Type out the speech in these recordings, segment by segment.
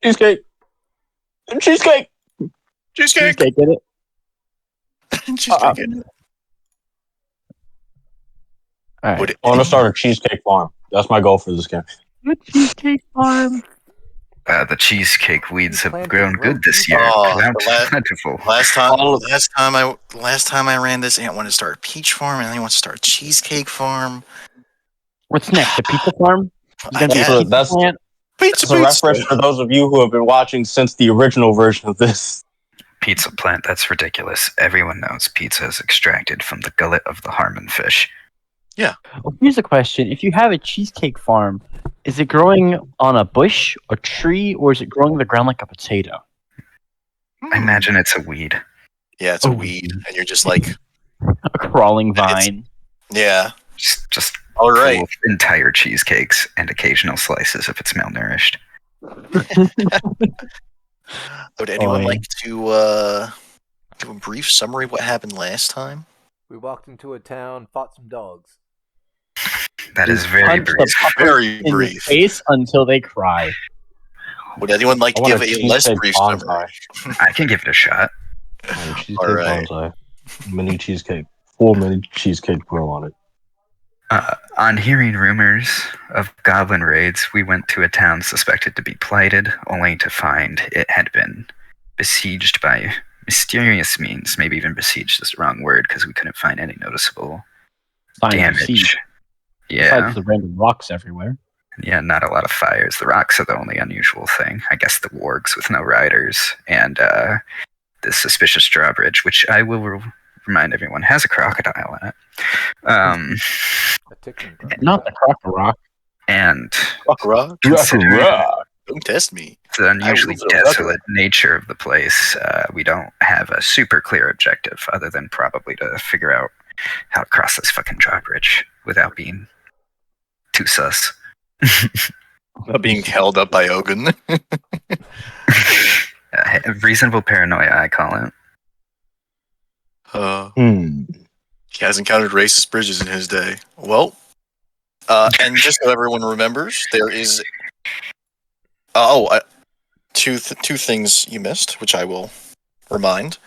Cheesecake. Cheesecake. Cheesecake. Cheesecake, get it? Cheesecake. In it. All right. Would I want to start a cheesecake farm. That's my goal for this game. The cheesecake farm. The cheesecake weeds have Plan to grown grow good this cheesecake. year. Oh, Plentiful. last time I ran this, Ant wanted to start a peach farm, and then he wants to start a cheesecake farm. What's next? The pizza farm? Is I gonna be a guess. pizza That's- plant? Pizza, It's a reference for those of you who have been watching since the original version of this. Pizza plant, that's ridiculous. Everyone knows pizza is extracted from the gullet of the Harmon fish. Well, here's a question: if you have a cheesecake farm, is it growing on a bush, a tree, or is it growing in the ground like a potato? I imagine it's a weed. Yeah, it's a Oh. weed, and you're just like, A crawling vine. yeah, Just all full right. of entire cheesecakes and occasional slices if it's malnourished. Would anyone Boy. like to give a brief summary of what happened last time? We walked into a town, fought some dogs. That is Just very punch the brief. puppet Very in the brief. face until they cry. Would anyone like I to want give a a less cheesecake brief bonsai. summary? I can give it a shot. Cheesecake Alright. bonsai. Mini cheesecake. Full mini cheesecake grill on it. On hearing rumors of goblin raids, we went to a town suspected to be blighted, only to find it had been besieged by mysterious means. Maybe even besieged is the wrong word because we couldn't find any noticeable Signs of damage. siege. Yeah, Besides the random rocks everywhere. yeah, not a lot of fires. The rocks are the only unusual thing. I guess the wargs with no riders and the suspicious drawbridge, which I will remind everyone has a crocodile in it. A ticking crocodile. Not the crocker rock. And Rock, considering don't test me. the unusually was a rebel. desolate nature of the place, we don't have a super clear objective other than probably to figure out how to cross this fucking drawbridge without being too sus. Being held up by Ogun. Reasonable paranoia, I call it. He has encountered racist bridges in his day. Well, and just so everyone remembers, there is two things you missed, which I will remind.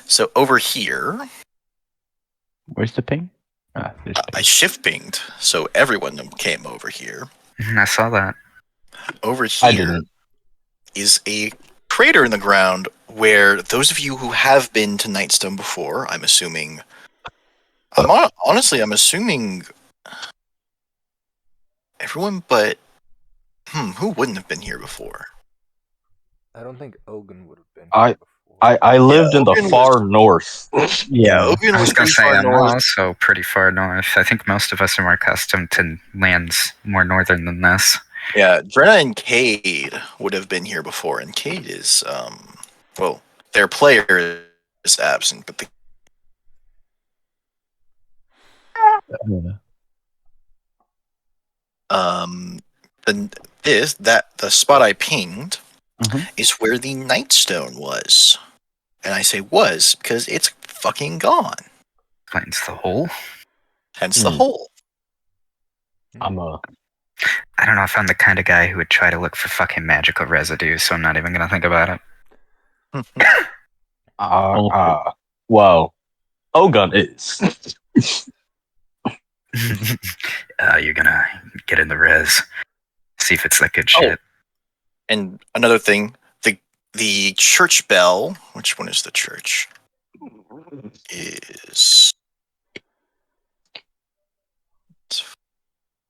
So over here, Where's the ping? Ah, there's I ping. shift pinged, so everyone came over here. I saw that. Over I here didn't. is a crater in the ground where those of you who have been to Nightstone before, I'm assuming. Honestly, I'm assuming everyone, but who wouldn't have been here before? I don't think Ogun would have been I- here before. I lived in the Ogun far north. Yeah. Ogun I was was going pretty to say, far I'm north. also pretty far north. I think most of us are more accustomed to lands more northern than this. Yeah, Drenna and Cade would have been here before, and Cade is, well, their player is absent, but the spot I pinged Mhm. is where the Nightstone was, and I say was because it's fucking gone. Explains the hole. Hence the hole. I'm a I don't know if I'm the kind of guy who would try to look for fucking magical residue, so I'm not even going to think about it. well, Ogun is. You're going to get in the res. See if it's that good Oh. shit. And another thing, the church bell. Which one is the church? Is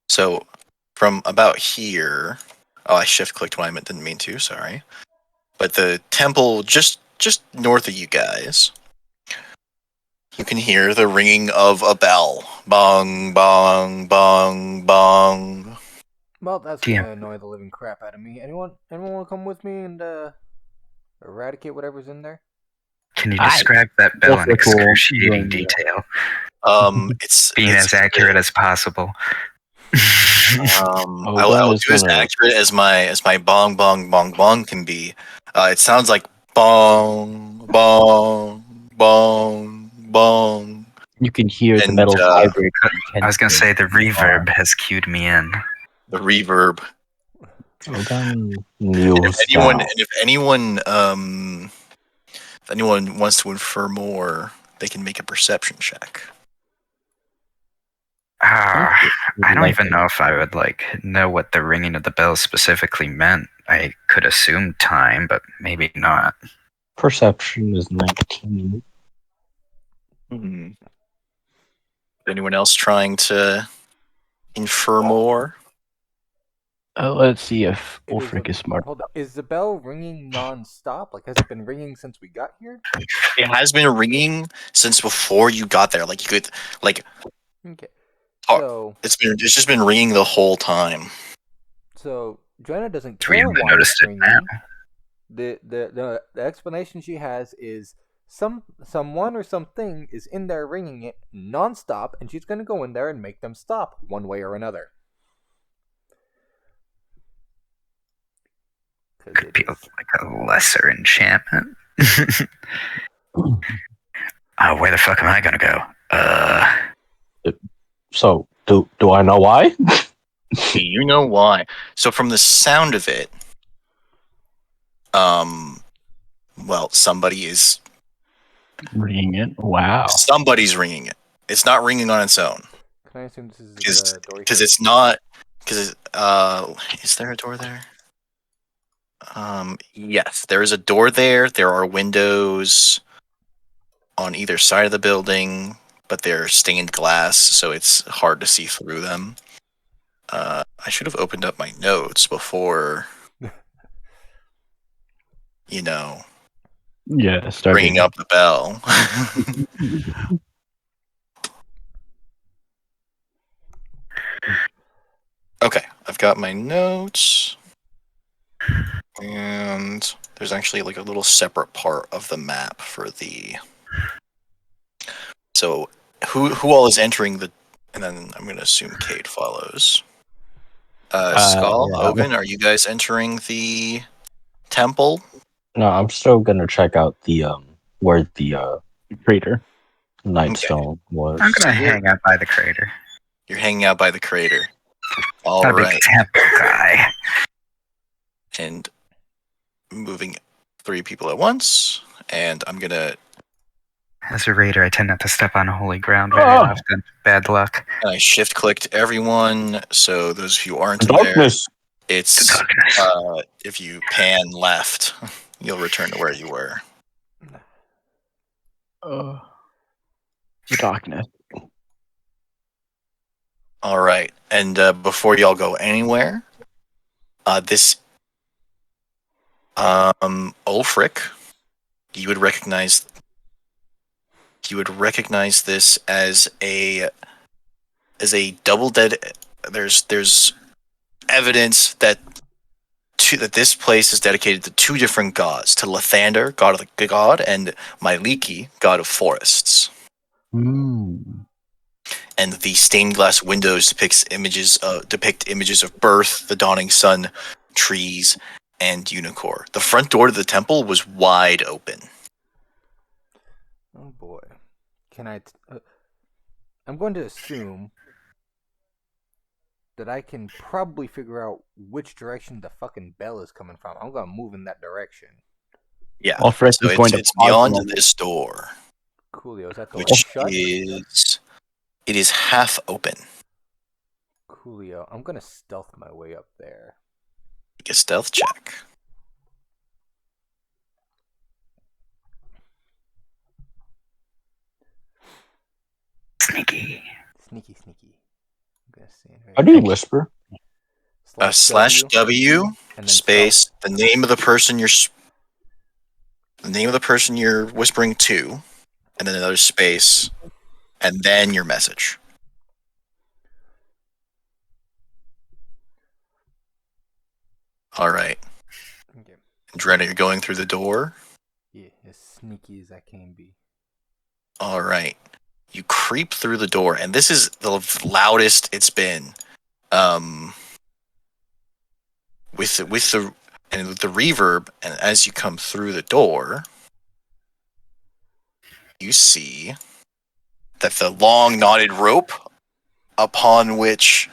so from about here. Oh, I shift clicked when I didn't mean to. Sorry, but the temple just north of you guys. You can hear the ringing of a bell. Bong, bong, bong, bong. Well, that's Yeah. gonna annoy the living crap out of me. Anyone want to come with me and eradicate whatever's in there? Can you Aye. describe that bell in Also cool. excruciating Yeah. detail? It's Being as accurate as possible. I'll is do as gonna- accurate as my bong bong bong bong can be. It sounds like bong bong bong bong. You can hear the And, metal vibrate. I was going to say the reverb has cued me in. The reverb. Ogun And kneels down. if anyone wants to infer more, they can make a perception check. I don't Like even know if I would know what the ringing of the bell specifically meant. I could assume time, but maybe not. Perception is 19. Anyone else trying to infer more? Let's see if It is Ulfric a- is smart. Hold on. Is the bell ringing non-stop? Like, has it been ringing since we got here? It has been ringing since before you got there. Like you could, like Okay. Oh. So, it's just been ringing the whole time. Joanna doesn't We care only why noticed it's it ringing. now. The explanation she has is someone or something is in there ringing it non-stop, and she's gonna go in there and make them stop one way or another. Could be like a lesser enchantment. Where the fuck am I gonna go? So, do I know why? Do you know why? So from the sound of it, well, somebody's Ringing it. Wow. ringing it. It's not ringing on its own. Can I assume this is the door? Because it's not. Because is there a door there? Yes, there is a door there. There are windows on either side of the building, but they're stained glass, so it's hard to see through them. I should have opened up my notes before, Yeah, started ringing up the bell. Okay, I've got my notes, and there's actually like a little separate part of the map for the. So, who all is entering the? And then I'm going to assume Cade follows. Skull, yeah. Ogun, are you guys entering the temple? No, I'm still gonna check out the where the crater. Nightstone was. I'm gonna you're- hang out by the crater. You're hanging out by the crater. All Not a right, big temple guy. and moving 3 people at once, and I'm gonna. As a raider, I tend not to step on holy ground very Oh. often. Bad luck. I shift clicked everyone, so those of you who aren't in there, Darkness. it's Darkness. if you pan left, you'll return to where you were. The darkness. All right, and before y'all go anywhere, this Ulfric, you would recognize this as a double dead. There's evidence that this place is dedicated to 2 different gods: to Lathander, god of the god, and Myliki, god of forests. And the stained glass windows depict images of birth, the dawning sun, trees, and Unicorn. The front door to the temple was wide open. Oh boy. Can I? I'm going to assume that I can probably figure out which direction the fucking bell is coming from. I'm gonna move in that direction. Yeah, Ulfric so is going to it's pause beyond the moment. this door, Coolio, is that the which shut? it is half open. Coolio, I'm gonna stealth my way up there. Make a stealth check. Sneaky. Sneaky. I'm gonna stand right How do you whisper? Slash W and then space the name of the person you're whispering to, and then another space, and then your message. All right, Okay. Drenna, you're going through the door. Yeah, as sneaky as I can be. All right, you creep through the door, and this is the loudest it's been. With the reverb, and as you come through the door, you see that the long knotted rope upon which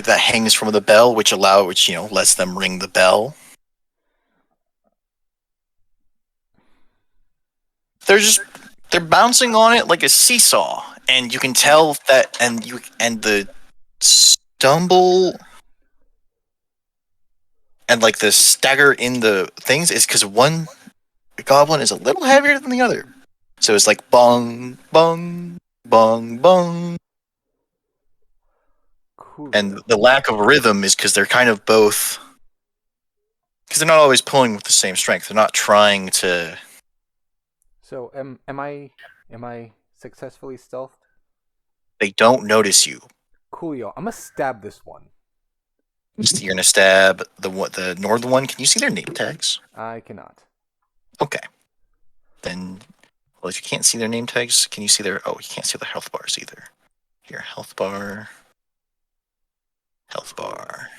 that hangs from the bell, which lets them ring the bell. They're bouncing on it like a seesaw, and you can tell that, and the stumble and like the stagger in the things is because one goblin is a little heavier than the other, so it's like bong bong bong bong, Cool. and the lack of rhythm is because they're kind of both, because they're not always pulling with the same strength. They're not trying to. So am I successfully stealthed? They don't notice you. Coolio. I'm gonna stab this one. You're gonna stab the northern one. Can you see their name tags? I cannot. Okay. Then, well, if you can't see their name tags, can you see their? Oh, you can't see their health bars either. Here, health bar. Health bar.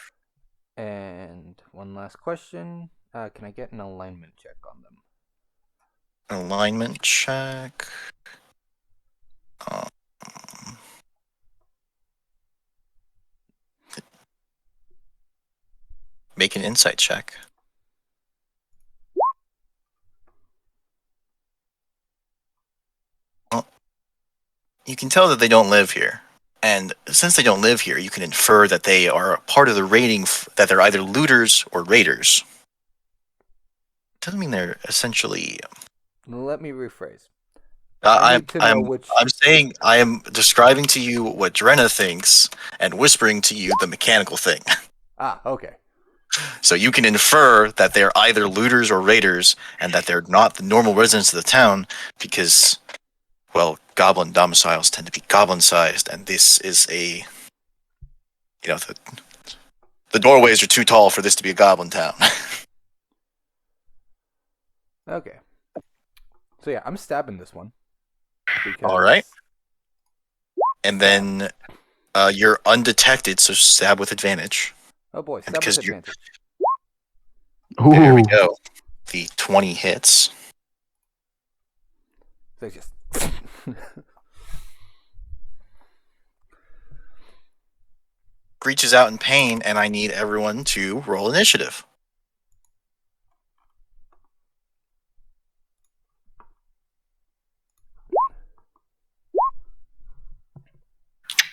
And one last question. Can I get an alignment check on them? Alignment check. Make an insight check. Well, you can tell that they don't live here. And since they don't live here, you can infer that they are a part of the raiding, that they're either looters or raiders. Doesn't mean they're essentially. Let me rephrase. I need to know which. I'm saying I am describing to you what Drenna thinks and whispering to you the mechanical thing. Ah, okay. So you can infer that they're either looters or raiders, and that they're not the normal residents of the town because, well, goblin domiciles tend to be goblin-sized, and this is a, the doorways are too tall for this to be a goblin town. Okay. So yeah, I'm stabbing this one. All right. And then you're undetected, so stab with advantage. Oh boy, And stab because with you're- advantage. There we Ooh. go. The 20 hits. So it's just. Reaches out in pain, and I need everyone to roll initiative.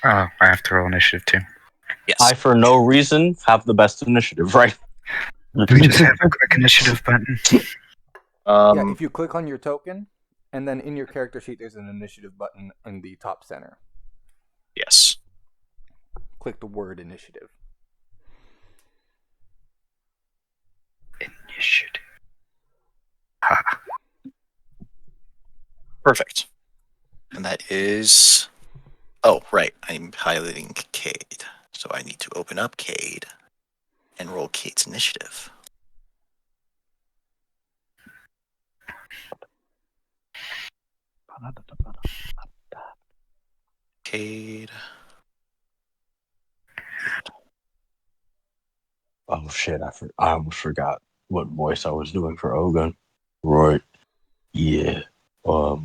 Oh, I have to roll initiative too. Yes. I, for no reason, have the best initiative, right? Do we just have a quick initiative button? Yeah, if you click on your token, and then in your character sheet, there's an initiative button in the top center. Yes. Click the word initiative. Initiative. Ha. Perfect. And that is. Oh, right. I'm highlighting Cade. So I need to open up Cade and roll Cade's initiative. Cade. Oh shit! I almost forgot what voice I was doing for Ogun. Right? Yeah. What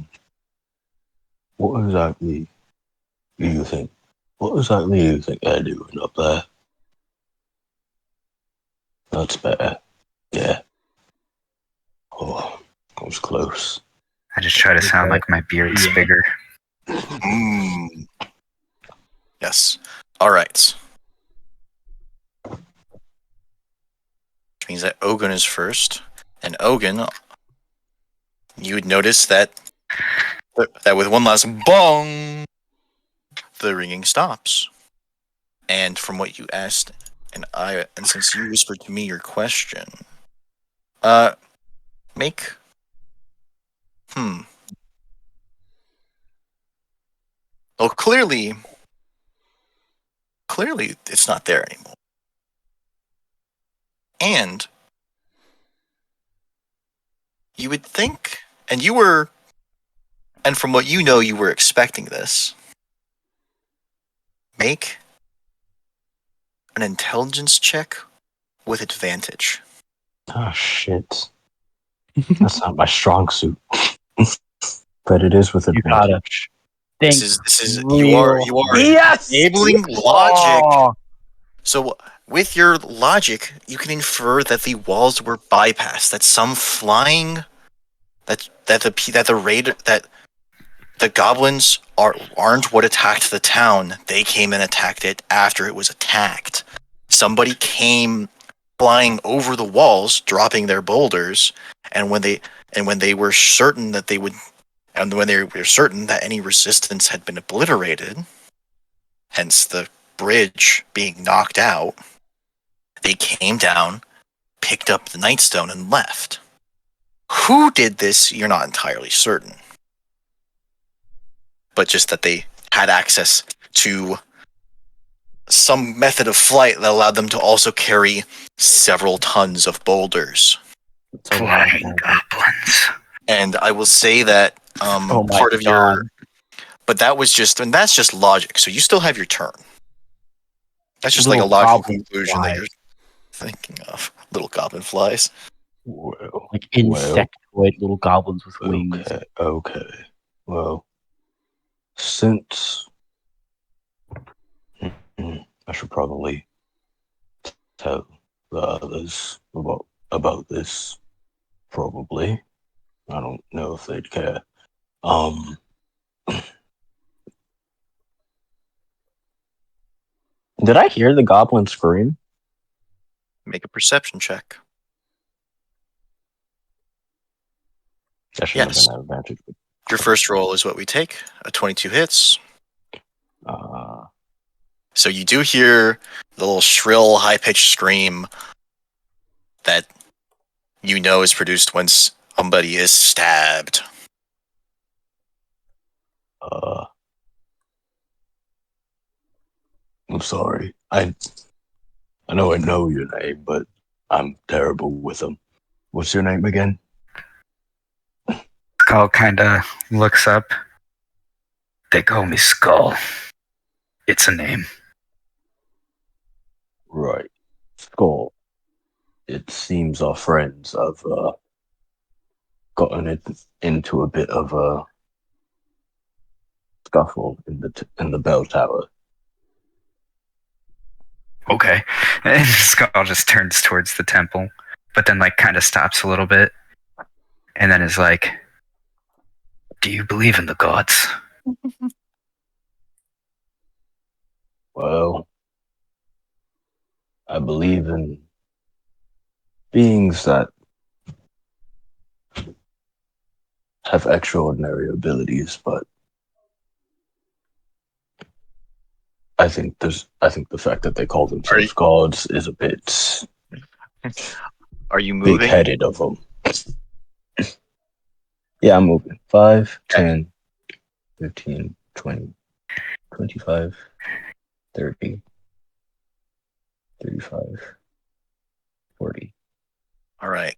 exactly do you think? What exactly do you think they're doing up there? That's better. Yeah. Oh, that was close. I just try to sound like my beard's Yeah. bigger. Mm. Yes. All right. Which means that Ogun is first. And Ogun, you would notice that with one last bong, the ringing stops. And from what you asked, and since you whispered to me your question, make. Well, clearly, it's not there anymore. And you would think, and from what you know, you were expecting this. Make an intelligence check with advantage. Oh shit! That's not my strong suit, but it is with You gotta advantage. think. This is real you are Yes! enabling logic Oh, So, with your logic, you can infer that the walls were bypassed. That some flying, that the goblins aren't what attacked the town. They came and attacked it after it was attacked. Somebody came flying over the walls, dropping their boulders, and when they were certain that any resistance had been obliterated, hence the bridge being knocked out, they came down, picked up the Nightstone, and left. Who did this, you're not entirely certain. But just that they had access to some method of flight that allowed them to also carry several tons of boulders. It's a lot of Flying boulders. goblins. And I will say that Oh my part of God. your... But that's just logic, so you still have your turn. That's just like a Little logical goblin conclusion that flies. you're thinking of. Little goblin flies. Well, Like insectoid little goblins with wings. okay. Well, since I should probably tell the others about this. Probably, I don't know if they'd care. Did I hear the goblin scream? Make a perception check. I should have Yes. an advantage. Your first roll is what we take. A 22 hits. Uh, So you do hear the little shrill, high-pitched scream that you know is produced when somebody is stabbed. I'm sorry. I know your name, but I'm terrible with them. What's your name again? Skull kind of looks up. They call me Skull. It's a name. Right. Skull. It seems our friends have gotten into a bit of a scuffle in the bell tower. Okay. And Skull just turns towards the temple, but then like kind of stops a little bit, and then is like, "Do you believe in the gods?" Well, I believe in beings that have extraordinary abilities, but I think the fact that they call themselves gods is a bit Are you moving? big-headed of them. Yeah, I'm moving. 5, 10, 15, 20, 25, 30, 35, 40. All right.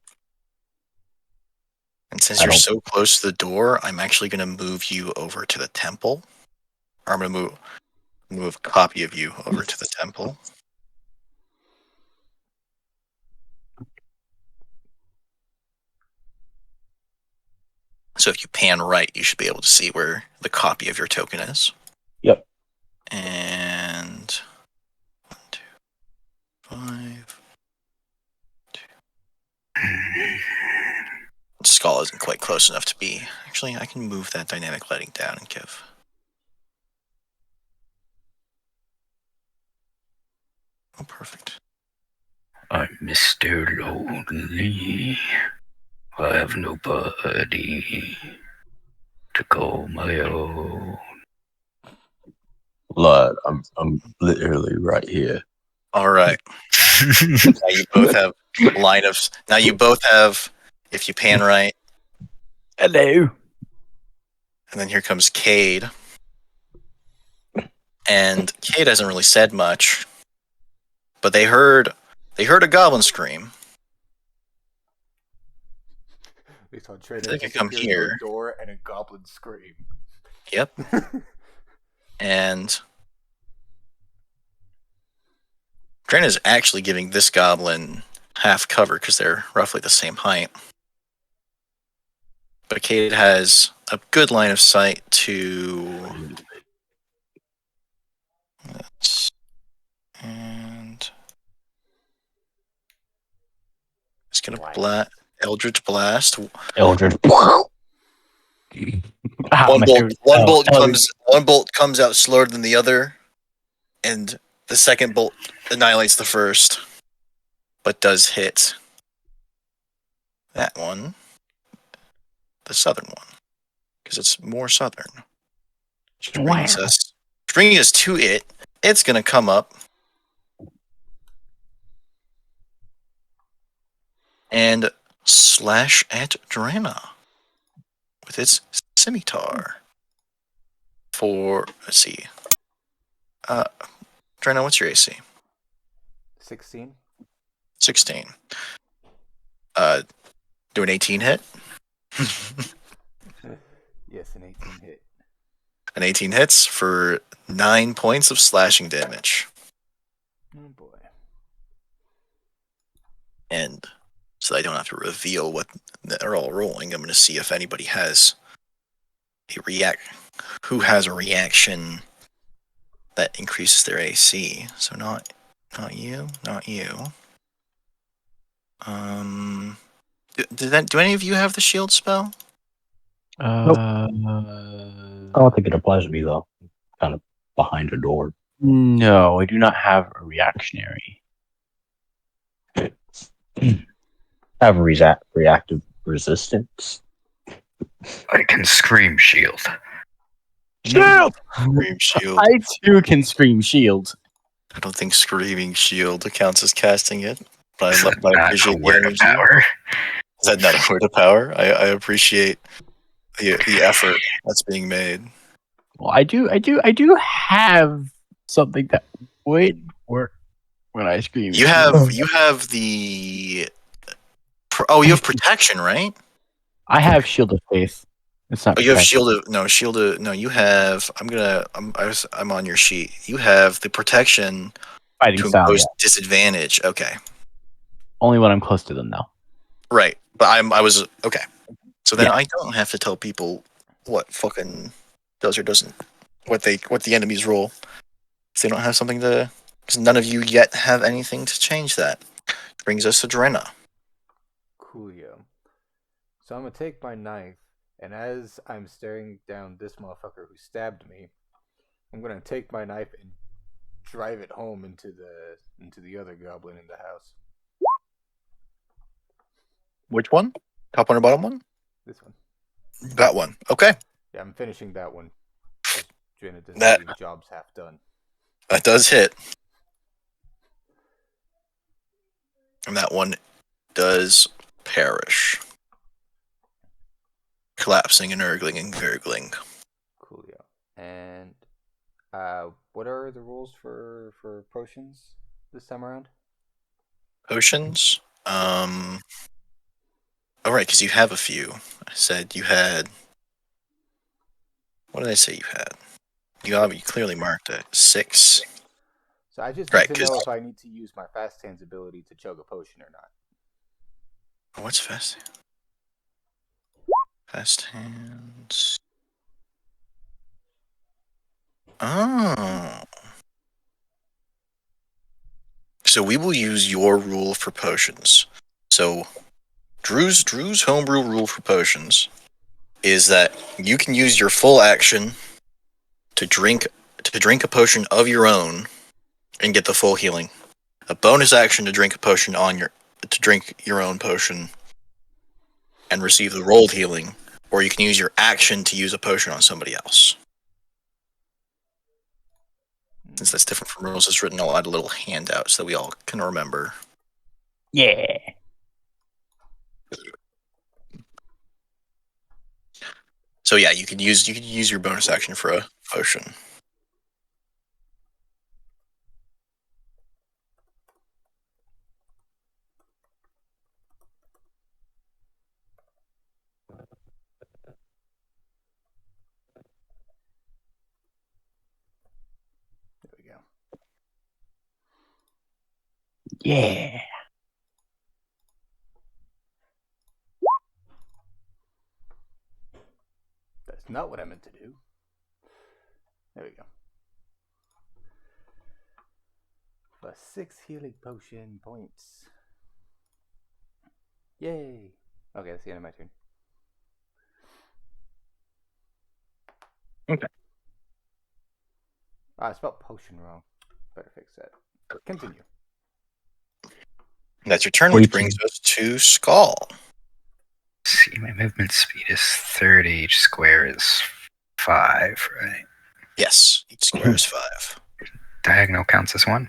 And since you're so close to the door, I'm actually going to move you over to the temple. Or I'm going to move a copy of you over to the temple. So if you pan right, you should be able to see where the copy of your token is. Yep. And 1, 2, 5. Skull isn't quite close enough to be. Actually, I can move that dynamic lighting down and give. Oh, perfect. I'm Mr. Lonely. I have nobody to call my own. Lord, I'm literally right here. All right. Now you both have line of. Now you both have. If you pan right, Hello. and then here comes Cade. And Cade hasn't really said much, but they heard a goblin scream. They saw Trader They could come disappear through here. a door and a goblin scream. Yep. And Dren is actually giving this goblin half cover because they're roughly the same height. But Cade has a good line of sight to. And gonna Blast. Eldritch Blast. Eldritch. Ah, One my bolt. favorite spell. One bolt comes out slower than the other, and the second bolt annihilates the first, but does hit that one, the southern one, because it's more southern. Which brings us to it. It's gonna come up and slash at Drana with its scimitar. For let's see, Drana, what's your AC? 16. 16. Do an 18 hit. Yes, an 18 hit. An 18 hits for 9 points of slashing damage. Oh boy. And so I don't have to reveal what they're all rolling. I'm going to see if anybody has who has a reaction that increases their AC. So not you, not you. Do any of you have the shield spell? Uh, I don't think it applies to me though. Kind of behind a door. no, I do not have a reactionary. Have reactive resistance. I can scream shield. Shield! Scream shield. I too can scream shield. I don't think screaming shield counts as casting it, but Is that I not appreciate a the word of energy. power? Is that not a word of power? I appreciate the effort that's being made. Well, I do have something that would work when I scream. You have the you have protection, right? I have shield of faith. It's not. Oh, you have protection. shield of no. You have. I'm on your sheet. You have the protection Fighting to style. impose Yeah. disadvantage. Okay, Only when I'm close to them, though. right. But I was okay. So then Yeah. I don't have to tell people what fucking does or doesn't what the enemies roll. If they don't have something to, because none of you yet have anything to change that. Brings us to Drena. Coolio. So I'm gonna take my knife, and as I'm staring down this motherfucker who stabbed me, I'm gonna take my knife and drive it home into the other goblin in the house. Which one? Top one or bottom one? This one. That one. Okay. Yeah, I'm finishing that one. Because Jenna doesn't That- leave jobs half done. That does hit. And that one does perish. Collapsing and urgling and gurgling. Coolio. And what are the rules for potions this time around? Potions. All right, because you have a few. I said you had. What did I say you had? You clearly marked it. 6. So I just need Right, to 'cause- know if I need to use my fast hands ability to chug a potion or not. What's fast? Fast hands. Oh. So we will use your rule for potions. So Drew's homebrew rule for potions is that you can use your full action to drink a potion of your own and get the full healing. A bonus action to drink a potion to drink your own potion and receive the rolled healing, or you can use your action to use a potion on somebody else. Since that's different from rules, it's written a lot of little handouts that we all can remember. Yeah. So yeah, you can use your bonus action for a potion. There we go. Yeah. That's not what I meant to do. There we go. Plus 6 healing potion points. Yay! Okay, that's the end of my turn. Okay. I spelled potion wrong. Better fix that. Continue. That's your turn, which 42. brings us to Skull. See, my movement speed is 30. Each square is 5, right? Yes, each square is 5. Diagonal counts as 1.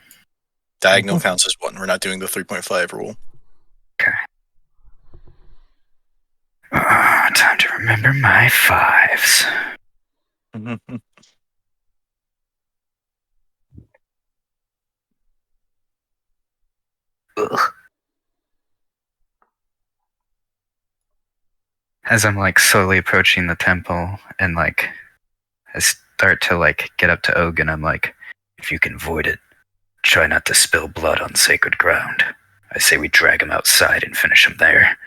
Diagonal counts as 1. We're not doing the 3.5 rule. Time to remember my 5s. Ugh. As I'm like slowly approaching the temple and like I start to like get up to Ogun, I'm like, if you can avoid it, try not to spill blood on sacred ground. I say we drag him outside and finish him there.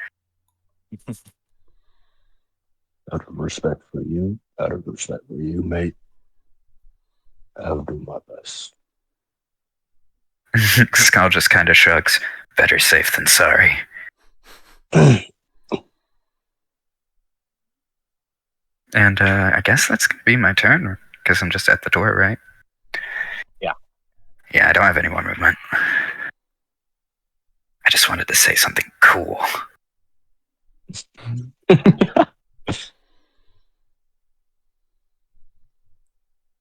Out of respect for you, mate, I'll do my best. Skull just kind of shrugs. Better safe than sorry. And I guess that's going to be my turn, because I'm just at the door, right? Yeah. Yeah, I don't have any more movement. I just wanted to say something cool. I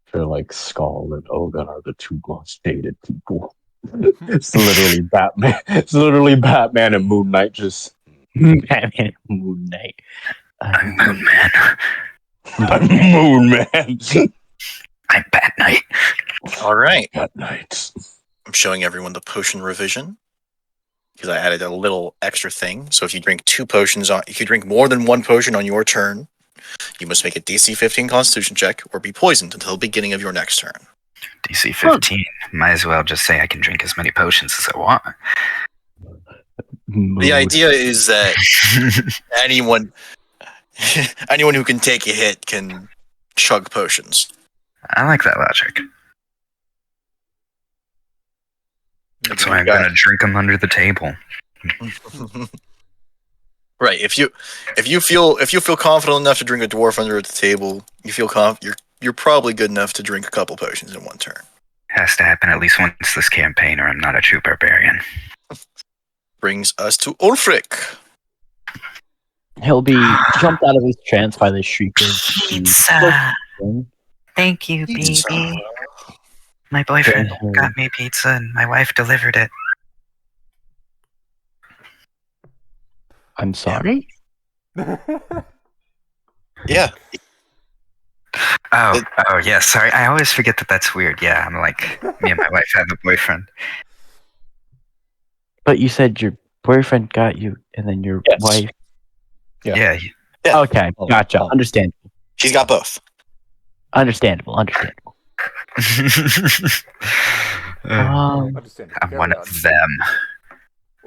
feel like Skull and Ogun are the two most dated people. It's literally Batman. It's literally Batman and Moon Knight. Just Batman Moon Knight. I'm Moon Man. Moon Man. I'm Bat Knight. All right. Bat Knight. I'm showing everyone the potion revision because I added a little extra thing. So if you drink 2 potions if you drink more than 1 potion on your turn, you must make a DC 15 Constitution check or be poisoned until the beginning of your next turn. DC 15. Might as well just say I can drink as many potions as I want. The idea is that anyone who can take a hit can chug potions. I like that logic. That's why I'm going to drink them under the table. Right. If you feel confident enough to drink a dwarf under the table, you feel you're probably good enough to drink a couple potions in 1 turn. Has to happen at least once this campaign, or I'm not a true barbarian. Brings us to Ulfric. He'll be jumped out of his trance by the shriek of Pizza! Thank you, Pizza. baby. My boyfriend Yeah. got me pizza and my wife delivered it. I'm sorry? Yeah. Oh, yeah, sorry. I always forget that that's weird. Yeah, I'm like, me and my wife have a boyfriend. But you said your boyfriend got you, and then your Yes. wife. Yeah. Yeah. Okay, gotcha. Understandable. She's got both. Understandable. Understand. I'm Carry one on. of them.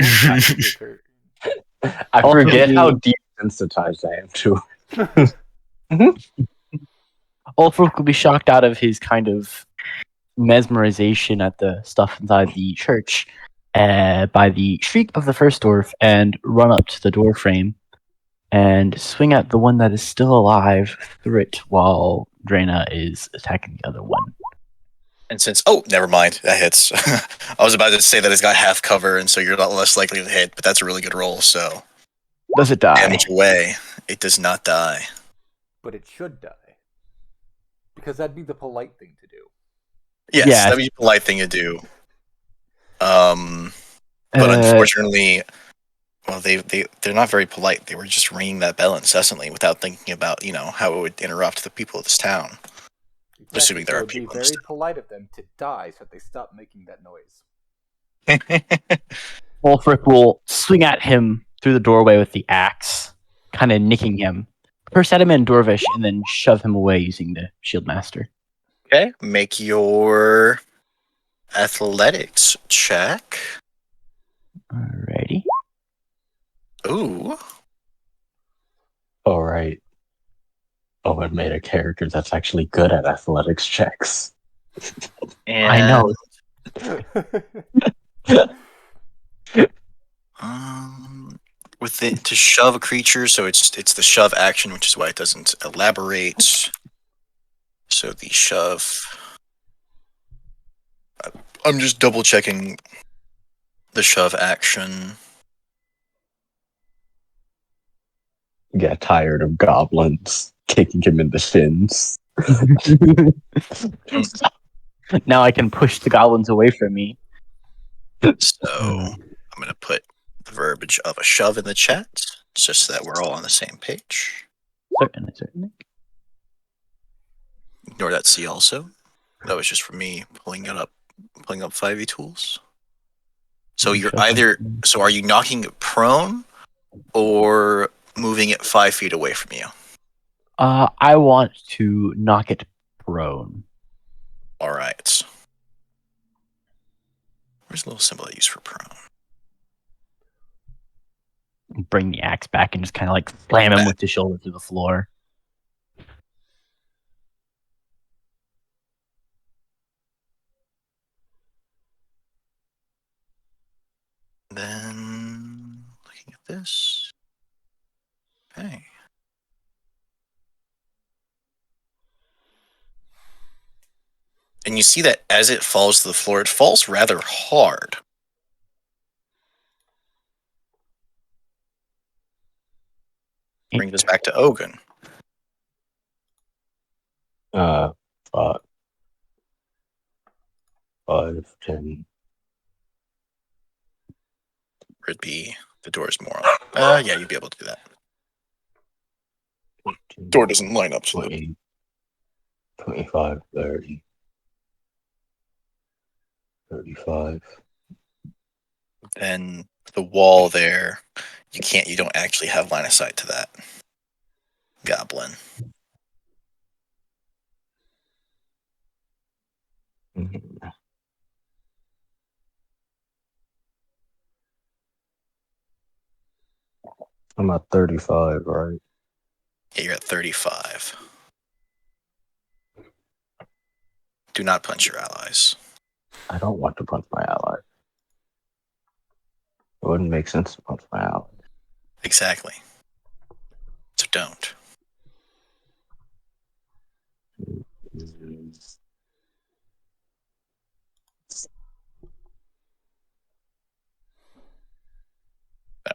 Your turn. I Also, forget how the- desensitized I am to. Ulfric will be shocked out of his kind of mesmerization at the stuff inside the church by the shriek of the first dwarf and run up to the door frame and swing at the one that is still alive through it while Draina is attacking the other one. And since never mind, that hits. I was about to say that it's got half cover, and so you're a lot less likely to hit, but that's a really good roll. So Does it die? damage away. It does not die. But it should die. Because that'd be the polite thing to do. Yes, Yeah. that'd be a polite thing to do. But unfortunately, well, they're not very polite. They were just ringing that bell incessantly without thinking about how it would interrupt the people of this town. Exactly. Assuming there So are it'd be people in very this polite of them to die so that they stop making that noise. Ulfric will swing at him through the doorway with the axe, kind of nicking him. First at him in Dwarvish, and then shove him away using the shield master. Okay, make your athletics check. Alrighty. Ooh. All right. Owen made a character that's actually good at athletics checks. And, I know. With to shove a creature, so it's the shove action, which is why it doesn't elaborate. So the shove. I'm just double checking the shove action. Get tired of goblins kicking him in the shins. Now I can push the goblins away from me. So I'm going to put the verbiage of a shove in the chat, just so that we're all on the same page. Certainly. Ignore that C also. That was just for me pulling up 5e tools. So you're either are you knocking it prone or moving it 5 feet away from you? I want to knock it prone. All right. Where's the little symbol I use for prone? Bring the axe back and just kind of like slam him with the shoulder to the floor. Then looking at this. Okay. And you see that as it falls to the floor, it falls rather hard. Bring this back to Ogun. 5, 10. It'd be the door's more on. Yeah, you'd be able to do that. 15, Door doesn't line up to the 20, 25, 30, 35. then the wall there. You don't actually have line of sight to that goblin. Mhm. I'm at 35, right? Yeah, you're at 35. Do not punch your allies. I don't want to punch my ally. It wouldn't make sense to punch my ally. Exactly. So don't. I'm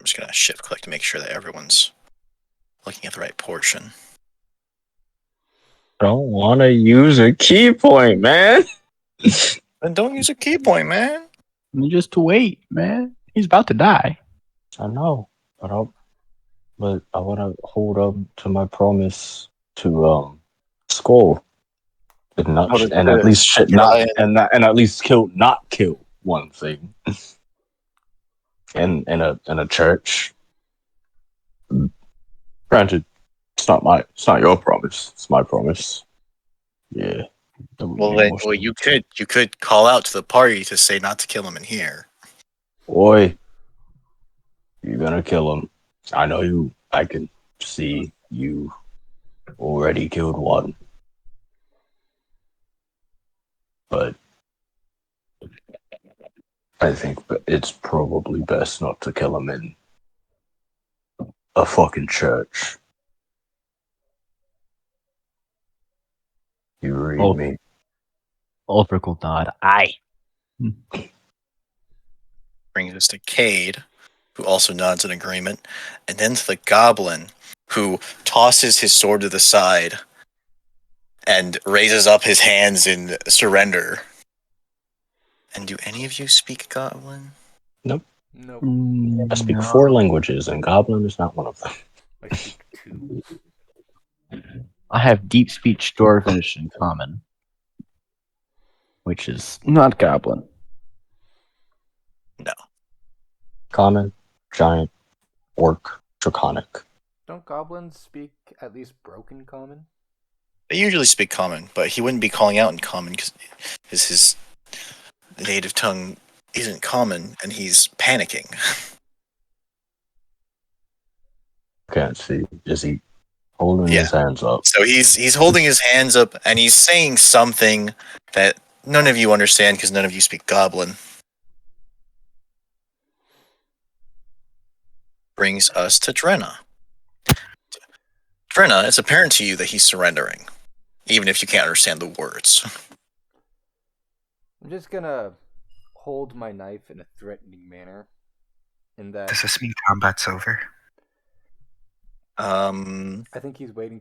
just gonna shift click to make sure that everyone's looking at the right portion. Don't want to use a key point, man. Then don't use a key point, man. Just wait, man. He's about to die. I know, but I want to hold up to my promise to Skull and not Hold it and to at least shit not Ryan. and at least not kill one thing in a church. Granted, it's not your promise. It's my promise. Yeah, that would be more sense. You could call out to the party to say not to kill him in here. Boy, you're gonna kill him. I know you. I can see you already killed one, but I think it's probably best not to kill him in a fucking church. You read me? Ulfric will nod. Aye. Brings us to Cade, who also nods in agreement, and then to the goblin, who tosses his sword to the side and raises up his hands in surrender. And do any of you speak goblin? Nope. I speak 4 languages, and Goblin is not one of them. I speak 2. I have deep speech dwarvish in common, which is not goblin. No. Common, giant, orc, draconic. Don't goblins speak at least broken common? They usually speak common, but he wouldn't be calling out in common because his native tongue isn't common, and he's panicking. Can't see. Is he holding Yeah. his hands up? So he's holding his hands up, and he's saying something that none of you understand because none of you speak goblin. brings us to Drenna. Drenna, it's apparent to you that he's surrendering, even if you can't understand the words. I'm just gonna hold my knife in a threatening manner. In that, Does this mean combat's over? I think he's waiting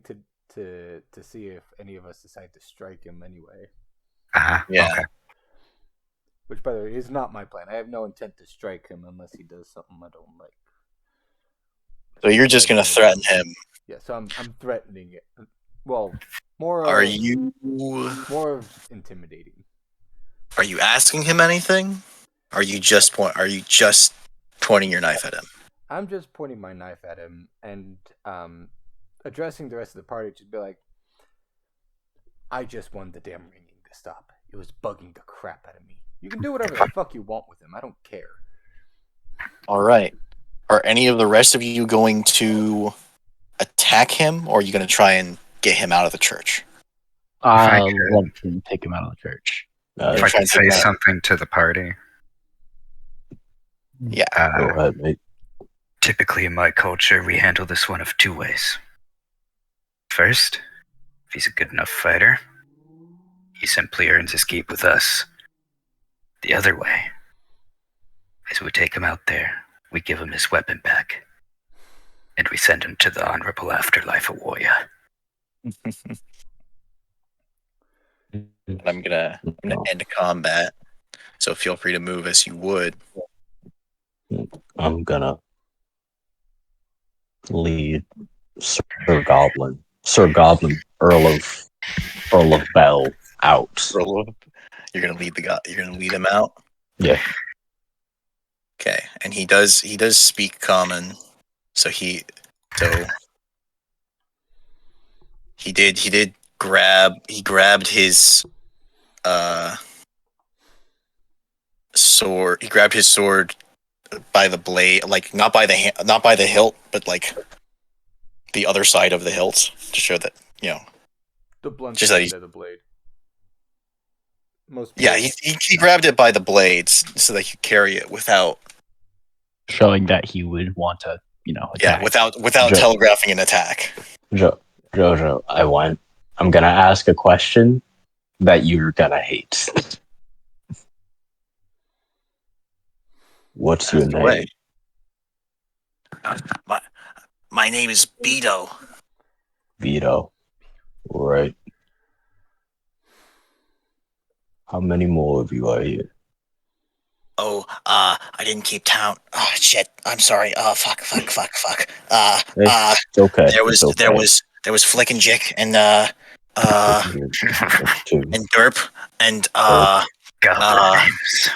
to see if any of us decide to strike him anyway. Yeah. Okay. Which, by the way, is not my plan. I have no intent to strike him unless he does something I don't like. So you're just gonna threaten him. Yeah, so I'm threatening it. Well, more Are of you intimidating. Are you asking him anything? Are you just pointing your knife at him? I'm just pointing my knife at him and addressing the rest of the party to be like, I just wanted the damn ringing to stop. It was bugging the crap out of me. You can do whatever the fuck you want with him. I don't care. All right. Are any of the rest of you going to attack him, or are you going to try and get him out of the church? I'll let him take him out of the church. If I could say something to the party. Yeah. Go ahead, mate. Typically in my culture, we handle this one of two ways. First, if he's a good enough fighter, he simply earns his keep with us. The other way is we take him out there, we give him his weapon back, and we send him to the honorable afterlife of warrior. I'm gonna end combat, so feel free to move as you would. I'm gonna lead Sir Goblin, Earl of Bell, out. You're gonna lead him out. Yeah. Okay, and he does speak common, so he grabbed his sword. He grabbed his sword by the blade, like not by the hilt, but like the other side of the hilt, to show that The blunt just that end of the blade. he grabbed it by the blades so that he could carry it without Showing that he would want to, attack. without telegraphing an attack. Jojo, I'm gonna ask a question that you're gonna hate. What's your name? My name is Beto. Vito. Right. How many more of you are here? Oh, I didn't keep count. Oh shit, I'm sorry. Oh fuck. It's okay. There was Flick and Jick and Two. and Derp and Goblin names.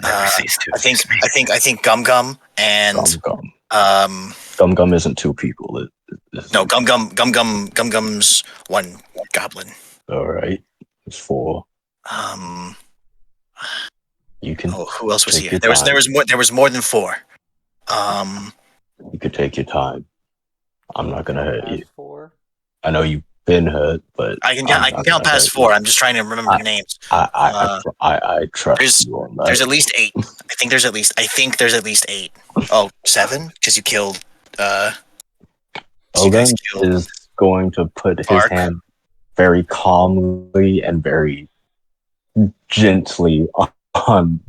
Never cease to amaze me. I think Gum Gum and Gum Gum isn't two people. No, Gum's one goblin. All right, it's four. You can. Oh, who else was here? There was more than four. You could take your time. I'm not gonna hurt you. 4? I know you've been hurt, but I can count past 4. I'm just trying to remember the names. I trust you on that. There's at least 8. I think there's at least 8. Oh, 7? Because you killed. Ogun is going to put his hand very calmly and very gently on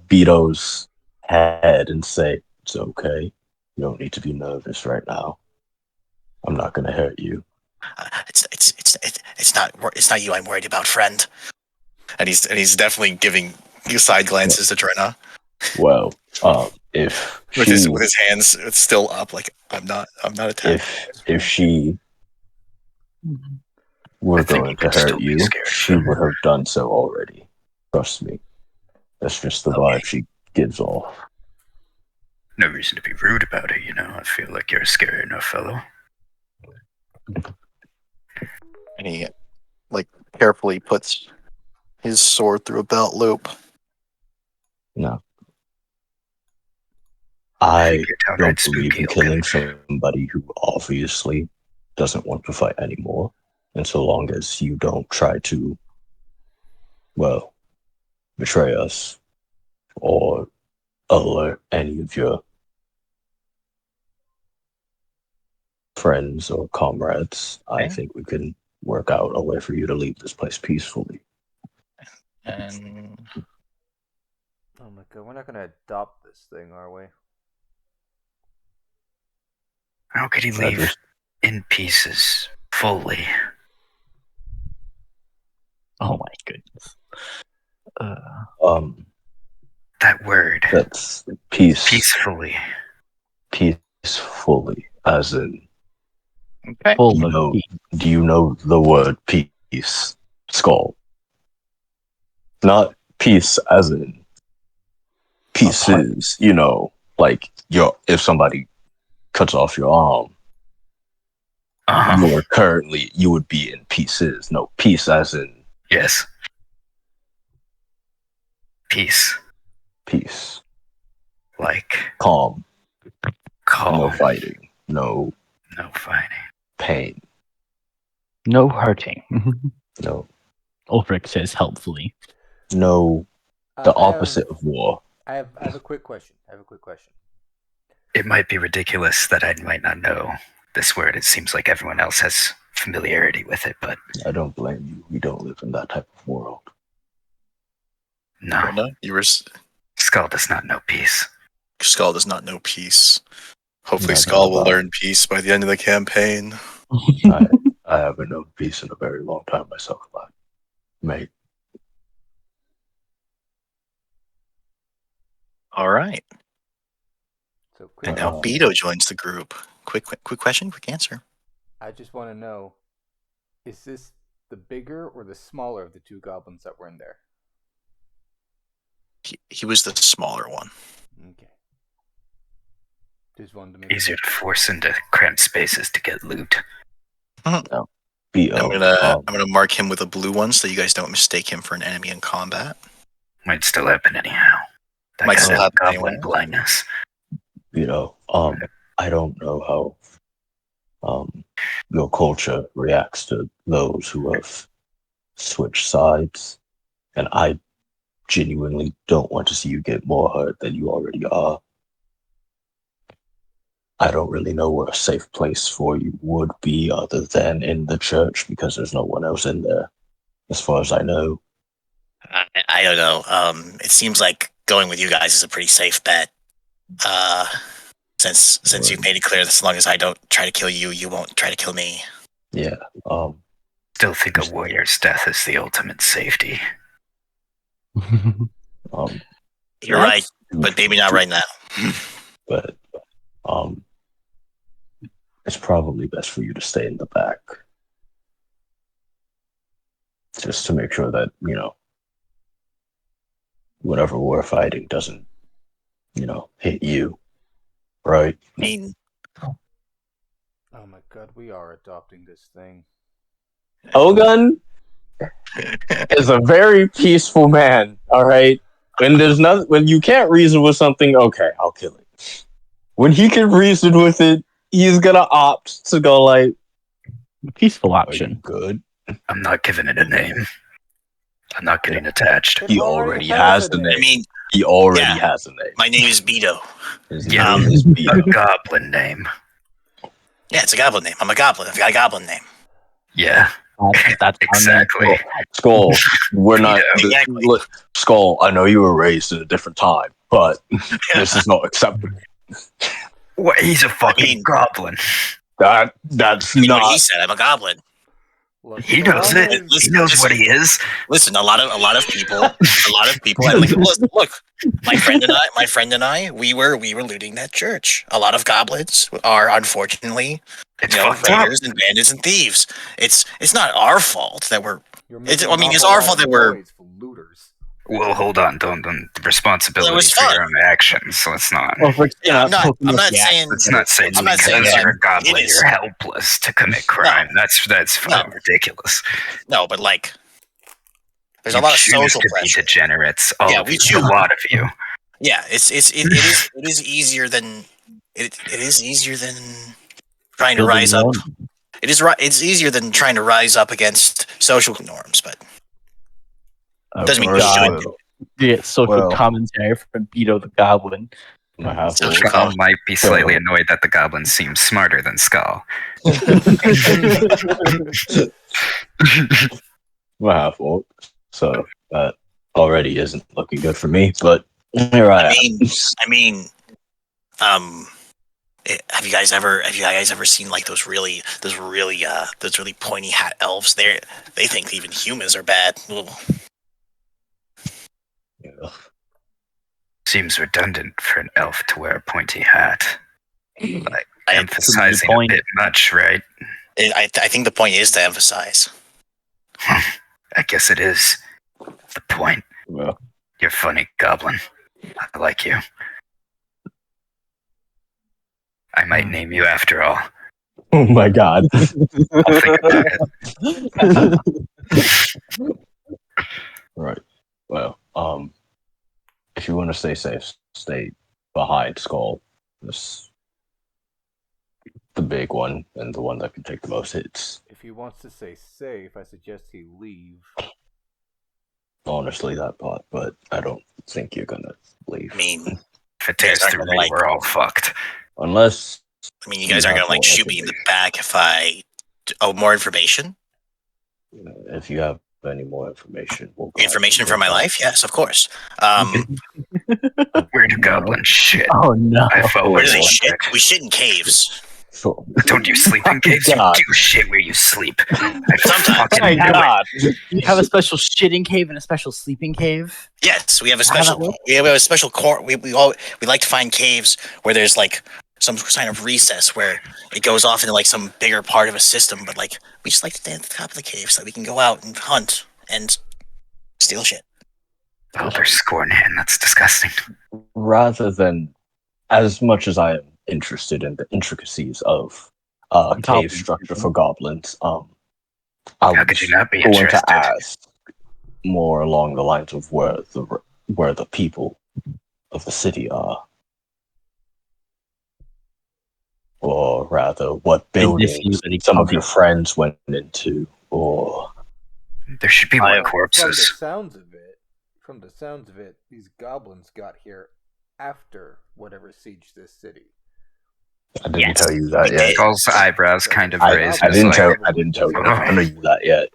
Beto's head and say, "It's okay. You don't need to be nervous right now. I'm not going to hurt you." It's not you I'm worried about, friend. And he's definitely giving you side glances to Trina. Well, if with his hands still up, like I'm not attacking. If she were going to hurt you, she would have done so already. Trust me. That's just the vibe she gives off. No reason to be rude about it, I feel like you're a scary enough fellow. And he carefully puts his sword through a belt loop. No. I don't believe in killing somebody who obviously doesn't want to fight anymore. And so long as you don't try to, betray us or alert any of your friends or comrades, I Okay. think we can work out a way for you to leave this place peacefully. And Oh my god, we're not gonna adopt this thing, are we? How could he I leave just- in pieces fully? Oh my goodness. That word, That's peace. peacefully. Peacefully, as in, okay. Full of peace. do you know the word peace? Skull. Not peace as in pieces, like if somebody cuts off your arm, you would be in pieces. No, peace as in Yes. Peace. peace. Like Calm. calm. No fighting. No No fighting. pain. No hurting. No. Ulfric says helpfully. No. The opposite of war. I have a quick question. It might be ridiculous that I might not know this word. It seems like everyone else has familiarity with it, but I don't blame you. We don't live in that type of world. no. Brenda, Skull does not know peace. Skull does not know peace. Hopefully, Neither Skull have will I. learn peace by the end of the campaign. I haven't known peace in a very long time myself, mate. All right. So quick And now question. Beto joins the group. Quick question, quick answer. I just want to know, is this the bigger or the smaller of the two goblins that were in there? He was the smaller one. Okay. Just wanted to make Easier to force into cramped spaces to get loot. B.O. I'm gonna mark him with a blue one so you guys don't mistake him for an enemy in combat. Might still happen anyhow. That Might guy still has happen goblin anyway. blindness. I don't know how your culture reacts to those who have switched sides, and I genuinely don't want to see you get more hurt than you already are. I don't really know where a safe place for you would be other than in the church because there's no one else in there, as far as I know. I don't know. It seems like going with you guys is a pretty safe bet. Since you've made it clear that as long as I don't try to kill you, you won't try to kill me. Yeah. Still think a warrior's death is the ultimate safety. You're right, but maybe not right now. But it's probably best for you to stay in the back, just to make sure that whatever we're fighting doesn't hit you, right? I mean, Oh my god, we are adopting this thing. Ogun is a very peaceful man. All right, when you can't reason with something, okay, I'll kill it. When he can reason with it, he's gonna opt to go like Peaceful "Are you option. good. I'm not giving it a name. I'm not getting attached. He already has the name. I mean, He already yeah. has a name. my name is Beto. His Yeah. name is A Beto. goblin name. Yeah, it's a goblin name. I'm a goblin. I've got a goblin name. Yeah, That's exactly. Skull, we're not. Exactly. Skull, I know you were raised at a different time, but this is not acceptable. What? He's a fucking goblin. That's I mean, what not. he said. I'm a goblin. Look, He knows it. He Listen, knows listen. what he is. Listen, a lot of people, and look, my friend and I, we were looting that church. A lot of goblins are unfortunately, It's fucked up. raiders and bandits and thieves. It's not our fault that we're. You're It's making it's an awful our lot fault of that we're. noise for looters. Well, hold on. Don't the responsibility was for fun. your own actions. So let's not. Ulfric's I'm not saying. Let's not say I'm not saying because that you're a goblin, it is. you're helpless to commit crime. That's fucking ridiculous. No, but like, there's You a lot of choose social to pressure. be degenerates. All Yeah, of we you. choose. A lot of you. Yeah, it is easier than it is easier than trying to rise up. It's easier than trying to rise up against social norms, but doesn't mean we should. Get social commentary from Beto the Goblin. My half So orc. Skull might be slightly So- annoyed that the goblin seems smarter than Skull. My half orc. So that already isn't looking good for me. But here I am. I mean, have you guys ever seen like those really pointy hat elves? They think even humans are bad. Ugh. Yeah. Seems redundant for an elf to wear a pointy hat. Like, I- emphasizing a point. bit much, right? I think the point is to emphasize. I guess it is. The point. Well, You're funny, Goblin. I like you. I might name you after all. oh my god. I'll think about it. Right. Well, if you want to stay safe, stay behind Skull. This the big one and the one that can take the most hits. If he wants to stay safe, I suggest he leave. Honestly, that part, but I don't think you're gonna leave. I mean, If it tears aren't through gonna me, like- we're all fucked. Unless you guys aren't gonna like shoot me in the back if I. Oh, more information? if you have any more information, we'll go Information ahead from and my get life? Yes, of course. Where do goblins shit? Oh no! I've Where always do they shit? wondered. We shit in caves. that. So, Don't you sleep in caves? You God. do shit where you sleep. I Sometimes. fucking my knew it. god. You have a special shitting cave and a special sleeping cave. Yes, we have a How that special. work? We have a special core. We like to find caves where there's like some kind of recess where it goes off into like some bigger part of a system. But like we just like to stay at the top of the cave so that we can go out and hunt and steal shit. Oh, they're scorn hand. That's disgusting. Rather than, as much as I am interested in the intricacies of cave Goblin structure people. for goblins, I How was could you not be going interested? to ask more along the lines of where the people of the city are, or rather, what buildings really some of covered. your friends went into, or There should be more From the corpses. sounds of it, these goblins got here after whatever sieged this city. I didn't tell you that we yet. did. Skull's eyebrows kind of I raised. didn't as tell. like, I didn't tell you. Oh. I know you that yet.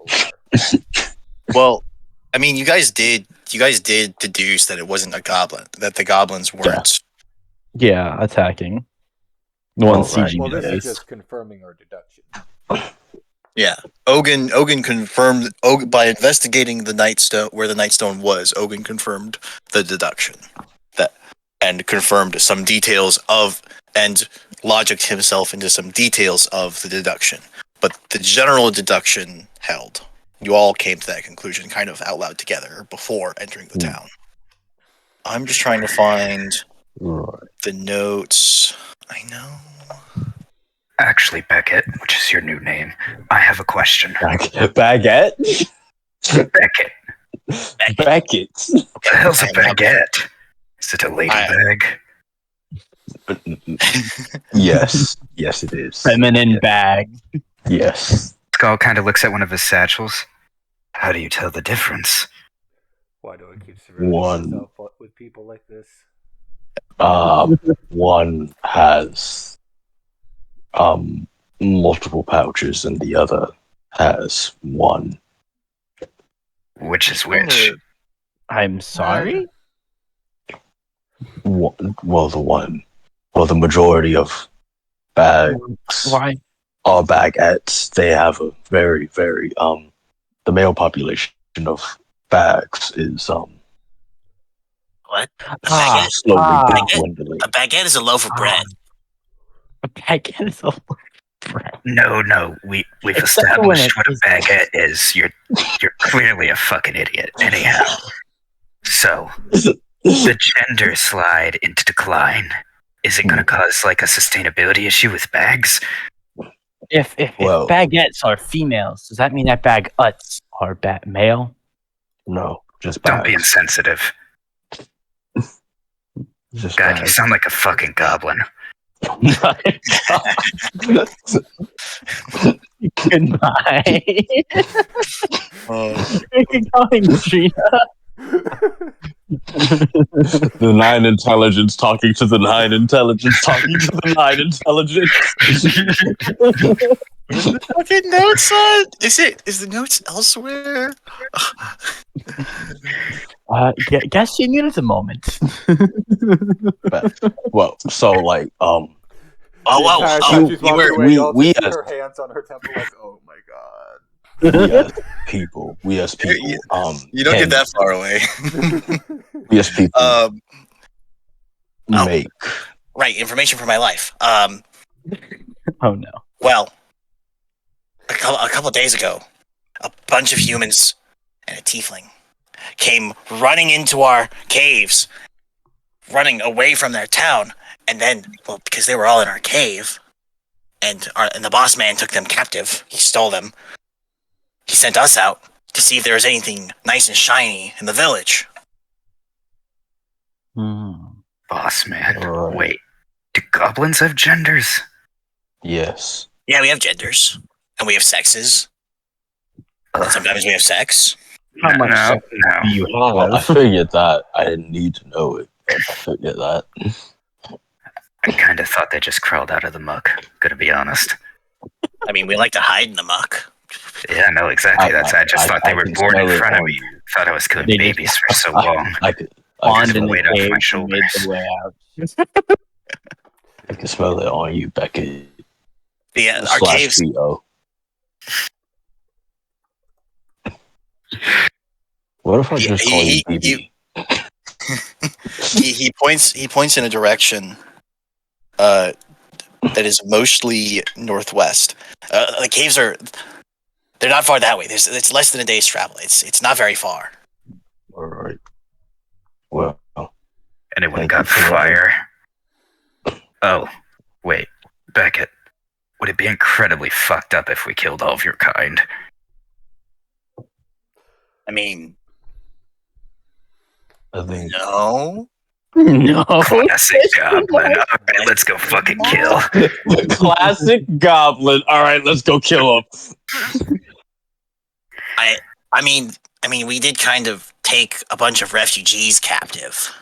Well, I mean, you guys did deduce that it wasn't a goblin. That the goblins weren't. Yeah, attacking. The one Oh, right. sieging Well, this the is base. just confirming our deduction. Yeah, Ogun confirmed by investigating the Nightstone where the Nightstone was. Ogun confirmed the deduction and confirmed some details of and logicked himself into some details of the deduction. But the general deduction held. You all came to that conclusion kind of out loud together before entering the town. I'm just trying to find Right. the notes. I know. actually, Beckett, which is your new name, I have a question. Baguette. Beckett, Beckett. what the hell's a I am not- baguette? Is it a ladybag? Yes. Yes, it is. Feminine bag. Yes. Skull kind of looks at one of his satchels. How do you tell the difference? Why do I keep surrounding One. myself with people like this? One has multiple pouches, and the other has one. Which is which? I'm sorry. Well, the majority of bags Why? are baguettes. They have a very, very the male population of bags is What? A Ah, baguette? slowly ah. dwindling. A baguette is a loaf of bread. A baguette is a bread. No, we've Except for when established it what a is- baguette is. You're clearly a fucking idiot. Anyhow, so the gender slide into decline. Is it going to cause like a sustainability issue with bags? If Well- baguettes are females, does that mean that baguettes are male? No, just Don't be bags. insensitive. Just God, you bags. sound like a fucking goblin. Goodbye. Uh, Where are you going, Gina? The 9 intelligence talking to the 9 intelligence talking to the 9 intelligence. Is the fucking notes on? Is the notes elsewhere? Guess you needed a moment. Well, so like Oh, The entire time she's walking away, we- y'all we just see as- her hands on her temple, like, oh my god. we as people, You don't can- get that far away. we as people make Right, information for my life. Oh no. Well, a couple days ago, a bunch of humans and a tiefling came running into our caves, running away from their town, and then, well, because they were all in our cave, and the boss man took them captive. He stole them. He sent us out to see if there was anything nice and shiny in the village. Boss man. Right. Wait, do goblins have genders? yes. Yeah, we have genders, and we have sexes. And sometimes we have sex. How much no, sex no. do you Well, I have? figured that. I didn't need to know it. But I figured that. I kind of thought they just crawled out of the muck, gonna be honest. I mean, we like to hide in the muck. Yeah, no, exactly. I just thought they were can born in smell it front of on me. you. Thought I was killing They just- babies for so long. I could Spawned in the the weight off my cave and made shoulders. the way out. I can smell it on you, Becky. Our caves. CO. What if I just call you BB? He points in a direction that is mostly northwest. The caves they're not far that way. It's less than a day's travel. It's not very far. All right. Well, Anyone Thank got you for that. fire? Oh, wait, Beckett. Would it be incredibly fucked up if we killed all of your kind? I mean, I think no. No. Classic goblin. All right, let's go fucking kill. classic Goblin. All right, let's go kill him. I mean, we did kind of take a bunch of refugees captive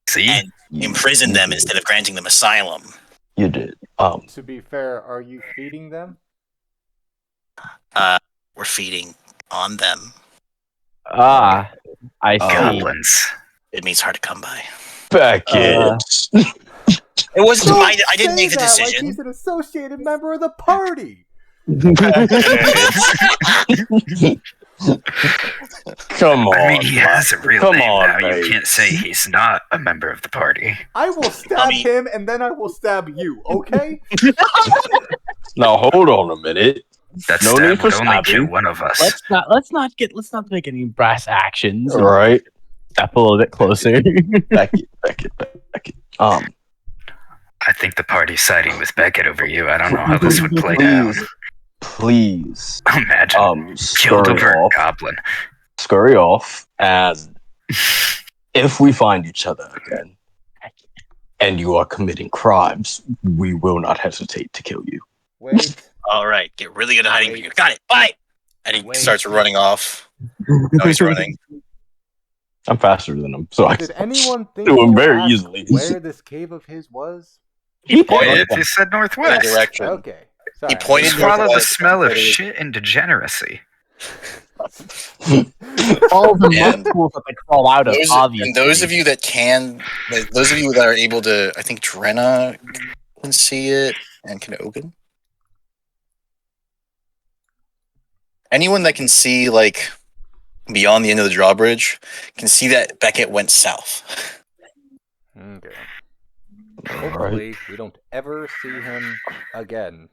See? and imprison them instead of granting them asylum. You did. To be fair, are you feeding them? We're feeding on them. I see. Goblins. It means hard to come by. Beckett. It wasn't Don't mine. I didn't say make the that like decision. he's an associated member of the party. Come on. I mean, he has a real Come name on, now. You mate. can't say he's not a member of the party. I will stab mean- him and then I will stab you, okay? Now hold on a minute. That No stab need for would only stabbing. kill one of us. Let's not make any brass actions. All right, Step a little bit closer. Beckett. I think the party's siding with Beckett over you. I don't know how this would play down. Please, Imagine. Killed scurry over a off. goblin. Scurry off, and if we find each other again, and you are committing crimes, we will not hesitate to kill you. Wait. All right, get really good at hiding. Wait. Got it. Bye. And he Wait. starts running off. No, he's running. I'm faster than him, so I Did anyone think do him to very ask easily. where this cave of his was? He Pointed, pointed. he said In a northwest. direction. Okay. Sorry. He pointed Just follow the northwest, smell of but it was- shit and degeneracy. All the And mud pools that they crawl out of, obviously. And those of you that those of you that are able to, I think Drenna can see it, and can Ogun. Anyone that can see, like, beyond the end of the drawbridge can see that Beckett went south. Okay. All right. Hopefully, we don't ever see him again.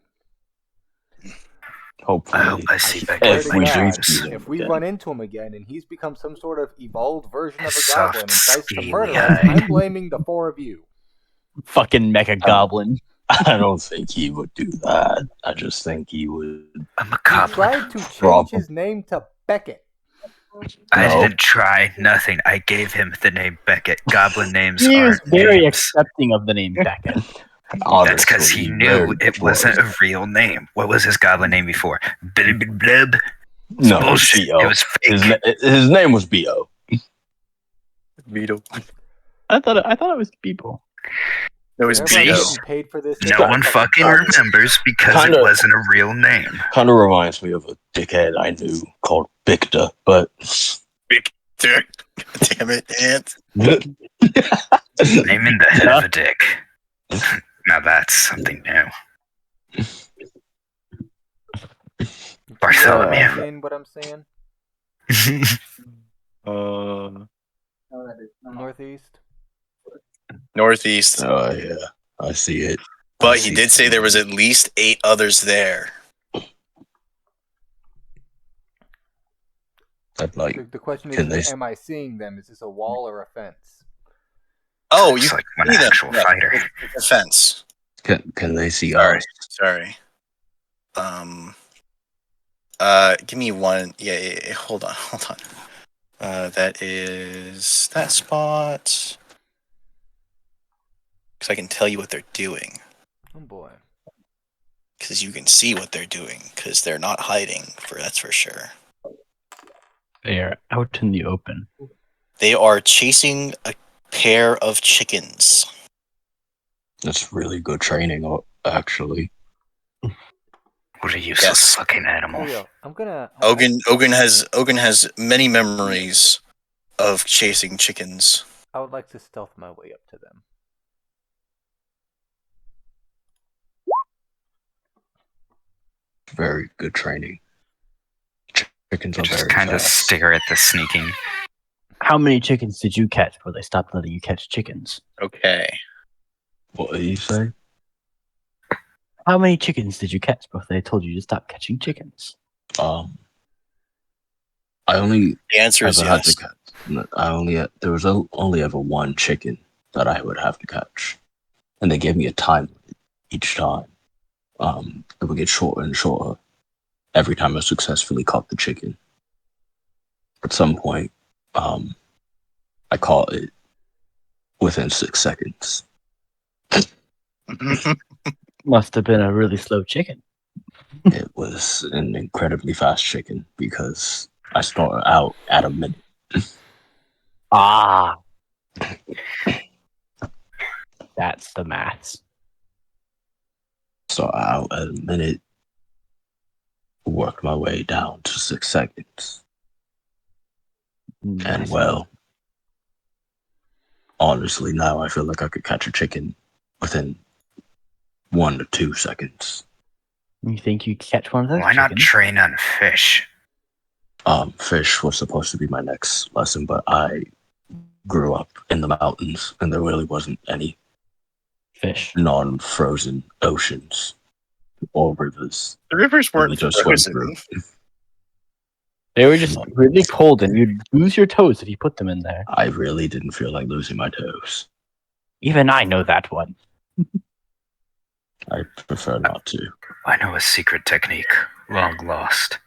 Hopefully, I hope I see swear Beckett if to in we my God, do dreams. see him if we again. run into him again and he's become some sort of evolved version of a His goblin and soft, tries to murder scaly us, eye. I'm blaming the four of you. Fucking mecha goblin. I don't think he would do that. I just think he would. I'm a He goblin. tried to change Problem. his name to Beckett. I No. didn't try nothing. I gave him the name Beckett. Goblin names He was aren't very names. accepting of the name Beckett. That's because he Honestly, knew very it wasn't was. a real name. What was his goblin name before? Blub, blub. No, Bullshit. B.O. It was fake. His name was B.O. Beetle. I thought it was people. It was Everybody Beetle. getting paid for this. No one fucking remembers because it wasn't a real name. Kind of reminds me of a dickhead I knew called Bicta, but Damn it, Ant. Name in the head of a dick. Now that's something new. Bartholomew. Seeing what I'm saying? Northeast. Northeast. Oh yeah, I see it. But he did say there was at least 8 others there. I'd like. The question can is, they- am I seeing them? Is this a wall or a fence? Oh, Looks you like can an see them. actual Yeah, fighter. it's a fence. Can they see Sorry. us? Sorry. Give me one. Yeah. Hold on. That is that spot. Because I can tell you what they're doing. Oh boy. Because you can see what they're doing. Because they're not hiding. That's for sure. They are out in the open. They are chasing a pair of chickens. That's really good training, actually. What a useless fucking animal. Coolio. I'm gonna. Ogun has many memories of chasing chickens. I would like to stealth my way up to them. Very good training. Chickens You are just very kind of fast. stare at the sneaking. How many chickens did you catch before they stopped letting you catch chickens? Okay. What do you say? How many chickens did you catch before they told you to stop catching chickens? I only The answer is ever had yes. to catch. There was only ever one chicken that I would have to catch, and they gave me a time limit each time. It would get shorter and shorter every time I successfully caught the chicken. At some point, I caught it within 6 seconds. Must have been a really slow chicken. It was an incredibly fast chicken because I started out at a minute. Ah. That's the maths. Started out at a minute, worked my way down to 6 seconds. And Nice. well, honestly, now I feel like I could catch a chicken within 1 to 2 seconds. You think you could catch one of those Why not chickens? train on fish? Fish was supposed to be my next lesson, but I grew up in the mountains and there really wasn't any Fish. non-frozen oceans or rivers. The rivers We weren't just swim frozen. through. They were just really cold and you'd lose your toes if you put them in there. I really didn't feel like losing my toes. Even I know that one. I prefer not to. I know a secret technique, long lost.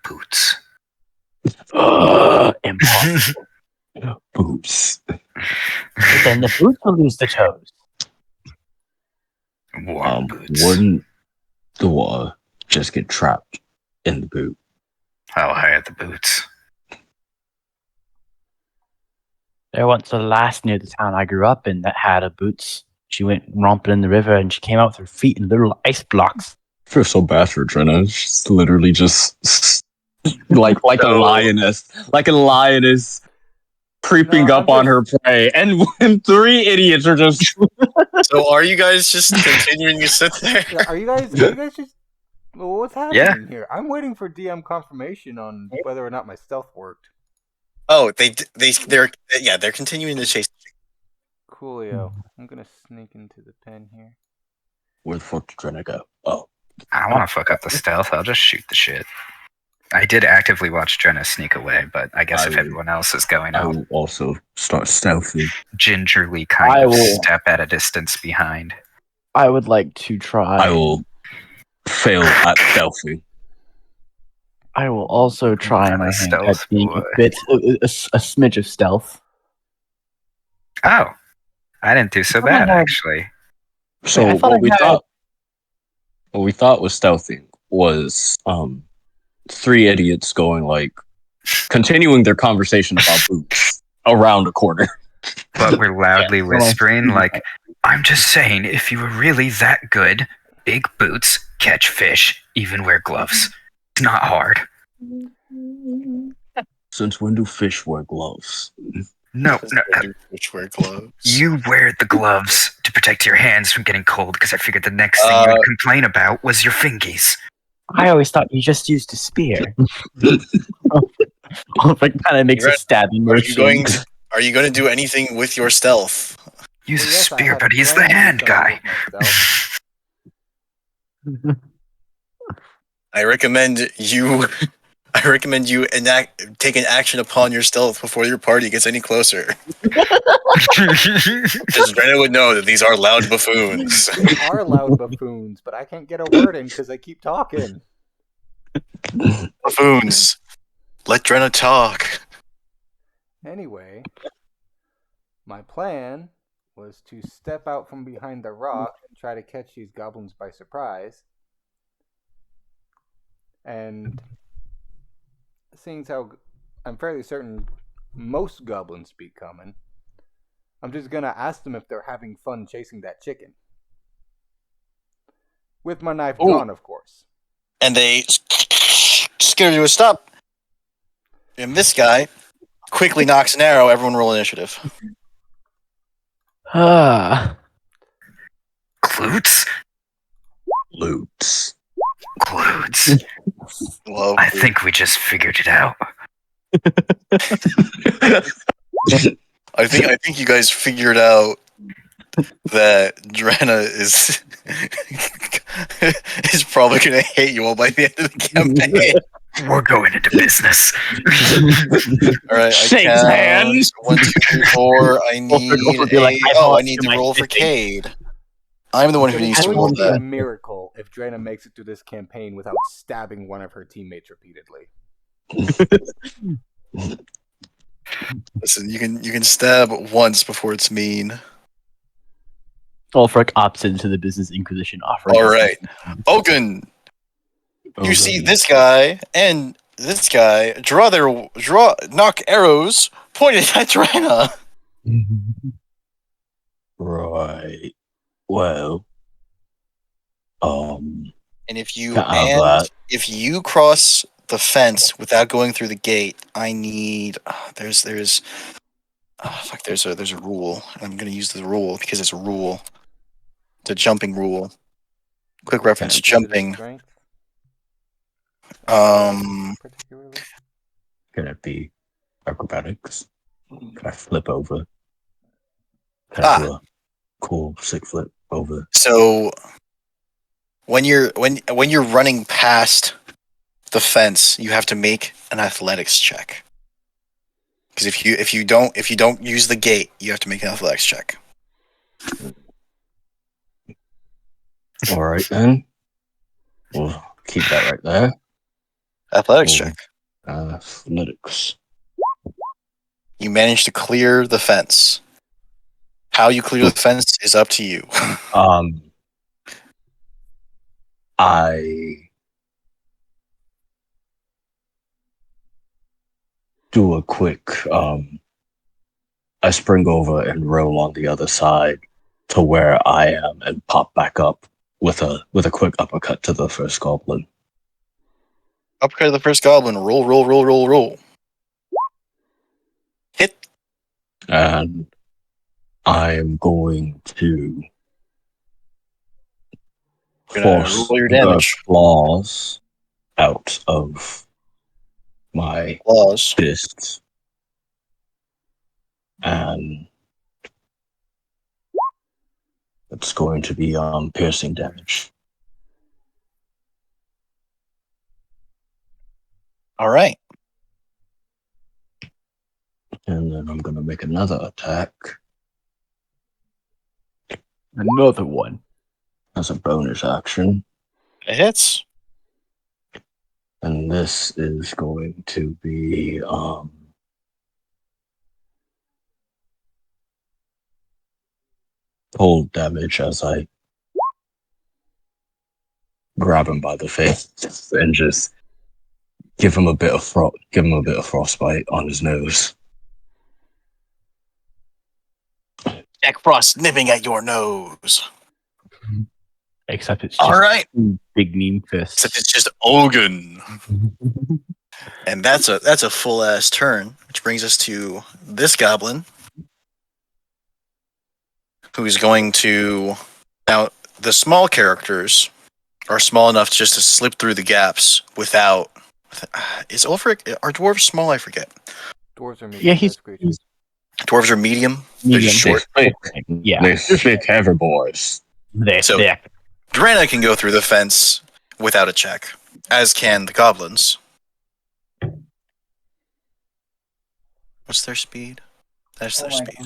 Boots. Impossible. Boots. Then the boots will lose the toes. Warm boots. Wouldn't the water just get trapped in the boot? How high are the boots? There once was a lass near the town I grew up in that had a boots. She went romping in the river and she came out with her feet in little ice blocks. I feel so bad for Trina. She's literally just like a lioness creeping No, up on her prey, and when 3 idiots are just So are you guys just continuing to sit there? Yeah, are you guys just? Well, what's happening Yeah. here? I'm waiting for DM confirmation on whether or not my stealth worked. Oh, they're continuing to chase. Coolio. I'm gonna sneak into the pen here. where the fuck did Trina go? Oh, I don't want to fuck up the stealth. I'll just shoot the shit. I did actively watch Jenna sneak away, but I guess if everyone else is going I out, will also start stealthy. gingerly kind I of will- step at a distance behind. I would like to try. I will fail at stealthy. I will also try Kinda my hand stealth, at being boy. a smidge of stealth. Oh, I didn't do so Come on, bad now. actually. So I thought what I we had- thought was stealthy was 3 idiots going like continuing their conversation about boots around a corner. But we're loudly Yeah. whispering, like, I'm just saying, if you were really that good, big boots, catch fish, even wear gloves. It's not hard. Since when do fish wear gloves? No, Which wear gloves. you wear the gloves to protect your hands from getting cold, because I figured the next thing you would complain about was your fingies. I always thought you just used a spear. Ulfric kind of makes a stabbing motion. Are you going to do anything with your stealth? Use Well, a yes, I spear, had but he's the planned to do hand something guy. with myself. I recommend you. I recommend you take an action upon your stealth before your party gets any closer. Because Brennan would know that these are loud buffoons. They are loud buffoons, but I can't get a word in because I keep talking. Buffoons. Let Drenna talk. Anyway, my plan was to step out from behind the rock and try to catch these goblins by surprise. And seeing as how I'm fairly certain most goblins speak common, I'm just gonna ask them if they're having fun chasing that chicken. With my knife drawn, of course. And they scare you to a stop. And this guy quickly knocks an arrow. Everyone roll initiative. Ah. Glutes? Loots. Glutes. Love I think we just figured it out. I think you guys figured out that Drenna is probably gonna hate you all by the end of the campaign. We're going into business. All right, I Shakes count hands. 1, 2, 3, 4. I need Ulfric be like, I need to roll for Cade. I'm the one who needs It's to going roll to be a that. miracle if Drana makes it through this campaign without stabbing one of her teammates repeatedly. Listen, you can stab once before it's mean. Ulfric opts into the Business Inquisition offering. All right, Ogun. You see this guy and this guy knock arrows pointed at Drana. Right. Well. And if you cross the fence without going through the gate, I need there's a rule. I'm gonna use the rule because it's a rule. It's a jumping rule. Quick reference: jumping. Strength, Um, particularly. Can it be acrobatics? Can I flip over? Can I do a cool sick flip over? So when you're running past the fence, you have to make an athletics check. Because if you don't use the gate, you have to make an athletics check. All right then. We'll keep that right there. Athletics Cool. check. Athletics. You manage to clear the fence. How you clear the fence is up to you. I do a quick I spring over and roll on the other side to where I am and pop back up with a quick uppercut to the first goblin. Uppercut to the first goblin. Roll. Hit. And I'm going to force roll your the damage. claws out of my Claws. fists. And it's going to be piercing damage. All right. And then I'm going to make another attack Another one. as a bonus action. It hits. And this is going to be cold damage as I grab him by the face and just give him a bit of frostbite on his nose. Jack Frost nipping at your nose. Except it's All just right. two big mean fists. Except it's just Ogun. And that's a full ass turn, which brings us to this goblin, who's going to now. The small characters are small enough just to slip through the gaps without. Is Ulfric? Are dwarves small? I forget. Dwarves are Yeah, medium-sized creatures. Dwarves are medium. They're medium. just short. Yeah, They thick herbivores. they're So- thick. Drana can go through the fence without a check, as can the goblins. What's their speed? That's their speed.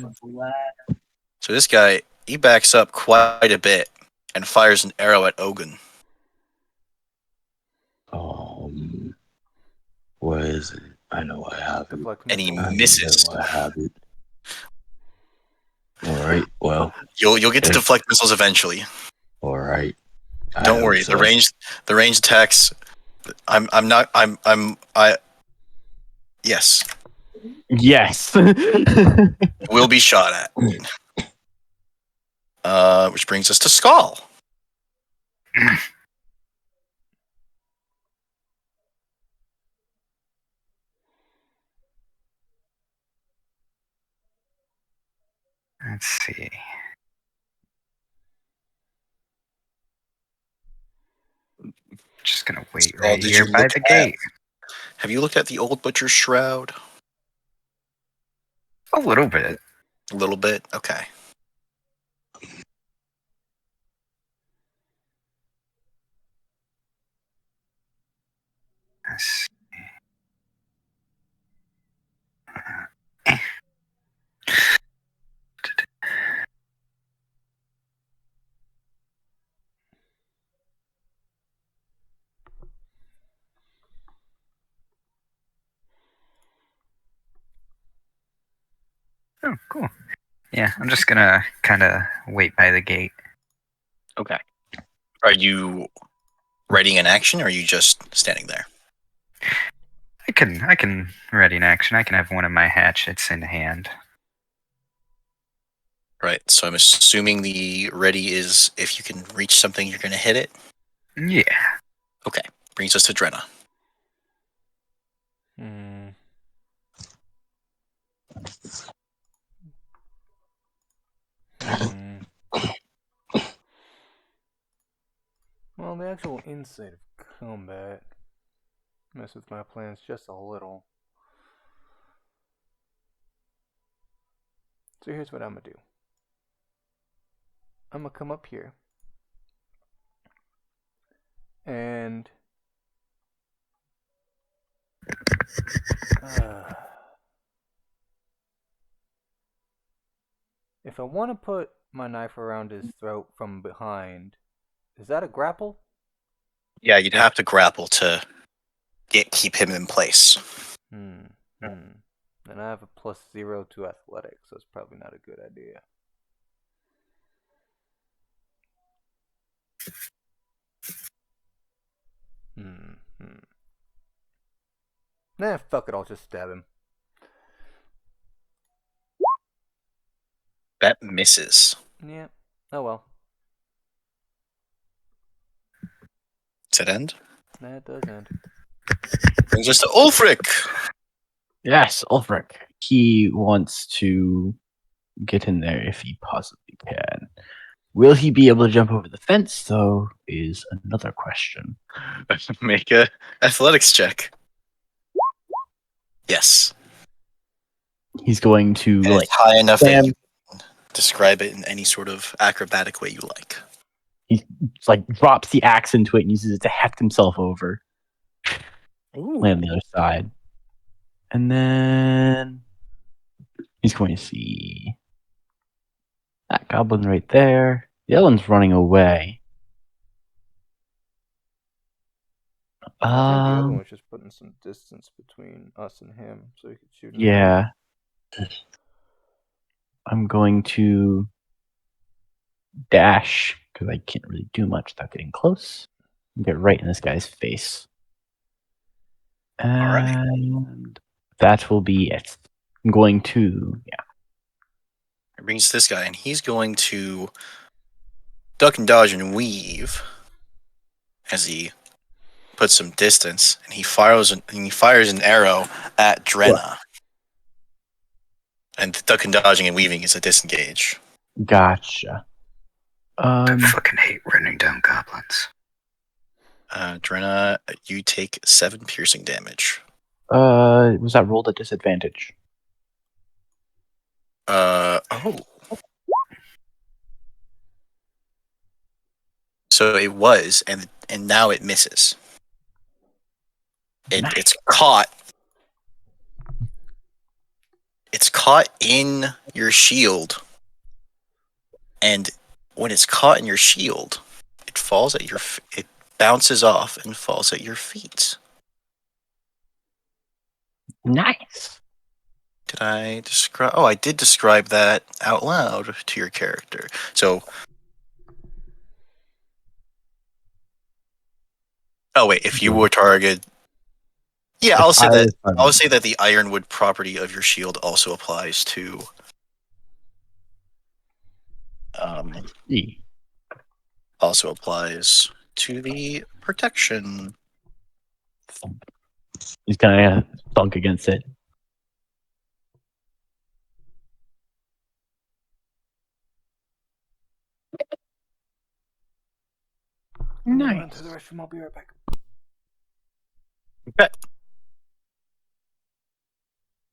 So this guy, he backs up quite a bit and fires an arrow at Ogun. Where is it? I know I have it. Deflect And he missile. misses. I have it. All right. Well. You'll get to Yes. deflect missiles eventually. All right. Don't worry. The range attacks. Yes, Yes. will be shot at. Which brings us to Skull. Let's see. Just gonna wait Skull, right did here you by look the at- gate. Have you looked at the old butcher's shroud? A little bit. A little bit. Okay. Let's Oh, cool. Yeah, I'm just gonna kind of wait by the gate. Okay. Are you readying an action, or are you just standing there? I can ready an action. I can have one of my hatchets in hand. Right. So I'm assuming the ready is if you can reach something, you're going to hit it. Yeah. Okay. Brings us to Drenna. Hmm. Hmm. Well, the actual insight of combat mess with my plans just a little. So here's what I'm gonna do. I'm gonna come up here and if I want to put my knife around his throat from behind, is that a grapple? Yeah, you'd have to grapple to keep him in place. Hmm. Then I have a +0 to athletics, so it's probably not a good idea. Nah, fuck it, I'll just stab him. That misses. Yeah. Oh well. Does that end? Nah, it does end. Brings us to Ulfric. Yes, Ulfric. He wants to get in there if he possibly can. Will he be able to jump over the fence, though, is another question. Make a athletics check. Yes. He's going to And like it's high enough slam. that you can describe it in any sort of acrobatic way you like. He like drops the axe into it and uses it to heft himself over. Land on the other side. And then he's going to see that goblin right there. The other one's running away. I think the other one's just putting some distance between us and him, so he could shoot. Yeah. I'm going to dash because I can't really do much without getting close. Get right in this guy's face. And that will be it. I'm going to, It brings this guy, and he's going to duck and dodge and weave as he puts some distance, and he fires an arrow at Drenna. And duck and dodging and weaving is a disengage. Gotcha. I fucking hate running down goblins. Drenna, you take 7 piercing damage. Was that rolled at disadvantage? Oh. So it was, and now it misses. Nice. It's caught. It's caught in your shield, and when it's caught in your shield, it falls at your. It bounces off and falls at your feet. Nice. Did I describe? Oh, I did describe that out loud to your character. So. Oh wait, if you were targeted. Yeah, I'll say that. I'll say that the ironwood property of your shield also applies to. Also applies to the protection. He's gonna thunk against it. Nice. Run to the restroom. I'll be right back. Okay.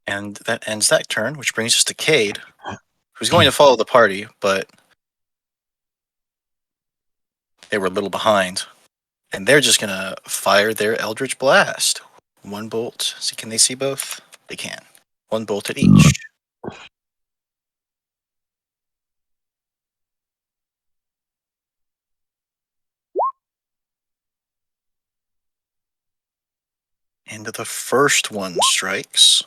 And that ends that turn, which brings us to Cade, who's going to follow the party, but they were a little behind. And they're just going to fire their Eldritch Blast. 1 bolt. See, can they see both? They can. 1 bolt at each. And the first one strikes,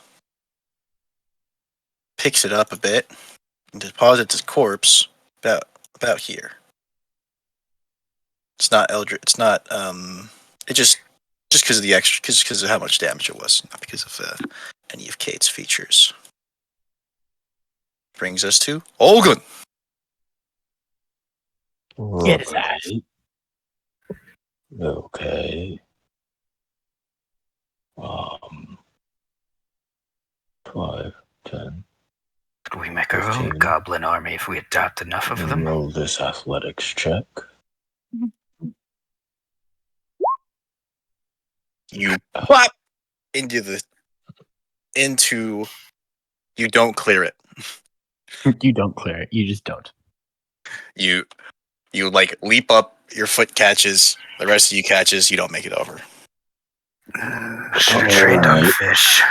picks it up a bit, and deposits his corpse about here. It's not Eldritch. It's not. It just because of the extra, because of how much damage it was, not because of any of Kate's features. Brings us to Olgun. Get his ass. Okay. 5, 10. Could we make our own 15. goblin army if we adopt enough of them? Roll this athletics check. You pop into. You don't clear it. You don't clear it. You just don't. You like leap up. Your foot catches. The rest of you catches. You don't make it over. Should have trained on fish.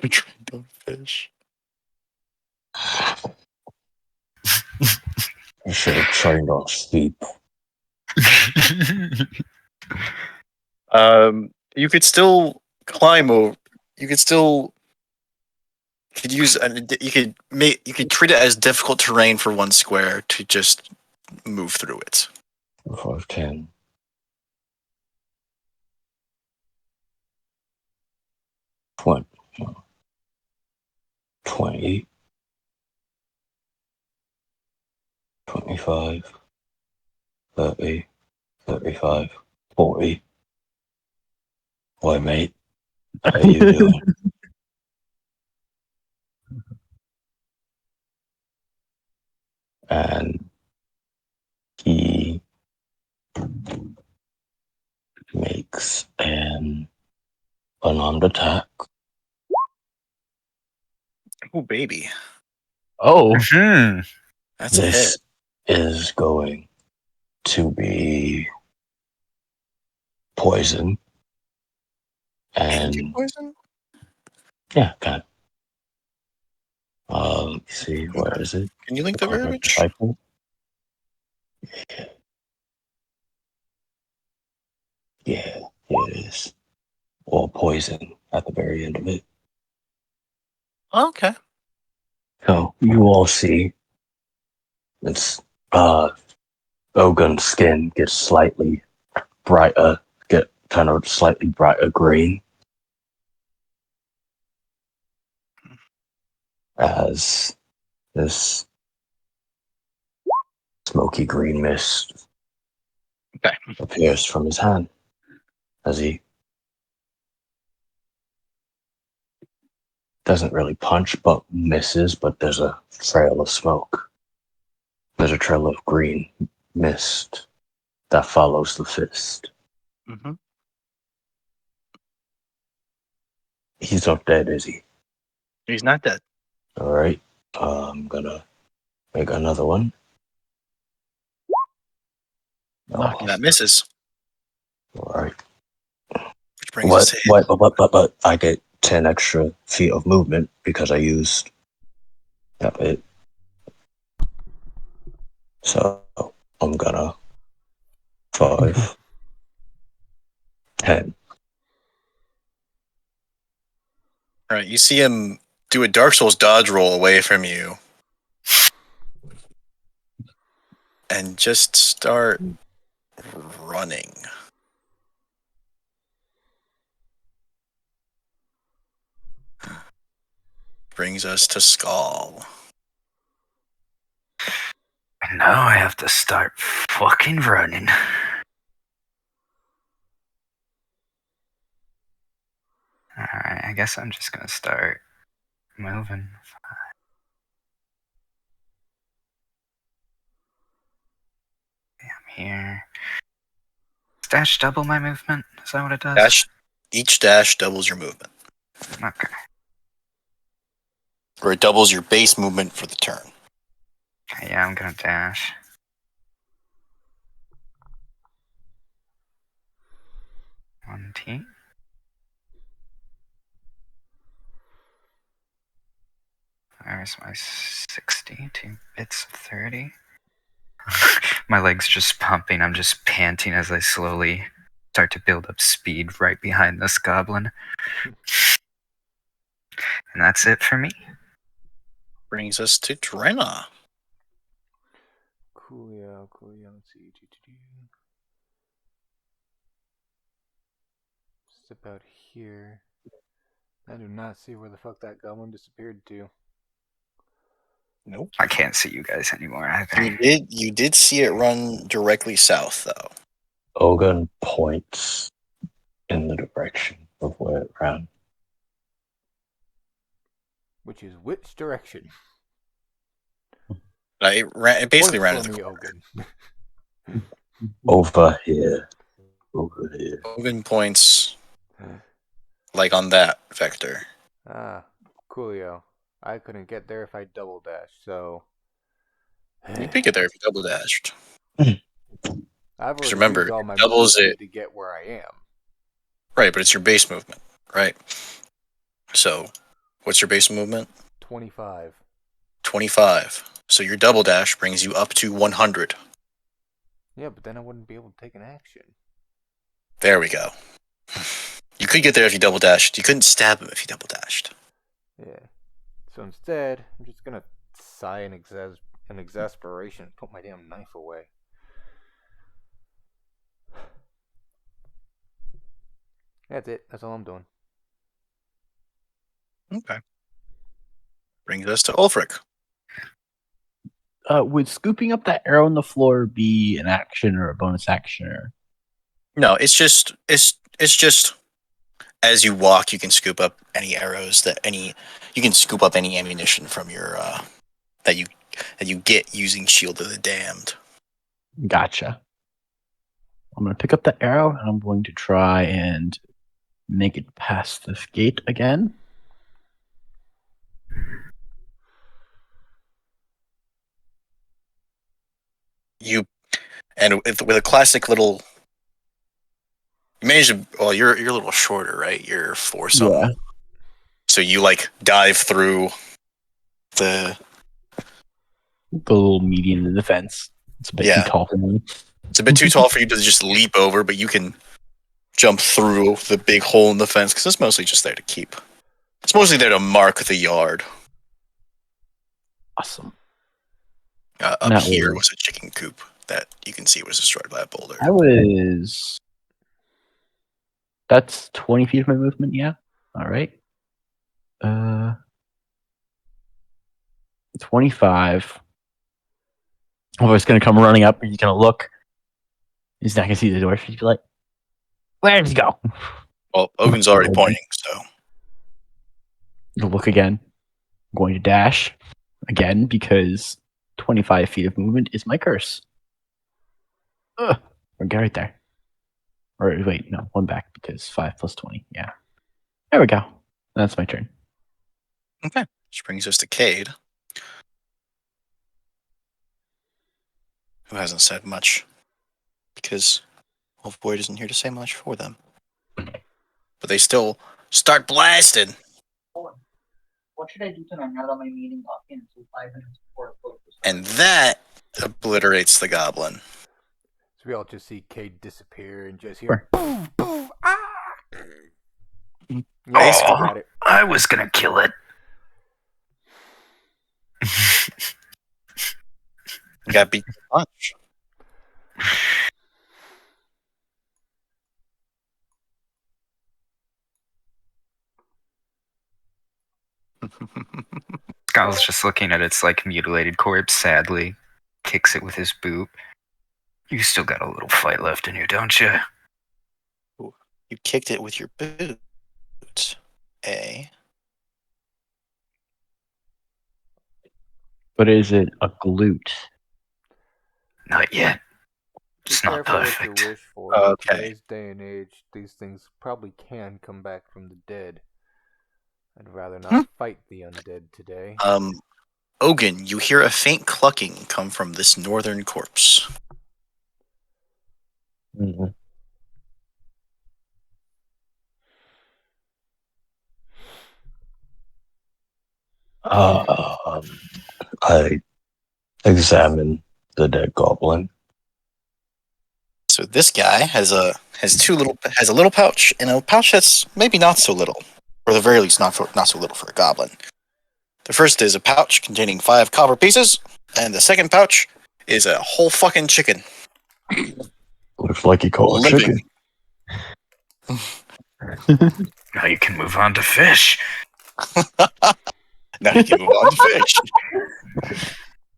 We trained on fish. You should have trained on sheep. You could still climb over. You could still. You could treat it as difficult terrain for 1 square to just move through it. 5, 10. 20. 20. 25. 30. 35. 40. Boy, mate. How you doing? And he makes an unarmed attack. Oh baby, Oh, that's a hit. This is going to be poison. And Poison? yeah, kind of. Let me see, where is it? Can you link the verbiage? Disciple? Yeah, it is. Or poison at the very end of it. Okay. So you all see it's Ogun's skin gets slightly brighter, get kind of slightly brighter green as This smoky green mist Okay. appears from his hand as he doesn't really punch but misses, but there's a trail of smoke. There's a trail of green mist that follows the fist. Mm-hmm. He's not dead, is he? He's not dead. Alright. I'm gonna make another one. Knock Oh, That misses. alright. Which brings us to hit. But I get 10 extra feet of movement because I used that bit. So I'm gonna 5, 10. All right, you see him do a Dark Souls dodge roll away from you. And just start running. Brings us to Skull. And now I have to start fucking running. Alright, I guess I'm just gonna start moving. I'm here. Does dash double my movement? Is that what it does? Each dash doubles your movement. Okay. Or it doubles your base movement for the turn. Okay, yeah, I'm gonna dash. One T. There's my 60, 2 bits of 30. My leg's just pumping. I'm just panting as I slowly start to build up speed right behind this goblin. And that's it for me. Brings us to Drenna. Coolio. Let's see. Step out here. I do not see where the fuck that goblin disappeared to. Nope. I can't see you guys anymore either. You did see it run directly south, though. Ogun points in the direction of where it ran. Which is which direction? It basically Work ran for to the me, corner. Ogun. Over here. Over here. Ogun points like on that vector. Coolio. I couldn't get there if I double dashed, so You could get there if you double dashed. I've already remember, used all it my doubles movement it. speed to get where I am. Right, but it's your base movement, right? So, what's your base movement? 25. 25. So your double dash brings you up to 100. Yeah, but then I wouldn't be able to take an action. There we go. You could get there if you double dashed. You couldn't stab him if you double dashed. Yeah. So instead, I'm just gonna sigh in exasperation and put my damn knife away. That's it. That's all I'm doing. Okay. Brings us to Ulfric. Would scooping up that arrow on the floor be an action or a bonus action? Or No, it's just as you walk, you can scoop up any arrows you can scoop up any ammunition from your that you get using Shield of the Damned. Gotcha. I'm going to pick up the arrow and I'm going to try and make it past this gate again. With a classic little, you manage to. Well, you're a little shorter, right? You're foursome. Yeah. So you like dive through the little median in the fence. It's a bit too tall for me. It's a bit too tall for you to just leap over, but you can jump through the big hole in the fence because it's mostly just there to keep. It's mostly there to mark the yard. Awesome. Up here was a chicken coop that you can see was destroyed by a boulder. That's 20 feet of my movement, yeah. All right. 25. It's going to come running up, and he's going to look. He's not going to see the dwarf. He's be like, "Where did he go?" Well, Ogun's already pointing, so He'll look again. I'm going to dash again because 25 feet of movement is my curse. Ugh. We're right there. Or wait, no, one back because 5 plus 20. Yeah. There we go. That's my turn. okay. Which brings us to Cade, who hasn't said much because Wolf Boyd isn't here to say much for them. But they still start blasting. What should I do tonight now that my meeting got canceled 5 minutes before it closed? And that obliterates the goblin. So we all just see Cade disappear and just hear poof, poof, ah! Nice. You got it. I was gonna kill it. Got beat by a punch. Skull's just looking at its like mutilated corpse sadly, kicks it with his boot. You still got a little fight left in you, don't you? You kicked it with your boot. A. But is it a glute? Not yet. Be It's not careful perfect. what you wish for. Okay. In today's day and age, these things probably can come back from the dead. I'd rather not fight the undead today. Ogun, you hear a faint clucking come from this northern corpse. Mhm. I examine the dead goblin. So this guy has a little pouch and a pouch that's maybe not so little, or at the very least not so little for a goblin. The first is a pouch containing 5 copper pieces, and the second pouch is a whole fucking chicken. Looks like he caught a Living. chicken. Now you can move on to fish. Now you can move on to fish.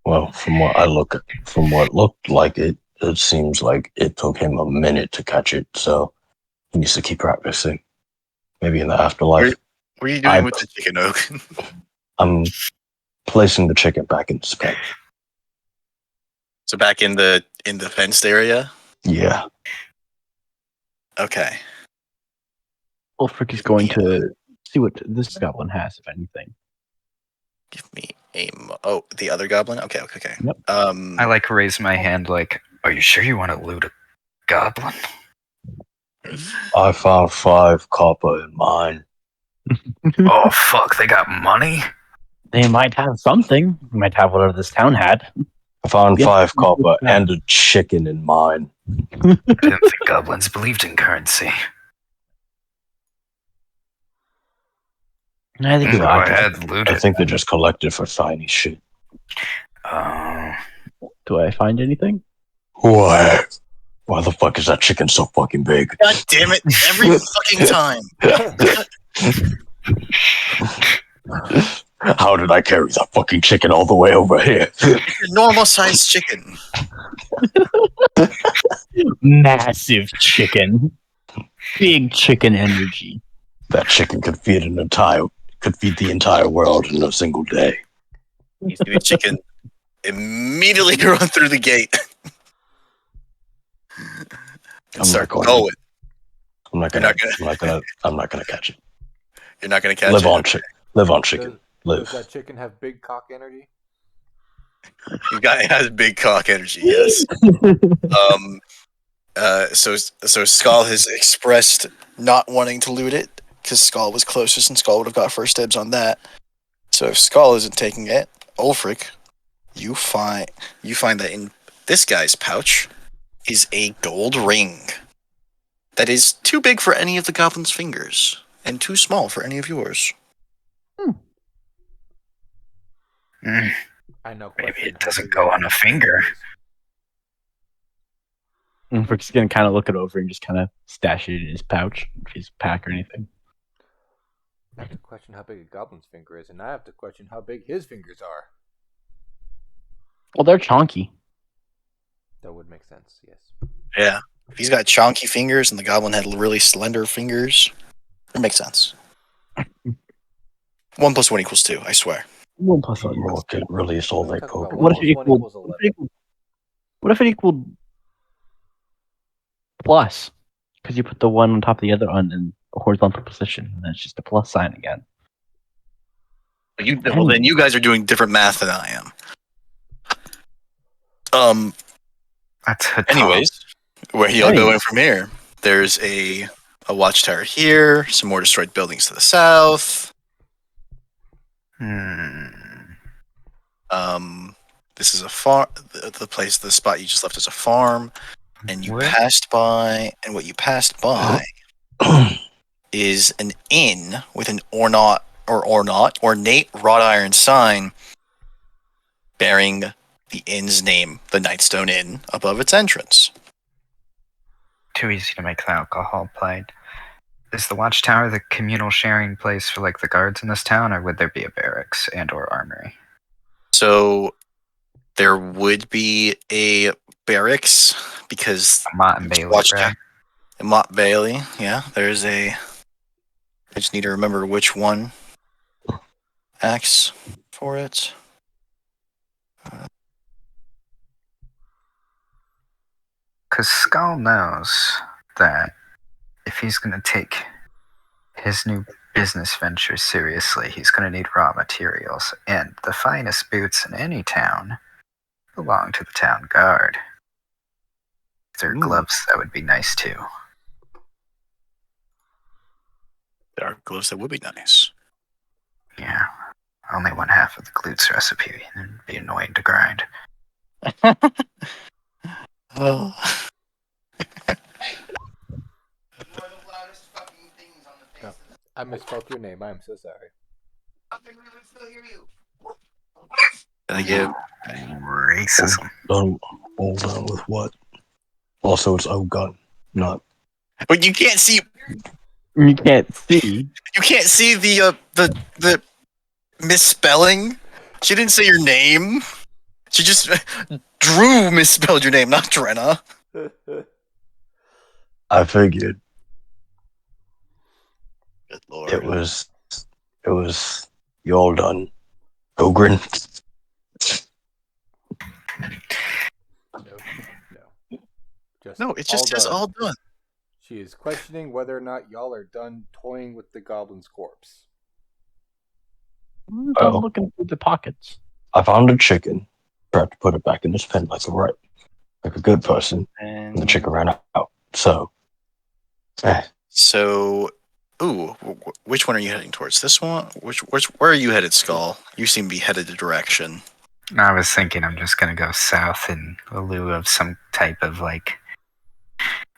Well, from what looked like it seems like it took him a minute to catch it. So he needs to keep practicing. Maybe in the afterlife. What are you doing with the chicken, Ogun? I'm placing the chicken back in its pen. So back in the fenced area. Yeah. Okay. Ulfric is going to see what this goblin has, if anything. Give me the other goblin. Okay. Yep. I like raise my hand like, are you sure you want to loot a goblin? I found 5 copper in mine. Oh fuck, they got money? They might have something. They might have whatever this town had. I found Yeah. 5 copper and a chicken in mine. I didn't think goblins believed in currency. Neither do Go I. ahead, loot I it. think they just collected for tiny shit. Do I find anything? Why? Why the fuck is that chicken so fucking big? God damn it! Every fucking time. How did I carry that fucking chicken all the way over here? It's a normal sized chicken. Massive chicken. Big chicken energy. That chicken could feed the entire world in a single day. You see the chicken immediately run through the gate and start going. I'm not gonna catch it. You're not gonna catch Live it. Live on chicken. Does that chicken have big cock energy? It has big cock energy. Yes. So Skull has expressed not wanting to loot it because Skull was closest and Skull would have got first dibs on that. So if Skull isn't taking it, Ulfric, you find that in this guy's pouch is a gold ring that is too big for any of the goblin's fingers and too small for any of yours. I know. Maybe it doesn't go on a finger. Ulfric's going to kind of look it over and just kind of stash it in his pouch, his pack or anything. I have to question how big a goblin's finger is, and I have to question how big his fingers are. Well, they're chonky. That would make sense. Yes. Yeah. If he's got chonky fingers and the goblin had really slender fingers, it makes sense. 1 + 1 = 2, I swear. 1 plus 1. People can release all their Talk about Pokemon. What if it 1 equaled? equals 11. What if it equaled plus? Because you put the one on top of the other one in a horizontal position, and then it's just a plus sign again. Well, then you guys are doing different math than I am. That's a Anyways, where y'all going from here? There's a watchtower here, some more destroyed buildings to the south. This is a farm. The spot you just left is a farm, and you passed by, and what you passed by is an inn with an ornate wrought iron sign bearing the inn's name, the Nightstone Inn, above its entrance. Too easy to make the alcohol played. Is the watchtower the communal sharing place for like the guards in this town, or would there be a barracks and or armory? So there would be a barracks because Mott and Bailey, right? Mott Bailey, yeah. There's a. I just need to remember which one acts for it. Because Skull knows that if he's going to take his new business venture seriously, he's going to need raw materials, and the finest boots in any town belong to the town guard. If there are gloves, that would be nice too. There are gloves that would be nice. Yeah, only one half of the glutes recipe, and it'd be annoying to grind. Oh. No, I misspoke your name. I'm so sorry. I give racism. All done with what? Also, it's gun, not. But you can't see. You can't see. You can't see the misspelling. She didn't say your name. She just Drew misspelled your name, not Drenna. I figured. Good lord. It was you all done. Ogren. No. It's just all done. She is questioning whether or not y'all are done toying with the goblin's corpse. I'm looking through the pockets. I found a chicken. Tried to put it back in its pen like a good person. And the chicken ran out. So. So, which one are you heading towards? This one? Where are you headed, Skull? You seem to be headed a direction. I was thinking I'm just going to go south in lieu of some type of like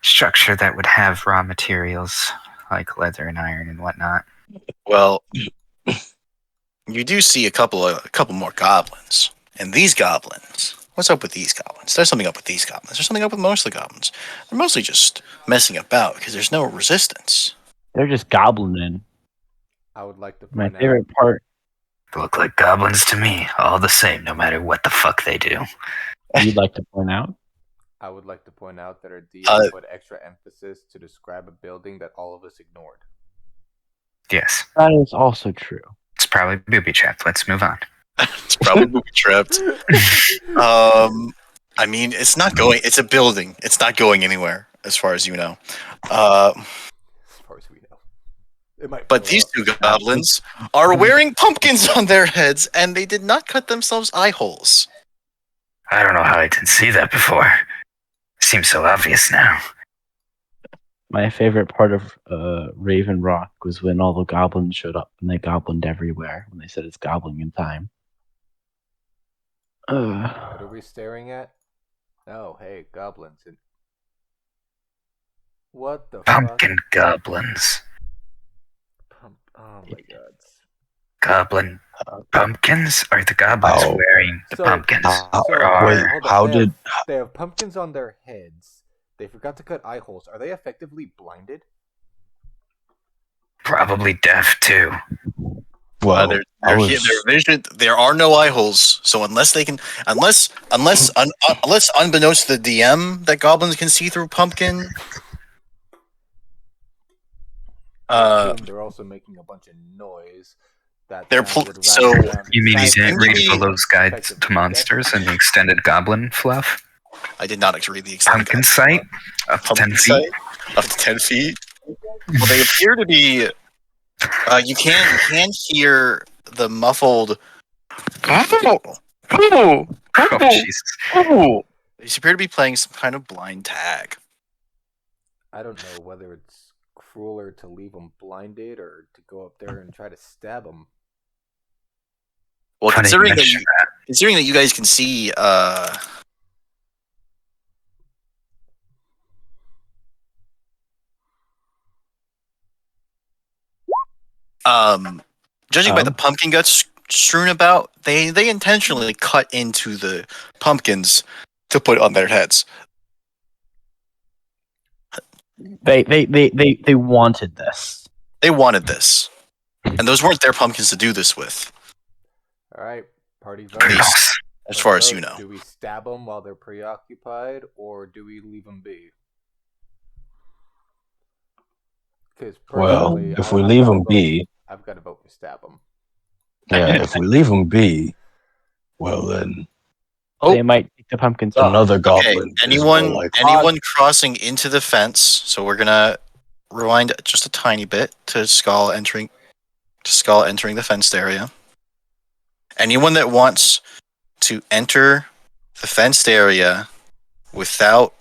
structure that would have raw materials like leather and iron and whatnot. Well, you do see a couple more goblins, and these goblins. What's up with these goblins? There's something up with these goblins. There's something up with most of the goblins. They're mostly just messing about because there's no resistance. They're just goblining. I would like to My find favorite part. Look like goblins to me, all the same, no matter what the fuck they do. You'd like to point out? I would like to point out that our DM put extra emphasis to describe a building that all of us ignored. Yes. That is also true. It's probably booby trapped. Let's move on. It's probably booby trapped. I mean, it's not going. It's a building. It's not going anywhere, as far as you know. As far as we know. It might. But these two goblins are wearing pumpkins on their heads, and they did not cut themselves eye holes. I don't know how I didn't see that before. Seems so obvious now. My favorite part of Raven Rock was when all the goblins showed up and they goblined everywhere when they said it's gobbling time. What are we staring at? Oh, hey, goblins. What the Pumpkin fuck? goblins. Oh my god. Goblin pumpkins? Are the goblins wearing the pumpkins? They have pumpkins on their heads. They forgot to cut eye holes. Are they effectively blinded? Probably deaf too. Well, Their I was. vision. There are no eye holes, so unless unbeknownst to the DM that goblins can see through pumpkin. I assume they're also making a bunch of noise. That They're sound would so. rattle around You mean he inside seem didn't to read be- Willow's Guide effectively to Monsters deafening. and the extended Goblin fluff? I did not read the extended Pumpkin guide. sight? Up to 10 Pumpkin feet? sight? Up to 10 feet. Well, they appear to be. You can hear the muffled. Oh, Jesus. They appear to be playing some kind of blind tag. I don't know whether it's crueler to leave them blinded or to go up there and try to stab them. Well, Funny considering that mention you guys can see, judging by the pumpkin guts strewn about, they intentionally cut into the pumpkins to put on their heads. They wanted this. They wanted this, and those weren't their pumpkins to do this with, All right, party vote. at least as Let's far as vote. you know. Do we stab them while they're preoccupied, or do we leave them be? Because Well, personally, if we leave them be, I've got to vote for stab them. yeah, if we leave them be, well then Oh. They might take the pumpkins off. another Okay, goblin. is more anyone like, crossing into the fence? So we're gonna rewind just a tiny bit to Skull entering the fenced area. Anyone that wants to enter the fenced area without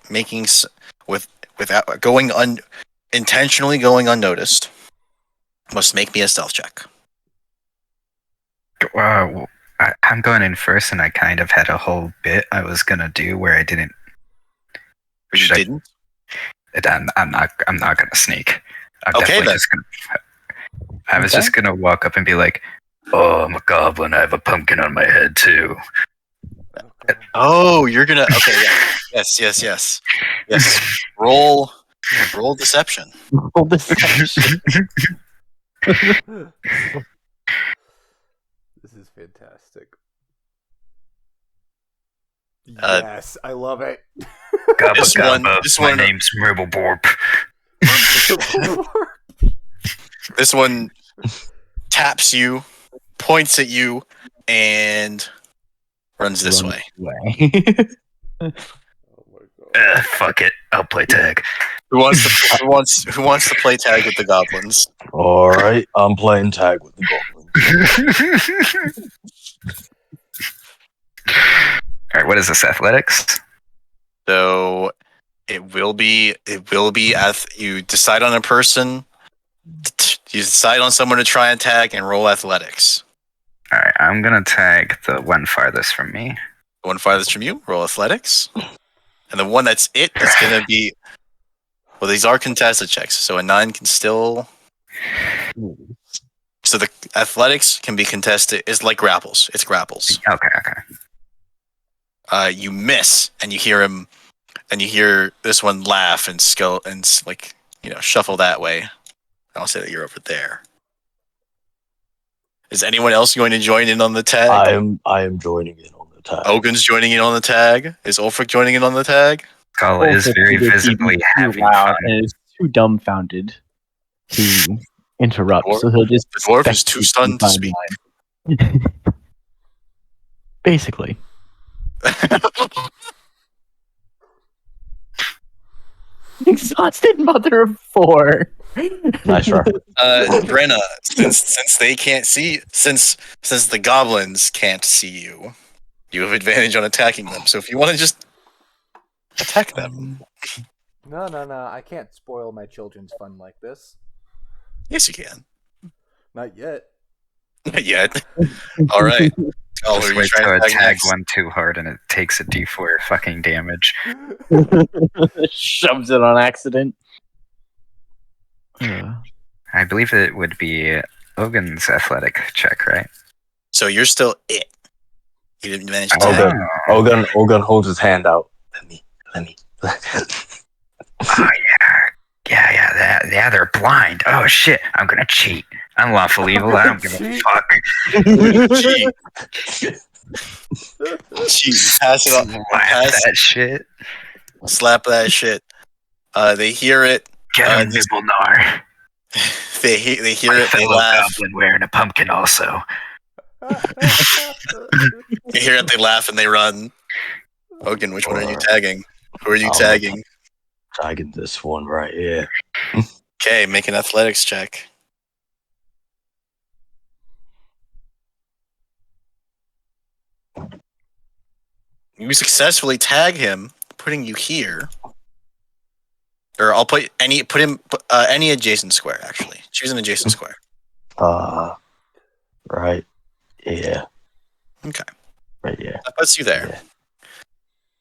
intentionally going unnoticed must make me a stealth check. I'm going in first, and I kind of had a whole bit I was gonna do where I didn't. You Should I- didn't? I'm not gonna sneak. I'm Okay, definitely then. just gonna. I was just gonna walk up and be like, "Oh, I'm a goblin. I have a pumpkin on my head too." Okay. Oh, you're gonna. Okay, yeah. Yes. Roll deception. Roll deception. This is fantastic. Uh, Yes, I love it. This one- My name's Myrtleborp. This one taps you, points at you, and runs this way. Oh my god. Fuck it. I'll play tag. Who wants to play tag with the goblins? all right, I'm playing tag with the goblin. All right. What is this? Athletics? So it will be as you decide on a person. You decide on someone to try and tag and roll athletics. All right. I'm gonna tag the one farthest from me. The one farthest from you, roll athletics. And the one that's going to be. Well, these are contested checks, so a 9 can still. So the athletics can be contested. It's like grapples. It's grapples. Okay. You miss, and you hear him, and you hear this one laugh and shuffle that way. I'll say that you're over there. Is anyone else going to join in on the tag? I am joining in on the tag. Ogun's joining in on the tag. Is Ulfric joining in on the tag? Skull is very visibly having fun. and is too dumbfounded to interrupt, Dwarf- so he'll just. The dwarf is too stunned to speak. Basically. Exhausted mother of 4. Nice try. Brenna, since they can't see, since the goblins can't see you, you have advantage on attacking them. So if you want to just attack them, No, I can't spoil my children's fun like this. yes, you can. Not yet. Not yet. All right. Oh, Just are you wait trying till to I attack tag next? one too hard and it takes a d4 fucking damage. Shoves it on accident. I believe it would be Ogun's athletic check, right? So you're still it. You didn't manage to Oh, tag. Ogun holds his hand out. Let me. Oh yeah, they're blind. Oh shit, I'm gonna cheat. Unlawful evil. I don't give a Cheat. fuck. Cheat. Pass it on. Slap that shit. Slap that shit. They hear it. Get him, Nibblenar. They hear My it. They fellow laugh. goblin wearing a pumpkin also. They hear it. They laugh and they run. Hogan, which one are you tagging? Who are you tagging? Tagging this one right here. Okay, make an athletics check. You successfully tag him, putting you here. Or I'll put any adjacent square. Actually, choose an adjacent square. Right. Yeah. Okay. Right. Yeah. That puts you there.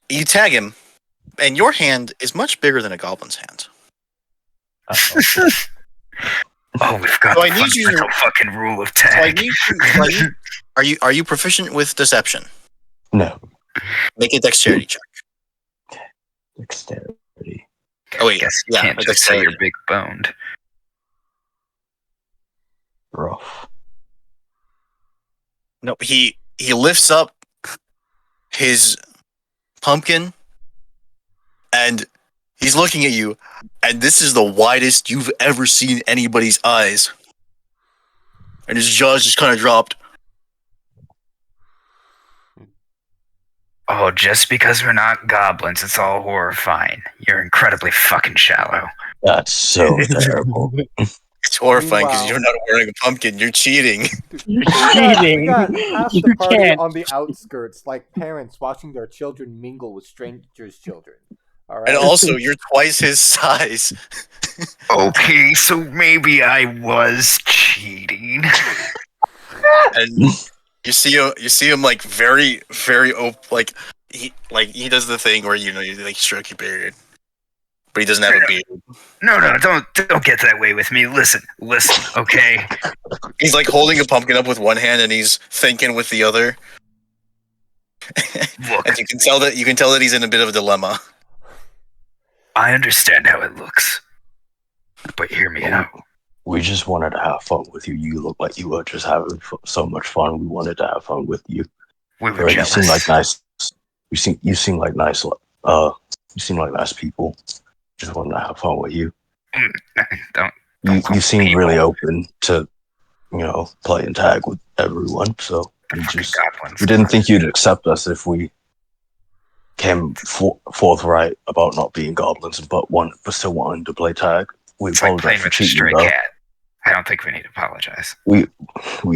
Yeah. You tag him, and your hand is much bigger than a goblin's hand. Oh, we've got So the I need you to- fundamental fucking rule of So I tag. need are you proficient with deception? No. Make a dexterity check. Dexterity. Oh wait, Guess you yeah, can't a just say dexterity. you're big boned. Rough. No, he lifts up his pumpkin and he's looking at you, and this is the widest you've ever seen anybody's eyes. And his jaws just kind of dropped. Oh, just because we're not goblins, it's all horrifying. You're incredibly fucking shallow. That's so terrible. It's horrifying because Meanwhile- you're not wearing a pumpkin. You're cheating. You're We cheating. got half the You party can't. on the outskirts, like parents watching their children mingle with strangers' children. All right. And also, you're twice his size. Okay, so maybe I was cheating. And you see him like very, very like he does the thing where you like stroke your beard, but he doesn't have a beard. No, don't get that way with me. Listen, okay? He's like holding a pumpkin up with one hand and he's thinking with the other. Look, And you can tell that he's in a bit of a dilemma. I understand how it looks, but hear me out. We just wanted to have fun with you. You look like you were just having so much fun. We wanted to have fun with you. We were Right, you jealous. seem like nice. You seem like nice. You seem like nice people. Just wanted to have fun with you. Don't You seem people. really open to, playing tag with everyone. So we fucking just goblins. we didn't think you'd accept us if we came forthright about not being goblins, but still wanting to play tag. We It's like apologize playing for with a cheating, stray though. cat. I don't think we need to apologize. We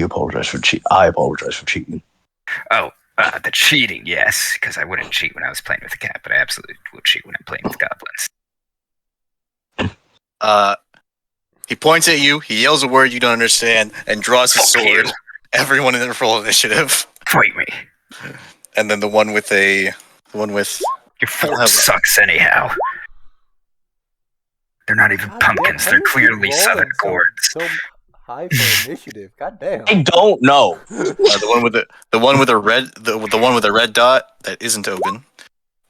apologize for cheating. I apologize for cheating. Oh, the cheating, yes, because I wouldn't cheat when I was playing with a cat, but I absolutely will cheat when I'm playing with goblins. He points at you, he yells a word you don't understand, and draws his Fuck sword. you. Everyone in the roll initiative. Fight me. And then the one with Your fork have- sucks anyhow. They're not even God pumpkins. damn, They're how is he clearly rolling southern gourds. So high for initiative. God damn. I don't know. the one with a red dot that isn't open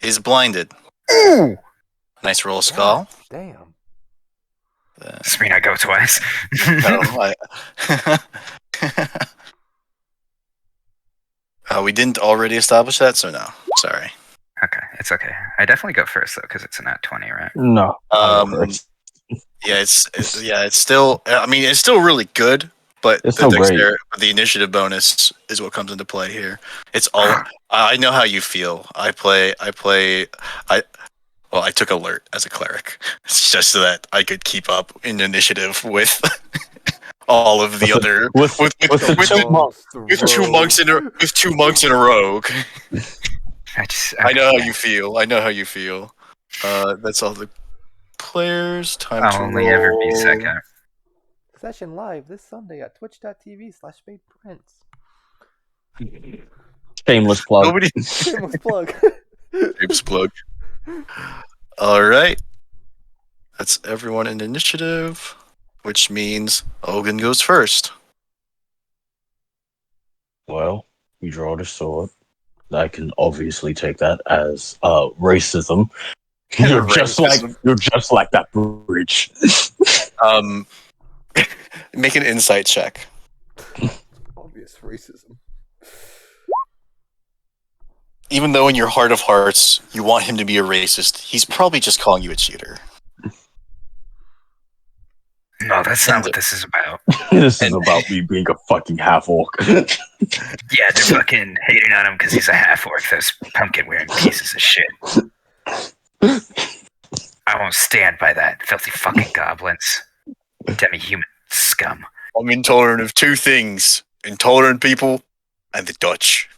is blinded. Ooh! Nice roll, skull. Damn. Does mean I go twice? We didn't already establish that, so no. Sorry. Okay, it's okay. I definitely go first though, because it's a nat 20, right? No. Yeah, it's still. I mean, it's still really good, but It's still great. the initiative bonus is what comes into play here. It's all. I know how you feel. I took alert as a cleric. It's just so that I could keep up in initiative with all of the other with the two monks. with two monks in a row. Okay? I know how okay. you feel. That's all the players. Time I'll to only roll. ever be second. Session live this Sunday at twitch.tv/SpadePrince. Shameless plug. Nobody. Shameless plug. James plug. All right. That's everyone in initiative, which means Ogun goes first. Well, you draw the sword. I can obviously take that as racism. You're just like that bridge. Make an insight check. Obvious racism. Even though in your heart of hearts you want him to be a racist, he's probably just calling you a cheater. No, that's not what this is about. This is about me being a fucking half-orc. Yeah, they're fucking hating on him because he's a half-orc. Those pumpkin-wearing pieces of shit. I won't stand by that. Filthy fucking goblins. Demi-human scum. I'm intolerant of two things: intolerant people and the Dutch.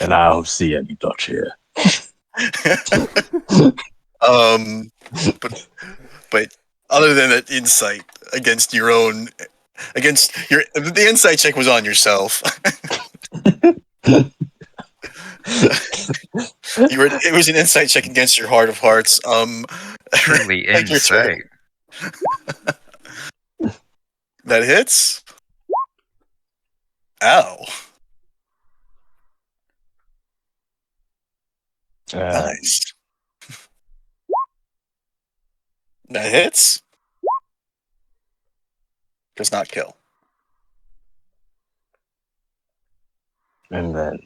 And I don't see any Dutch here. But other than that insight against your own, the insight check was on yourself. It was an insight check against your heart of hearts. Truly insight. That hits. Ow. Nice. That hits. Does not kill. And then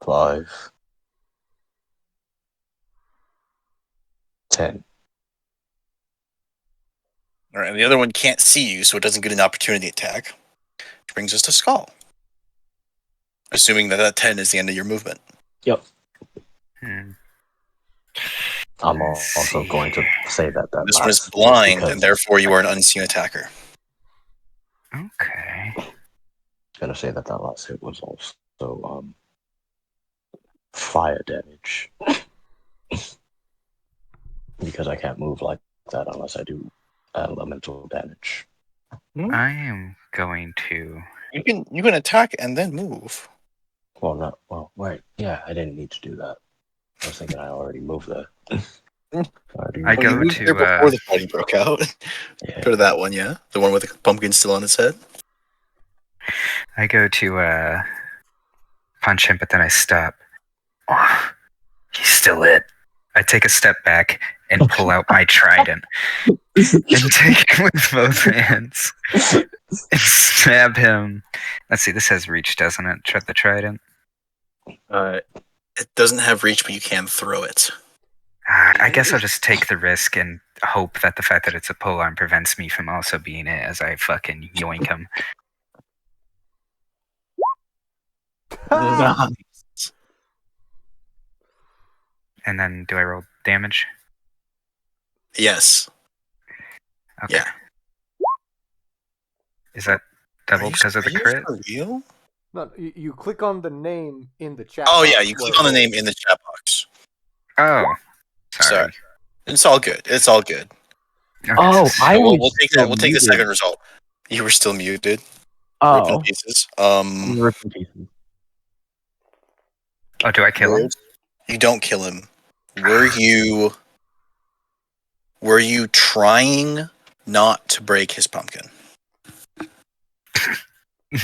5, 10. All right, and the other one can't see you, so it doesn't get an opportunity attack. Which brings us to Skull. Assuming that 10 is the end of your movement. Yep. Hmm. I'm also going to say that This one is blind, and therefore you are an unseen attacker. Okay. Gonna say that last hit was also fire damage. Because I can't move like that unless I do elemental damage. I am going to... You can attack and then move. Wait. Yeah, I didn't need to do that. I was thinking I already moved there. I go you moved to, there before the party broke out. Yeah. Go to that one, yeah? The one with the pumpkin still on its head? I go to punch him, but then I stop. Oh, he's still it. I take a step back and pull out my trident and take it with both hands and stab him. Let's see, this has reach, doesn't it? The trident. It doesn't have reach, but you can throw it. I guess I'll just take the risk and hope that the fact that it's a polearm prevents me from also being it as I fucking yoink him. And then do I roll damage? Yes. Okay. Yeah. Is that double because of the crit? For real? No, you click on the name in the chat. Oh box yeah, you where click on the it name rolls. in the chat box. Oh. Sorry. It's all good. It's all good. Okay. Oh, I we'll was take still that. We'll take the muted. second result. You were still muted. Rip Oh, in pieces. I'm ripping pieces. Oh, do I kill him? You don't kill him. Were you trying not to break his pumpkin?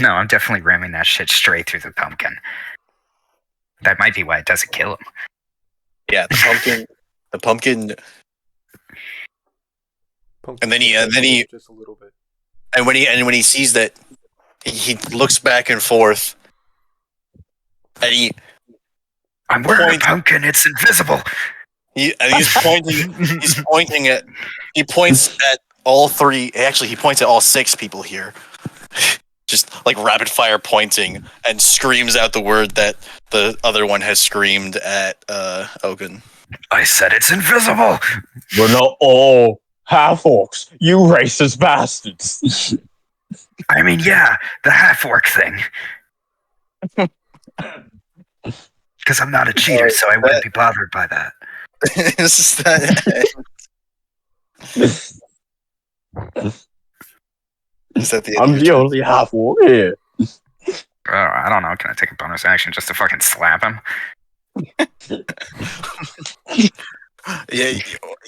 No, I'm definitely ramming that shit straight through the pumpkin. That might be why it doesn't kill him. Yeah, the pumpkin. And then he just a little bit. And when he sees that, he looks back and forth, and I'm wearing a pumpkin. It's invisible. He points at all three. Actually, he points at all 6 people here, just like rapid fire pointing, and screams out the word that the other one has screamed at Ogun. I said it's invisible. We're not all half-orcs, you racist bastards. I mean, yeah, the half-orc thing. Because I'm not a cheater, so I wouldn't be bothered by that. Is that the I'm the only half-orc here. I don't know. Can I take a bonus action just to fucking slap him?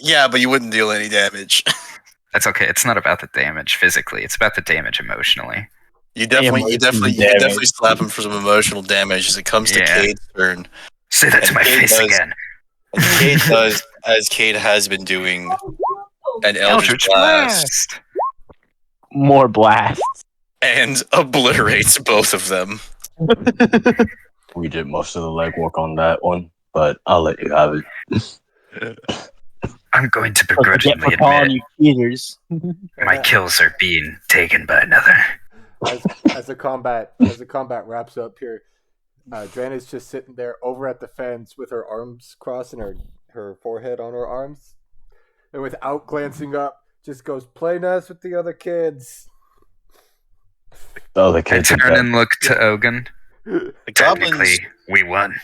Yeah, but you wouldn't deal any damage. That's okay. It's not about the damage physically. It's about the damage emotionally. You definitely slap him for some emotional damage as it comes to Cade's turn. Say that to my face again. And Cade does, as Cade has been doing, an Eldritch Blast More blasts. and obliterates both of them. We did most of the legwork on that one, but I'll let you have it. I'm going to What you get begrudgingly for calling admit you cheaters. my kills are being taken by another. As the combat wraps up here, Drana's just sitting there over at the fence with her arms crossed and her forehead on her arms, and without glancing up, just goes, "Play nice with the other kids." The other I kids are turn dead. and look to Ogun. The Technically, goblins. we won.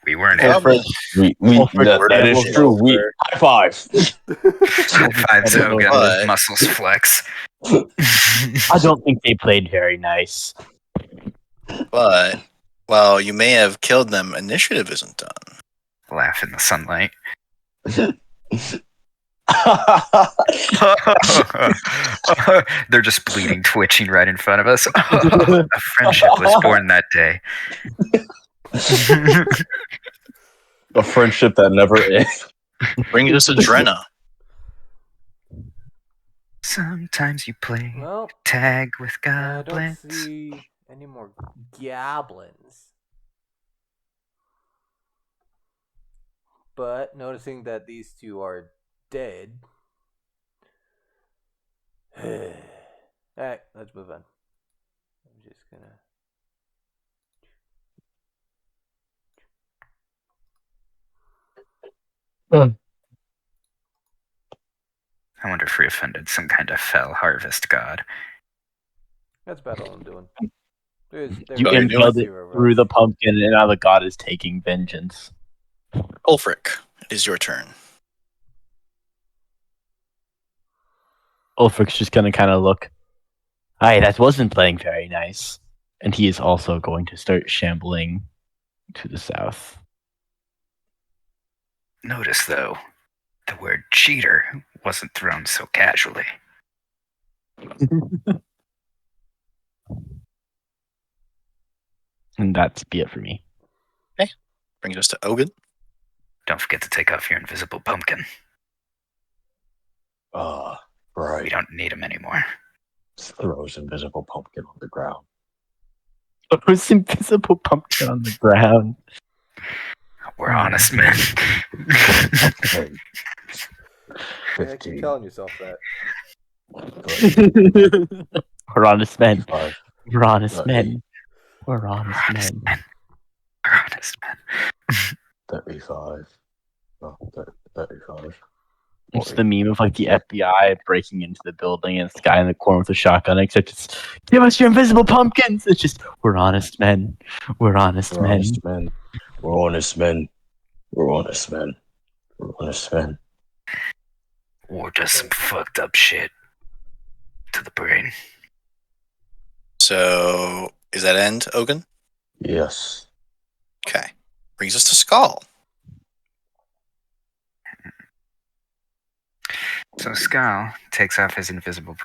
We weren't. Goblin- That is shit true. We over. high five. High fives, Ogun. But- Muscles flex. I don't think they played very nice. But while you may have killed them, initiative isn't done. Laugh in the sunlight. They're just bleeding, twitching right in front of us. A friendship was born that day. A friendship that never ends. Brings us to Drenna. Sometimes you play Well, tag with I don't goblins. see any more goblins. But noticing that these two are dead. Alright, let's move on. I'm just gonna. I wonder if we offended some kind of fell harvest god. That's about all I'm doing. You Oh, you're doing impaled it through the pumpkin, and now the god is taking vengeance. Ulfric, it is your turn. Ulfric's just gonna kind of look. Hi, that wasn't playing very nice. And he is also going to start shambling to the south. Notice, though, the word cheater wasn't thrown so casually. And that's be it for me. Brings us to Ogun. Don't forget to take off your invisible pumpkin. We Right. don't need him anymore. Throws invisible pumpkin on the ground. There's invisible pumpkin on the ground. We're honest men. Okay. Yeah, keep telling yourself that. We're honest men. 5. We're honest 8. men. We're honest men. We're honest men. 35. No, 35. It's the meme of like the FBI breaking into the building and this guy in the corner with a shotgun, except it's give us your invisible pumpkins. It's just we're honest men. We're honest We're men. honest men. We're honest men. We're honest men. We're honest men. War does some fucked up shit to the brain. So, is that end, Ogun? Yes. Okay. Brings us to Skull. So Skal takes off his invisible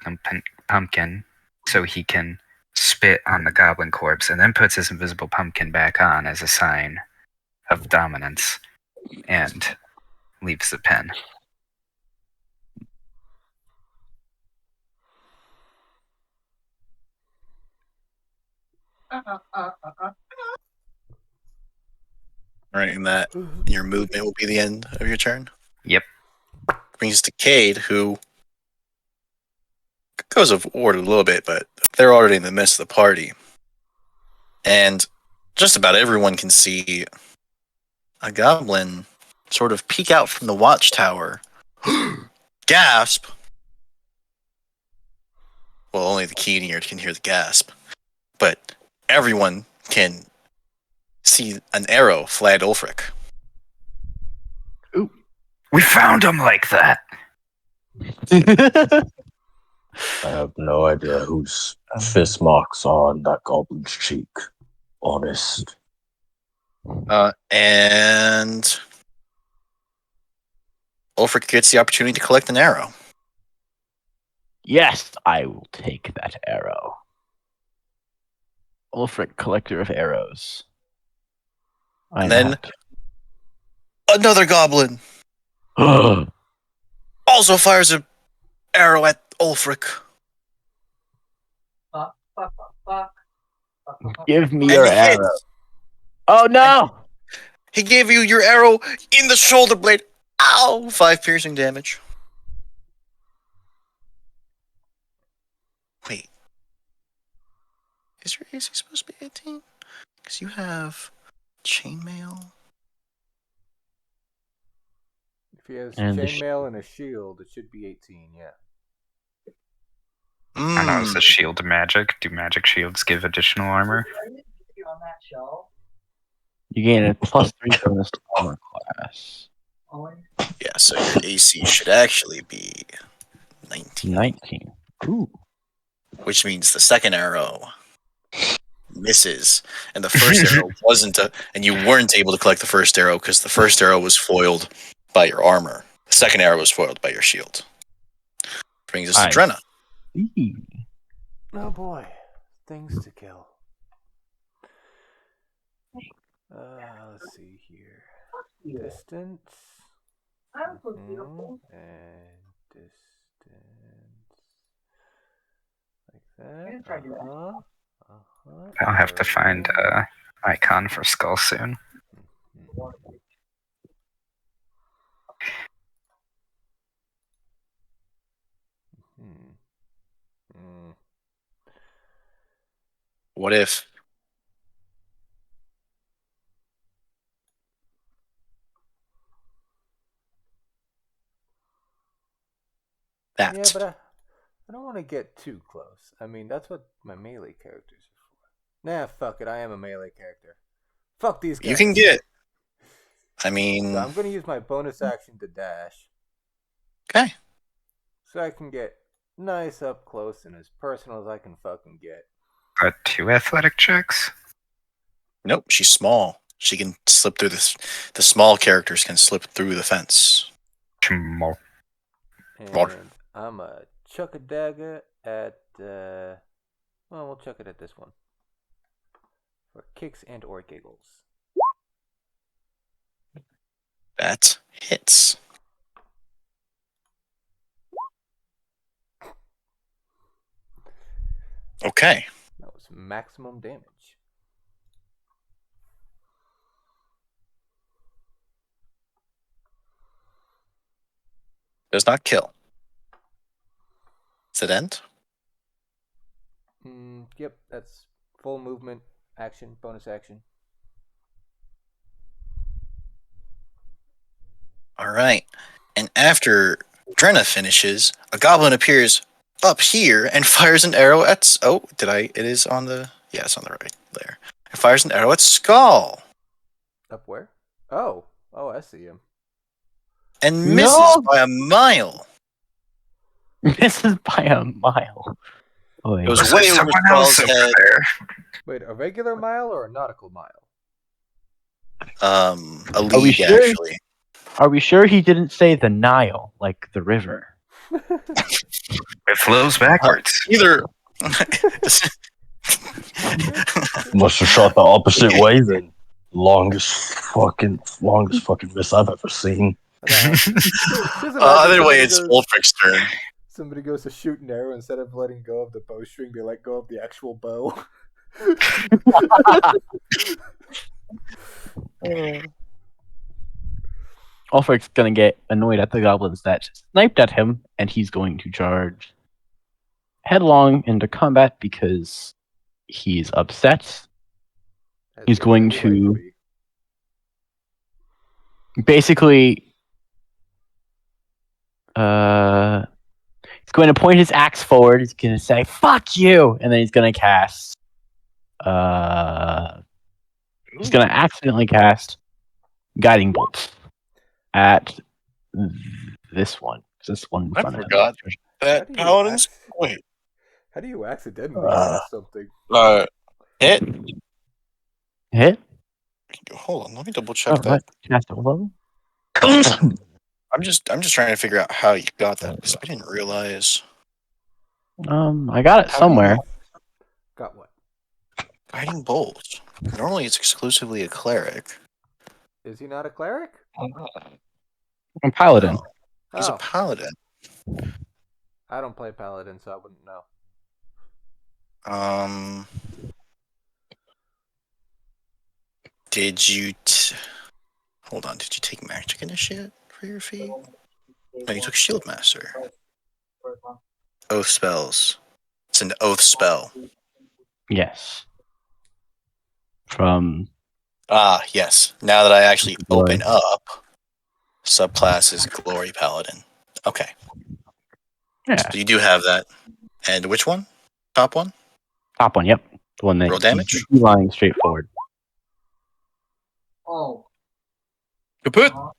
pumpkin so he can spit on the goblin corpse and then puts his invisible pumpkin back on as a sign of dominance and leaves the pen. All right, and that your movement will be the end of your turn. Yep. Brings us to Cade, who goes forward a little bit, but they're already in the midst of the party. And just about everyone can see a goblin sort of peek out from the watchtower. Gasp! Well, only the keen ear can hear the gasp. But everyone can see an arrow fly at Ulfric. We found him like that. I have no idea whose fist marks are on that goblin's cheek. Honest. And Ulfric gets the opportunity to collect an arrow. Yes, I will take that arrow. Ulfric, collector of arrows. And then Another goblin also fires an arrow at Ulfric. Fuck, fuck, fuck, fuck. Fuck, fuck, fuck, Give me fuck. your And arrow. hits. Oh no! He gave you your arrow in the shoulder blade. Ow! 5 piercing damage. Wait. Is your AC supposed to be 18? Because you have chainmail. If he has And the chainmail and a shield, it should be 18. Yeah. I know, it's a shield magic. Do magic shields give additional armor? On that shelf. You gain a +3 bonus to armor class. Oh, Yeah, so your AC should actually be 19. 19. Ooh. Which means the second arrow misses, and the first arrow wasn't, and you weren't able to collect the first arrow because the first arrow was foiled by your armor. The second arrow was foiled by your shield. Brings us to Drenna. Oh boy, things to kill. Let's see here. Distance. And distance. Like that. I'll have to find a icon for skull soon. What if that? Yeah, but I don't want to get too close. I mean, that's what my melee characters are for. Nah, fuck it. I am a melee character. Fuck these guys. You can get. I mean, So I'm going to use my bonus action to dash. Okay. So I can get nice up close and as personal as I can fucking get. 2 athletic checks? Nope, she's small. She can slip through this. The small characters can slip through the fence. Small. And I'm a chuck a dagger at, well, we'll chuck it at this one. For kicks and or giggles. That hits. Okay. That was maximum damage. Does not kill. Does it end? Yep, that's full movement, action, bonus action. All right. And after Drenna finishes, a goblin appears up here and fires an arrow at. It is on the. Yeah, it's on the right there. It fires an arrow at Skull. Up where? Oh, I see him. And misses by a mile. Misses by a mile. Oh, It was Was way there over someone else Skull's over head. there? Wait, a regular mile or a nautical mile? A Are we league, sure? actually. Are we sure he didn't say the Nile, like the river? It flows backwards. Either. Must have shot the opposite way then. Longest fucking miss I've ever seen. Just imagine Either way, somebody it's goes- Ulfric's turn. Somebody goes to shoot an arrow, instead of letting go of the bowstring, they let go of the actual bow. Ulfric's gonna get annoyed at the goblins that sniped at him, and he's going to charge headlong into combat because he's upset. As He's he going would like to- be. Basically, he's going to point his axe forward. He's going to say, "Fuck you," and then he's going to cast. He's going to accidentally cast Guiding Bolt at this one. This one in I front of him. forgot. How That do you paladin's. act- Wait. How do you accidentally cast something? Hit? Hit. Hold on, let me double check Oh, that. what? Cast it level. I'm just trying to figure out how you got that because I didn't realize. I got it How somewhere. Got what? Guiding bolt. Normally, it's exclusively a cleric. Is he not a cleric? I'm paladin. No. He's a Oh, paladin. I don't play paladin, so I wouldn't know. Did you hold on? Did you take magic initiate for your feat? No, you took shield master. Oath spells. It's an oath spell. Yes. From Ah, yes. Now that I actually Glory. open up, subclass is Glory Paladin. Okay, Yeah. so you do have that. And which one? Top one? Top one, yep. The one that Roll damage? he's lying straight forward. Oh. Kaput! Uh-huh.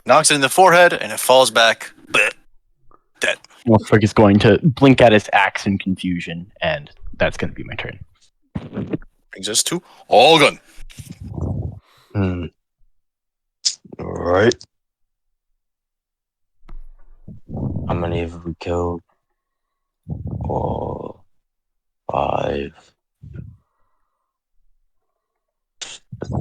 Knocks it in the forehead, and it falls back. Bleh. Dead. Wolfric is going to blink at his axe in confusion, and that's going to be my turn. Brings us to Olgun. All right. How many have we killed? 4, 5, 6.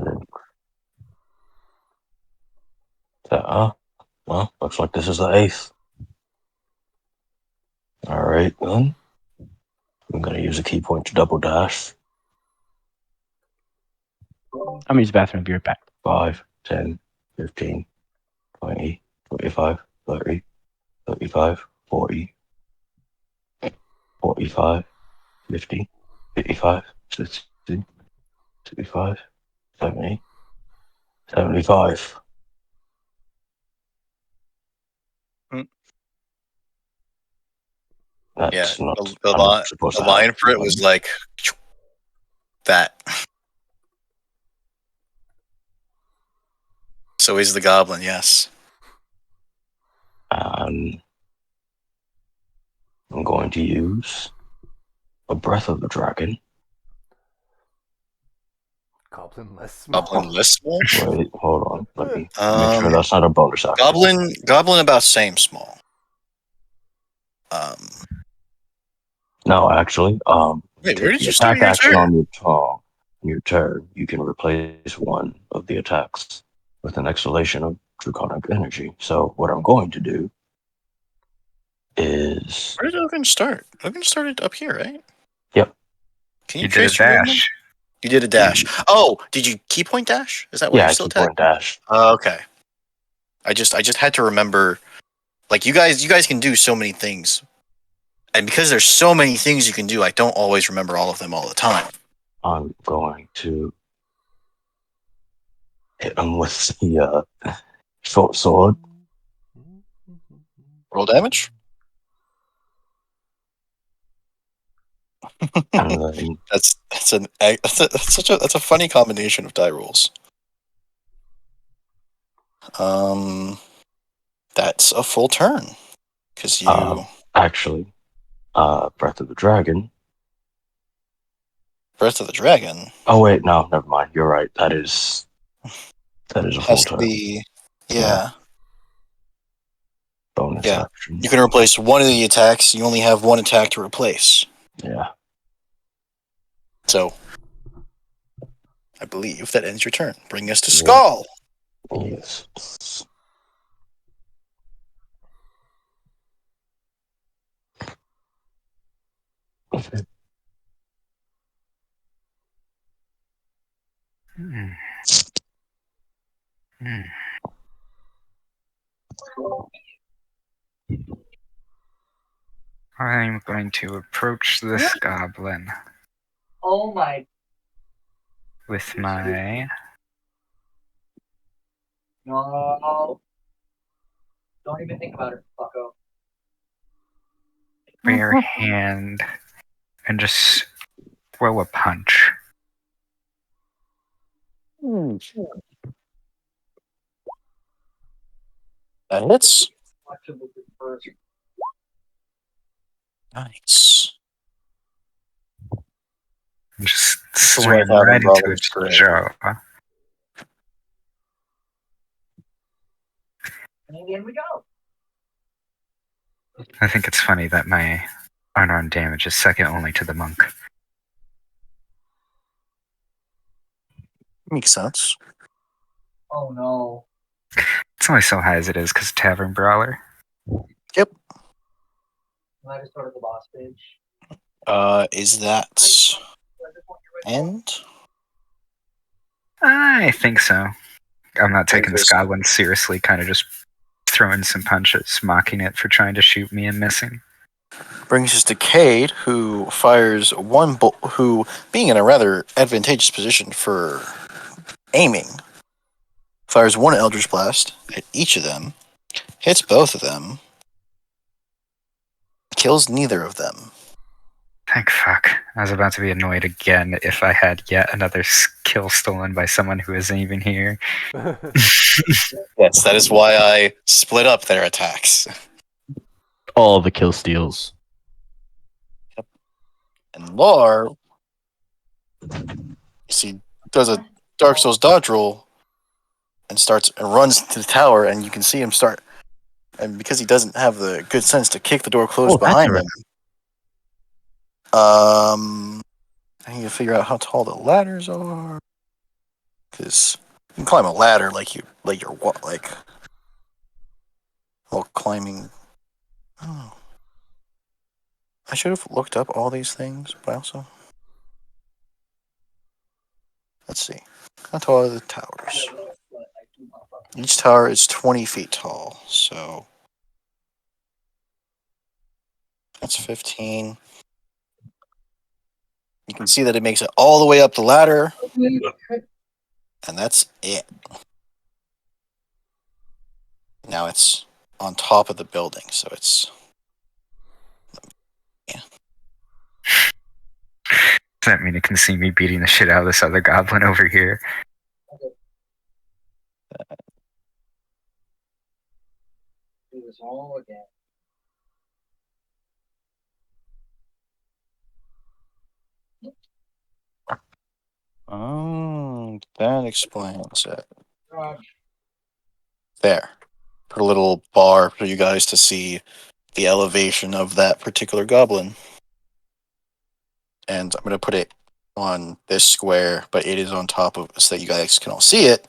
Well, looks like this is the 8th. All right, then. I'm going to use a key point to double dash. I'm going to use the bathroom. Be right back. 5, 10, 15, 20, 25, 30, 35, 40, 45, 50, 55, 60, 65, 70, 75. Yeah, That's not. the, I'm not supposed the to have line for it was like that. So is the goblin, yes. I'm going to use a breath of the dragon. Goblin less small. Goblin less small? Wait, hold on. Let me make sure that's not a bonus action. Goblin about same small. No, actually, Wait, where take did the you start attack your action turn? on your turn. You can replace one of the attacks with an exhalation of draconic energy. So what I'm going to do is, Where did Ogun start? Ogun started up here, right? Yep. Can You you did a trace your movement? dash. You did a dash. Oh, did you key point dash? Is that why yeah, you're I still keep point attacking? dash. Okay. I just had to remember, like you guys can do so many things, and because there's so many things you can do, I don't always remember all of them all the time. I'm going to hit him with the short sword. Roll damage. And then That's a funny combination of die rolls. That's a full turn because you actually, breath of the dragon. Breath of the Dragon Oh wait, no, never mind. You're right. That is a full has to turn. be yeah. Bonus Yeah. action. You can replace one of the attacks. You only have one attack to replace. Yeah. So, I believe that ends your turn. Bring us to Yeah. Skull. Yes. Okay. Hmm. Hmm. I'm going to approach this goblin Oh my. with my No. Don't even think about it, fucko. bare hand and just throw a punch. That hits. Watch him with his first. Nice. And just This is why swing having right into goblins its great. jaw. And in we go. I think it's funny that my unarmed damage is second only to the monk. Makes sense. Oh no. It's only so high as it is because Tavern Brawler. Yep. I just started the boss page. Is that end? I think so. I'm not taking this Interest. goblin seriously, kind of just throwing some punches, mocking it for trying to shoot me and missing. Brings us to Cade, who fires one bolt, who, being in a rather advantageous position for aiming, fires one Eldritch Blast at each of them, hits both of them, kills neither of them. Thank fuck. I was about to be annoyed again if I had yet another kill stolen by someone who isn't even here. Yes, that is why I split up their attacks. All the kill steals. And Lar, you see, does a Dark Souls dodge roll and runs to the tower, and you can see him start. And because he doesn't have the good sense to kick the door closed behind him, I need to figure out how tall the ladders are, because you can climb a ladder while climbing. Oh. I should have looked up all these things, but also, let's see, how tall are the towers? Each tower is 20 feet tall, so that's 15. You can see that it makes it all the way up the ladder, and that's it. Now it's on top of the building, so it's... Does that mean it can see me beating the shit out of this other goblin over here? Do this all again. Oh, that explains it. Gosh. There. Put a little bar for you guys to see the elevation of that particular goblin. And I'm going to put it on this square, but it is on top of, so that you guys can all see it.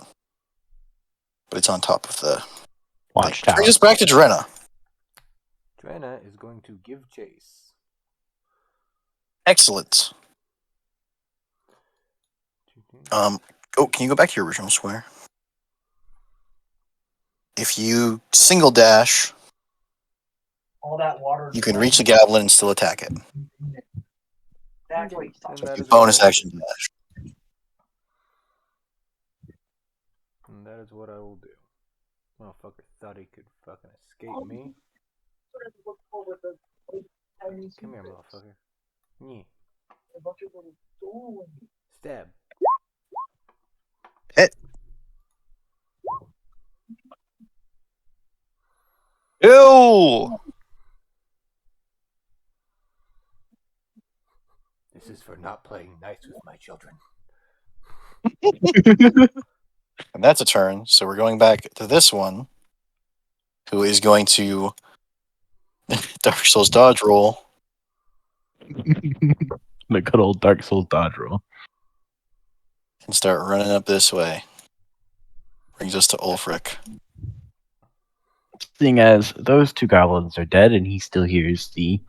But it's on top of the Watchtower. Brings us back to Drenna. Drenna is going to give chase. Excellent. Can you go back to your original square? If you single dash, All that water. you can reach the goblin and still attack it. Exactly. And that is Bonus what I will action do. dash. And that is what I will do. Motherfucker thought he could fucking escape me. Come here, motherfucker. Yeah. Stab. Hit. Ew! This is for not playing nice with my children. And that's a turn, so we're going back to this one, who is going to Dark Souls dodge roll. The good old Dark Souls dodge roll. And start running up this way. Brings us to Ulfric. Seeing as those two goblins are dead and he still hears the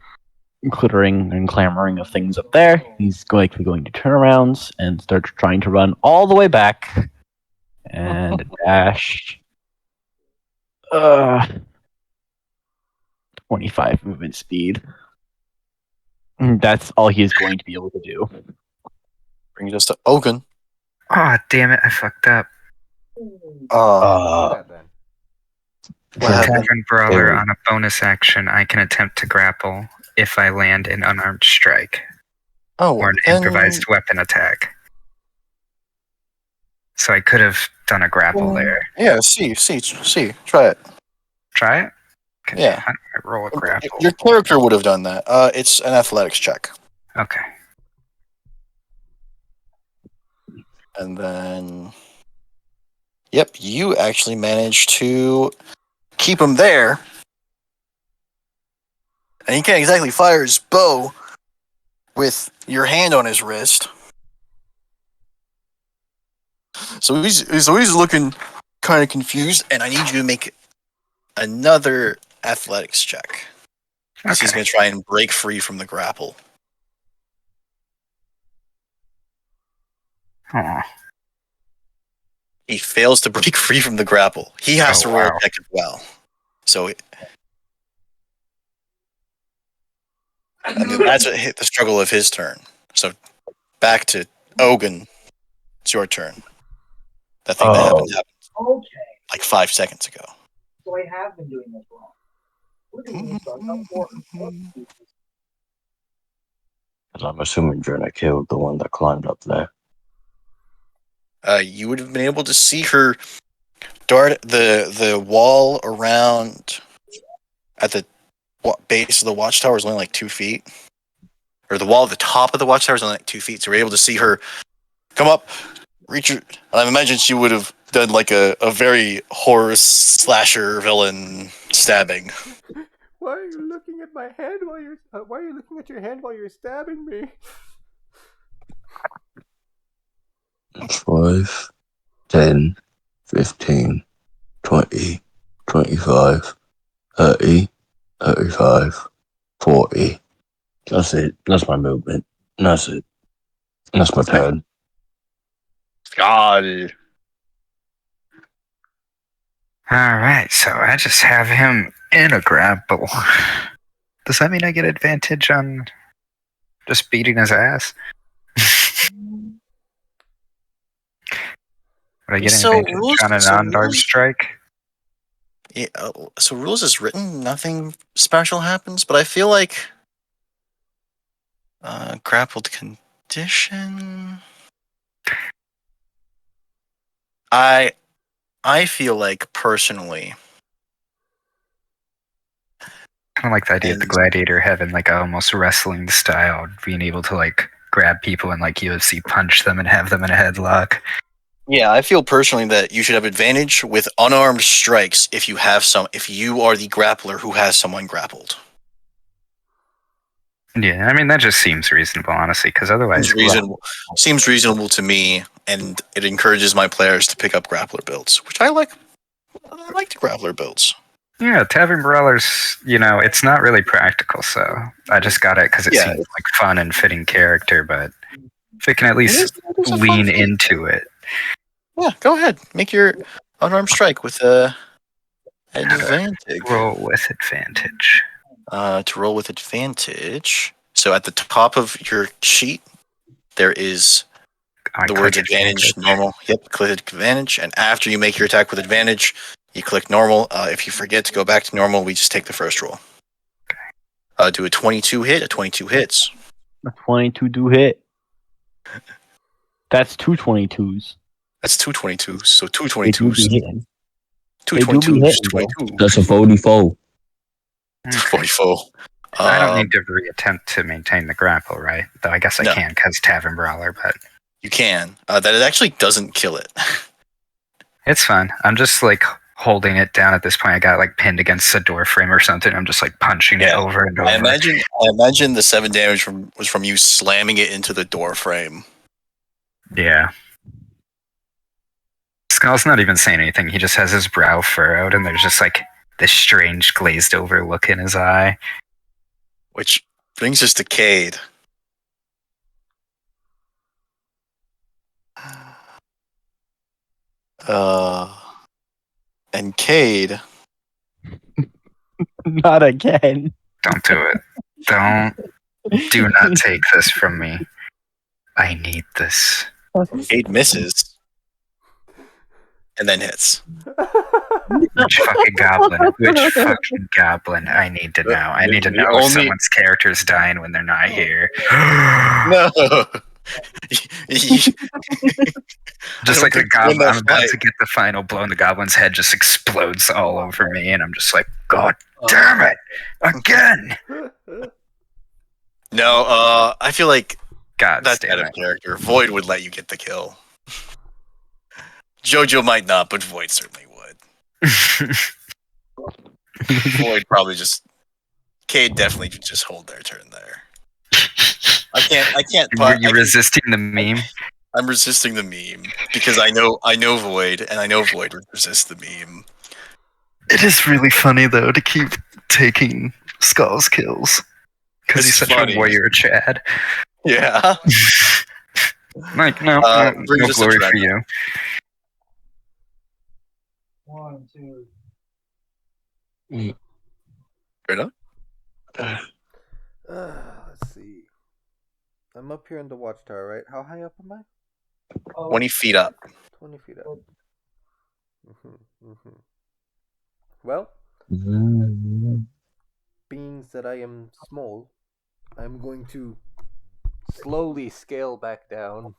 clittering and clamoring of things up there, he's likely going to turn around and start trying to run all the way back and dash 25 movement speed. That's all he is going to be able to do. Brings us to Ogun. Oh, damn it, I fucked up. Do Uh, that then. what happened? Tavern Brawler, Hey. on a bonus action, I can attempt to grapple if I land an unarmed strike Oh, or an then, improvised weapon attack. So I could have done a grapple there. Yeah, try it. Try it? Okay, Yeah. how do I roll a grapple? Your character would have done that. It's an athletics check. Okay. And then, yep, you actually managed to keep him there. And he can't exactly fire his bow with your hand on his wrist. So he's looking kind of confused, and I need you to make another athletics check. Because he's going to try and break free from the grapple. Oh, He fails to break free from the grapple. He has to roll a check as well. So, that's what hit the struggle of his turn. So, back to Ogun. It's your turn. That thing that happened Okay. like 5 seconds ago. So I have been doing this wrong. We're doing this wrong. I'm assuming Drina killed the one that climbed up there. You would have been able to see her dart the wall around at the base of the watchtower is only like 2 feet. Or the wall at the top of the watchtower is only like 2 feet. So we're able to see her come up, reach her. I imagine she would have done like a very horror slasher villain stabbing. Why are you looking at my hand while you're? Why are you looking at your hand while you're stabbing me? 5, 10, 15, 20, 25, 30, 35, 40. That's it. That's my movement. That's it. That's my turn. God. Alright, so I just have him in a grapple. Does that mean I get advantage on just beating his ass? Would I get So advantage on a non-dart rules- strike? Yeah, so rules is written, nothing special happens, but I feel like grappled condition. I feel like personally, Kind of like the idea of the gladiator having like a almost wrestling style, being able to like grab people and like UFC punch them and have them in a headlock. yeah, I feel personally that you should have advantage with unarmed strikes if you are the grappler who has someone grappled. Yeah, I mean that just seems reasonable, honestly, because otherwise, Seems reasonable to me, and it encourages my players to pick up grappler builds, which I like. I like the grappler builds. Yeah, Tavern Brawlers, it's not really practical, so I just got it because it seems like fun and fitting character, but if it can at least lean into it. Yeah, go ahead. Make your unarmed strike with advantage. Roll with advantage. To roll with advantage. So at the top of your sheet, there is the words advantage, normal. Yep, click advantage, and after you make your attack with advantage, you click normal. If you forget to go back to normal, we just take the first roll. Do a 22 hit. A 22 hits. A 22 do hit. That's 2 22s. That's 2 22s. So 2 They do 22s. be hitting. 2 They do be 22s. hitting, 22. That's a 44. 44. I don't need to re-attempt to maintain the grapple, right? Though I guess I can because Tavern Brawler, but you can. That it actually doesn't kill it. It's fine. I'm just like holding it down at this point. I got it like pinned against a door frame or something. I'm just like punching it over and over. I imagine the 7 damage was from you slamming it into the door frame. Yeah. Skull's not even saying anything. He just has his brow furrowed, and there's just like this strange glazed over look in his eye. Which brings us to Cade. And Cade. Not again. Don't do it. Do not take this from me. I need this. Cade misses. And then hits. Which fucking goblin? Which fucking goblin? I need to know. I need to know if someone's character's dying when they're not here. No. Just like the goblin, I'm about to get the final blow, and the goblin's head just explodes all over me, and I'm just like, God damn it! Again! No, I feel like that's out damn of it. character. Void would let you get the kill. Jojo might not, but Void certainly would. Void probably just. Cade definitely could just hold their turn there. I can't. Were you resisting the meme? I'm resisting the meme because I know Void, and I know Void would resist the meme. It is really funny though to keep taking Skull's kills because he's It's such funny. a warrior, Chad. Yeah. Like no brings us to glory for Dreadnought. you. 1, 2. Dreadnought? Let's see. I'm up here in the watchtower, right? How high up am I? 20 feet up. 20 feet up. Well, being that I am small, I'm going to slowly scale back down.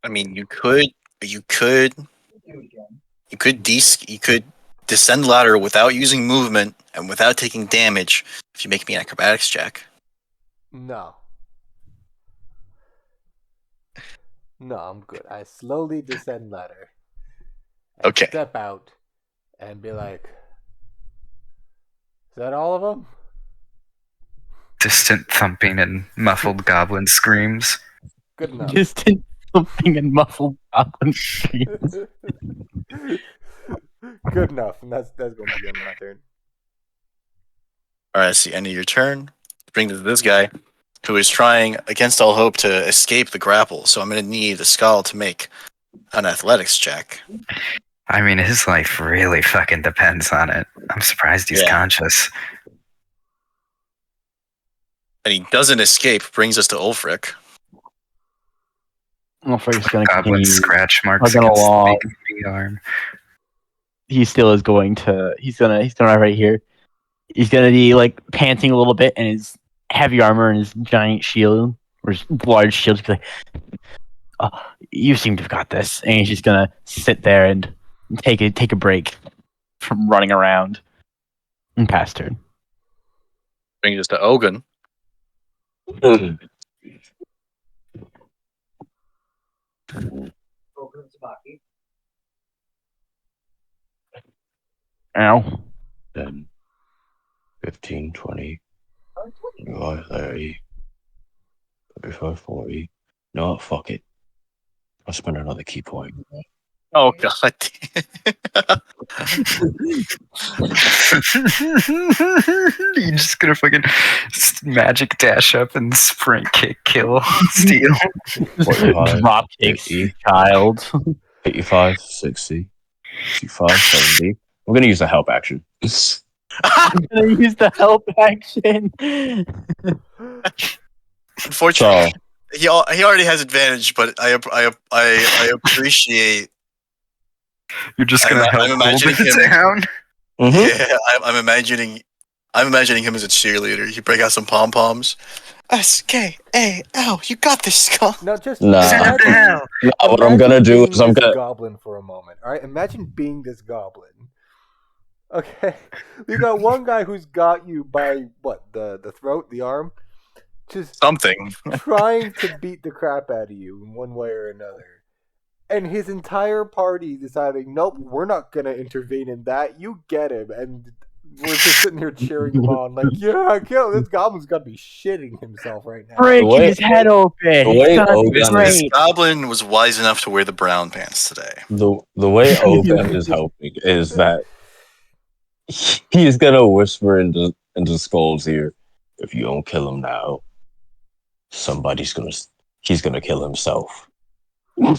I mean, you could descend ladder without using movement and without taking damage if you make me an acrobatics check. No. No, I'm good. I slowly descend ladder. And Okay. step out and be like, is that all of them? Distant thumping and muffled goblin screams. Good enough. Distant thumping and muffled goblin screams. Good enough. And that's going to be the end of my turn. Alright, it's the end of your turn. Bring to this guy who is trying against all hope to escape the grapple. So I'm going to need the skull to make an athletics check. I mean, his life really fucking depends on it. I'm surprised he's Yeah. conscious. And he doesn't escape, brings us to Ulfric. Ulfric's gonna Goblin continue scratch marks plugging against along. the arm. He still is going to. He's gonna right here. He's gonna be like panting a little bit, and his heavy armor and his giant shield or his large shield. He's like, "Oh, you seem to have got this," and he's just gonna sit there and take a break from running around and pass turn. Brings us to Ogun. Ow. 10, 15, 20, 25, 30, 35, 40. No, fuck it. I'll spend another key point. Oh god. You're just gonna fucking magic dash up and sprint kick kill steal. 45, Drop kicks 50, child. 85, 60, 65, 70. I'm going to use the help action. I'm gonna use the help action. Unfortunately, he already has advantage, but I appreciate. You're just gonna help I'm hold imagining it him. down. Yeah, I'm imagining him as a cheerleader. You break out some pom poms. S-K-A-L. You got this, Skull. Now just Nah. What the hell? What I'm going to do being is I'm this going to... goblin for a moment. All right, imagine being this goblin. Okay, we got one guy who's got you by what the throat, the arm, just Something. trying to beat the crap out of you in one way or another, and his entire party deciding, nope, we're not gonna intervene in that. You get him, and we're just sitting here cheering him on, like, yeah, kill this goblin's got to be shitting himself right now. Breaking way- his head open. the way It's gonna be Ogun- This great. goblin was wise enough to wear the brown pants today. The way Ogun is helping is that he's going to whisper into Skull's ear, if you don't kill him now, he's going to kill himself. when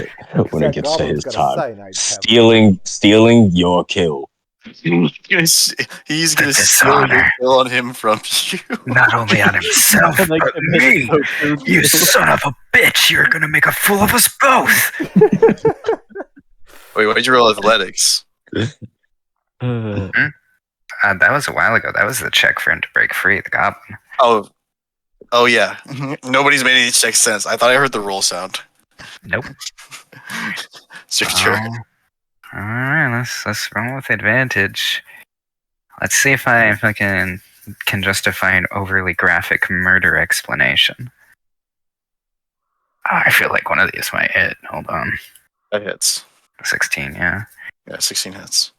it That gets to goblin's his got a time. cyanide tablet. Stealing your kill. He's gonna steal your kill on him from you. Not only on himself, Like but the me. Minnesota You Blue. son of a bitch! You're gonna make a fool of us both. Wait, why'd you roll athletics? That was a while ago. That was the check for him to break free. The goblin. Oh yeah. Nobody's made any checks since. I thought I heard the roll sound. Nope. It's your turn. All right, let's roll with advantage. Let's see if I can justify an overly graphic murder explanation. I feel like one of these might hit. Hold on. That hits. 16, yeah. Yeah, 16 hits.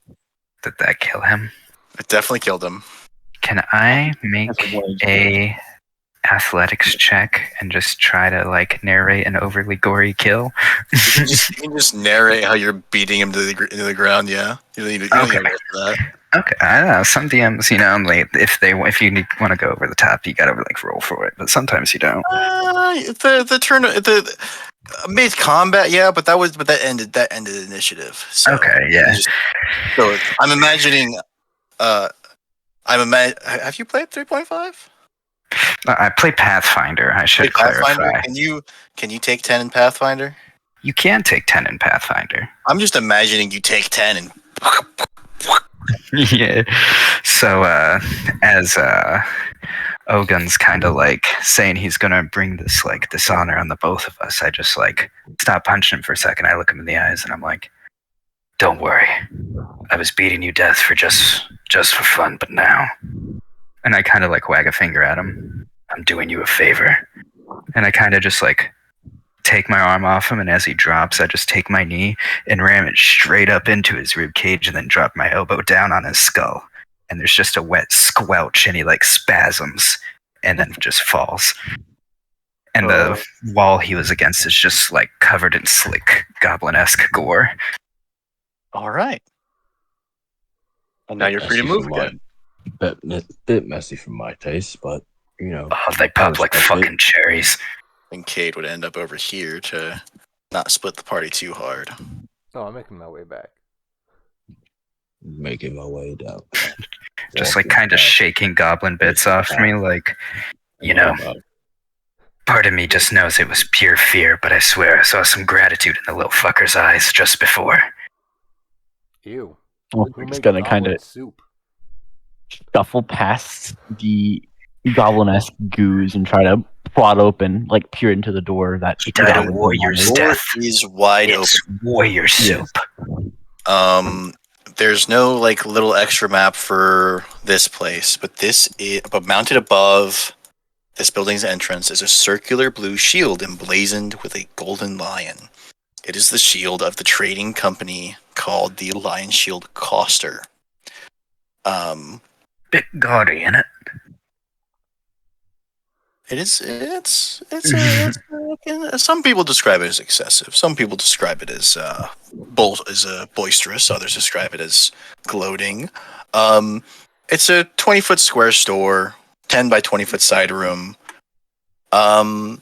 Did that kill him? It definitely killed him. Can I make That's a one. a athletics check and just try to like narrate an overly gory kill? You can just narrate how you're beating him into the ground. Yeah, you don't need to roll for that. Okay, I don't know. Some DMs, like if you want to go over the top, you gotta like roll for it. But sometimes you don't. The turn the mid combat, yeah, but that ended initiative. So Okay, yeah. So I'm imagining. Have you played 3.5? I play Pathfinder. I should clarify. Can you take 10 in Pathfinder? You can take 10 in Pathfinder. I'm just imagining you take 10 and. Yeah. So as Ogun's kind of like saying he's gonna bring this like dishonor on the both of us, I just like stop punching him for a second. I look him in the eyes and I'm like, "Don't worry, I was beating you death for just for fun, but now," and I kind of like wag a finger at him. "I'm doing you a favor," and I kind of just like take my arm off him, and as he drops, I just take my knee and ram it straight up into his rib cage, and then drop my elbow down on his skull. And there's just a wet squelch, and he like spasms, and then just falls. And the wall he was against is just like covered in slick goblin-esque gore. All right. And now you're free to move again. Bit messy for my taste, but They pop like fucking cherries. And Cade would end up over here to not split the party too hard. Oh, I'm making my way back. Making my way down. Just like kind of shaking goblin bits off me, like, part of me just knows it was pure fear, but I swear I saw some gratitude in the little fucker's eyes just before. Ew. It's gonna kind of soup? shuffle past the goblin-esque goose and try to prod open, like peer into the door that he died a warrior's death. Is wide open. Warrior soup. There's no like little extra map for this place, but but mounted above this building's entrance is a circular blue shield emblazoned with a golden lion. It is the shield of the trading company called the Lion Shield Coster. Bit gaudy, isn't it? It is. Some people describe it as excessive. Some people describe it as boisterous. Others describe it as gloating. It's a 20-foot square store, 10 by 20-foot side room. A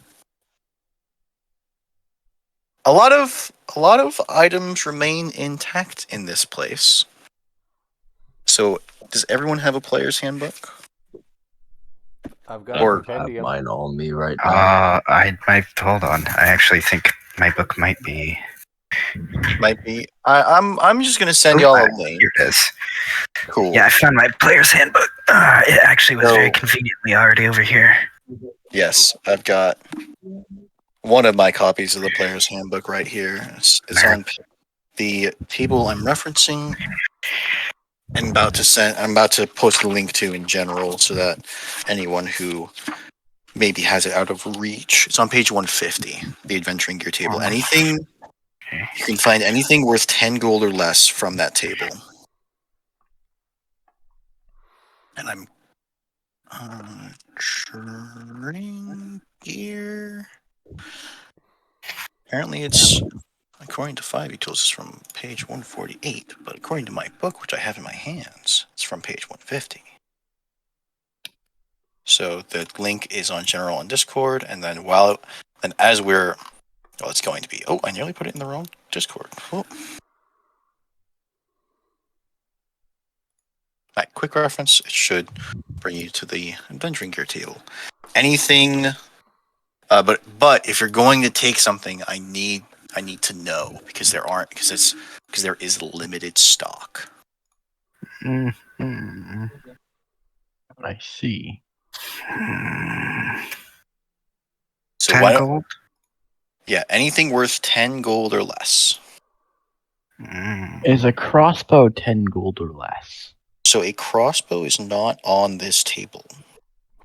lot of items remain intact in this place. So, does everyone have a player's handbook? I've got a compendium. Mine on me right now. I hold on. I actually think my book might be. I'm just gonna send y'all a link. Here it is. Cool. Yeah, I found my player's handbook. It actually was very conveniently already over here. Yes, I've got one of my copies of the player's handbook right here. It's on the table I'm referencing. I'm about to post a link to in general so that anyone who maybe has it out of reach. It's on page 150, the adventuring gear table. You can find anything worth 10 gold or less from that table. And I'm trading gear. Apparently it's, according to 5e tools, it's from page 148, but according to my book, which I have in my hands, it's from page 150. So the link is on general on Discord, and then it's going to be. Oh, I nearly put it in the wrong Discord. Oh. Alright, quick reference. It should bring you to the adventuring gear table. Anything, but if you're going to take something, I need to know because there is limited stock. I see. So 10 gold? Yeah, anything worth 10 gold or less. Is a crossbow 10 gold or less? So a crossbow is not on this table.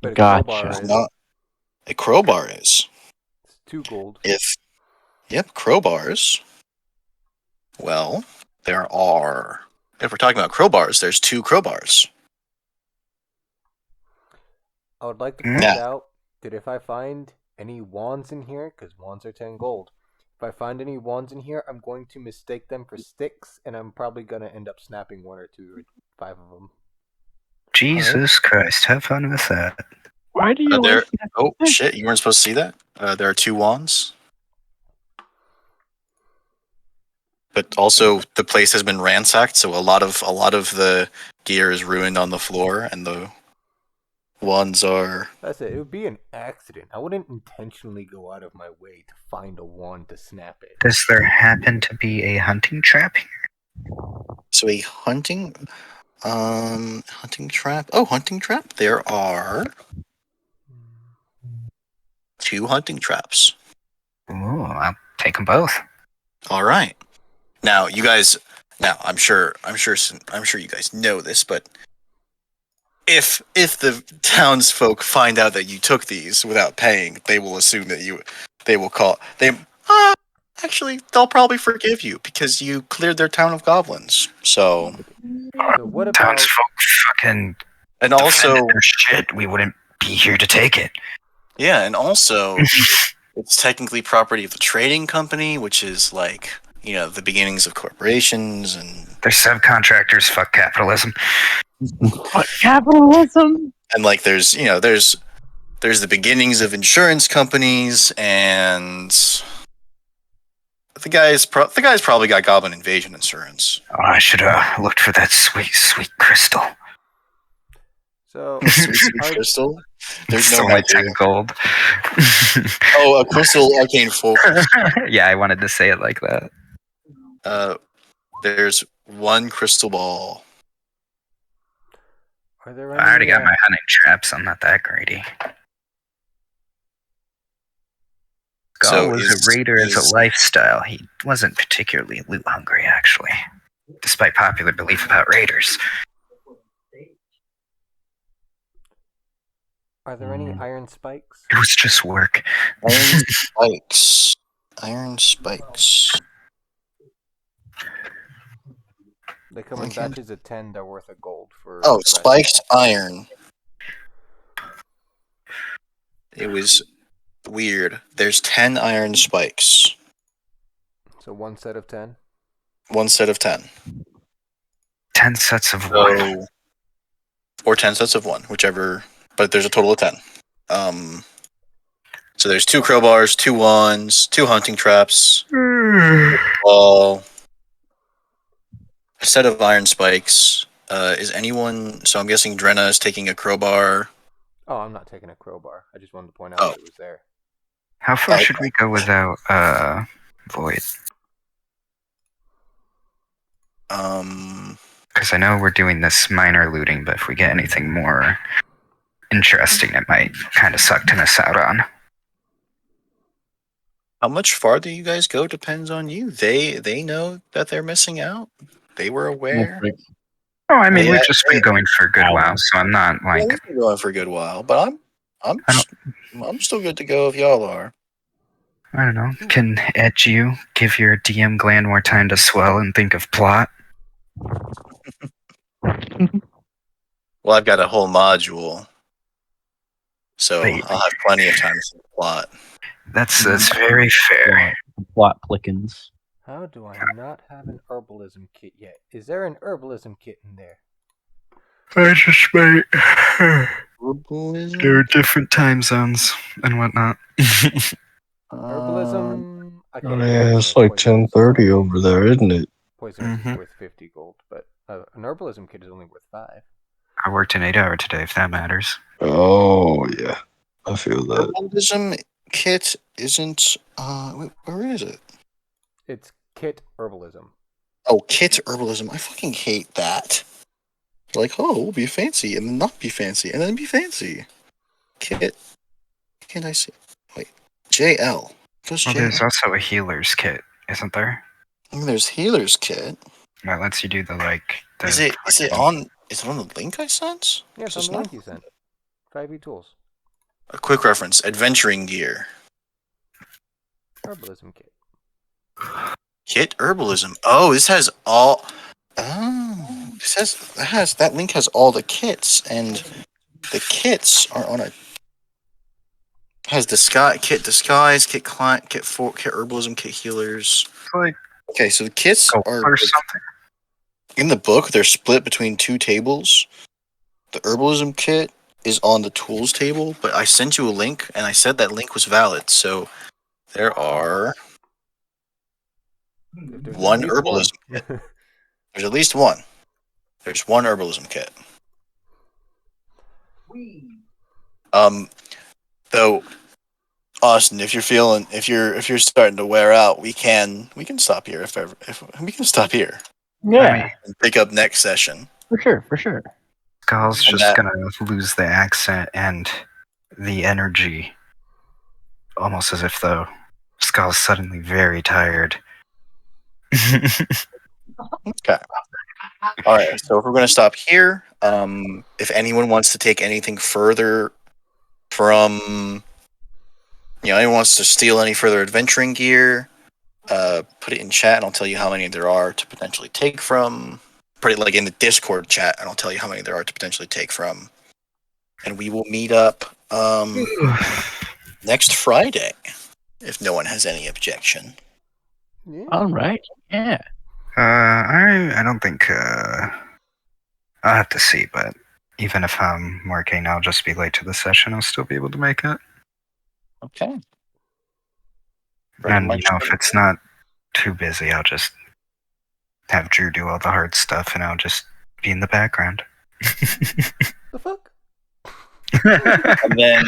But Gotcha. A crowbar is. It's 2 gold. Crowbars. Well, there are. If we're talking about crowbars, there's 2 crowbars. I would like to point out Dude, if I find any wands in here, because wands are 10 gold, if I find any wands in here, I'm going to mistake them for sticks, and I'm probably going to end up snapping 1 or 2 or 5 of them. Jesus Christ, have fun with that. Why do you there. like that? Oh shit! You weren't supposed to see that. There are 2 wands, but also the place has been ransacked, so a lot of the gear is ruined on the floor, and the wands are. That's it. It would be an accident. I wouldn't intentionally go out of my way to find a wand to snap it. Does there happen to be a hunting trap here? So a hunting trap. Oh, hunting trap. There are 2 hunting traps. Ooh, I'll take them both. All right. Now, you guys. Now, I'm sure you guys know this, but if the townsfolk find out that you took these without paying, they will assume that they will call they. Actually, they'll probably forgive you because you cleared their town of goblins. So, So what about... Townsfolk fucking and also, defended their shit. We wouldn't be here to take it. yeah, and also, it's technically property of the trading company, which is like, the beginnings of corporations, and They're subcontractors. Fuck capitalism. What capitalism? and like there's the beginnings of insurance companies, and the guy's probably got goblin invasion insurance. Oh, I should have looked for that sweet, sweet crystal. So, Sweet crystal. There's It's no only magic. 10 gold. Oh, a crystal arcane focus. Yeah, I wanted to say it like that. There's 1 crystal ball. are there any... I already got my hunting traps. I'm not that greedy. Skull was a raider as a lifestyle. He wasn't particularly loot hungry, actually, despite popular belief about raiders. Are there any iron spikes? It was just work. Iron spikes. Iron spikes. They come in batches of 10. They're worth a gold for... Oh, spiked iron. It was weird. There's 10 iron spikes. So 1 set of 10? 1 set of 10. 10 sets of one. Or 10 sets of 1, whichever. But there's a total of 10. So there's 2 crowbars, 2 wands, 2 hunting traps, ball, a set of iron spikes. Is anyone... So I'm guessing Drenna is taking a crowbar. Oh, I'm not taking a crowbar. I just wanted to point out that it was there. How far should we go without Void? Because I know we're doing this minor looting, but if we get anything more interesting, it might kind of suck to miss out on. How much farther you guys go depends on you. They know that they're missing out. They were aware. Oh, I mean, Yeah, we've just been going for a good while, so I'm not like... We've been going for a good while, but I'm still good to go if y'all are. I don't know. Can edge you, give your DM gland more time to swell and think of plot? Well, I've got a whole module, so Wait. I'll have plenty of time to see the plot. That's very fair. Plot plickens. How do I not have an herbalism kit yet? Is there an herbalism kit in there? I just might... Herbalism? There are different time zones and whatnot. Herbalism... I can't Oh, remember yeah, what it's like poison 10:30 over there, isn't it? Poison is worth 50 gold, but an herbalism kit is only worth 5. I worked an 8-hour today, if that matters. Oh, yeah. I feel that. Herbalism kit isn't. Where is it? It's kit herbalism. Oh, kit herbalism. I fucking hate that. Like, oh, we'll be fancy and then not be fancy and then be fancy. Kit. Can't I see? Wait. JL. What's Well, JL? there's also a healer's kit, isn't there? There's healer's kit. That lets you do the, like... The Is it on the link I sent? Yeah, it's on the link you sent. 5e tools. A quick reference: adventuring gear. Herbalism kit. Kit herbalism. Oh, this has all. Oh, that link has all the kits, and the kits are on a Has disguise, kit client, kit herbalism, kit healers. Like, Okay, so the kits go are or something. in the book. They're split between 2 tables. The herbalism kit is on the tools table, but I sent you a link, and I said that link was valid. So there are There's at one least one. herbalism kit. There's at least one. There's one herbalism kit. Though, Austin, if you're starting to wear out, we can stop here if we can stop here Yeah, I mean, and pick up next session. for sure. Skull's And just that- gonna lose the accent and the energy, almost as if though Skull's suddenly very tired. All right, so if we're going to stop here, if anyone wants to take anything further from, anyone wants to steal any further adventuring gear, put it in chat and I'll tell you how many there are to potentially take from. Put it like in the Discord chat and I'll tell you how many there are to potentially take from. And we will meet up next Friday, if no one has any objection. Yeah. All right. Yeah. I don't think I'll have to see, but even if I'm working, I'll just be late to the session. I'll still be able to make it. Okay. And if it's not too busy, I'll just have Drew do all the hard stuff, and I'll just be in the background. The fuck? And then,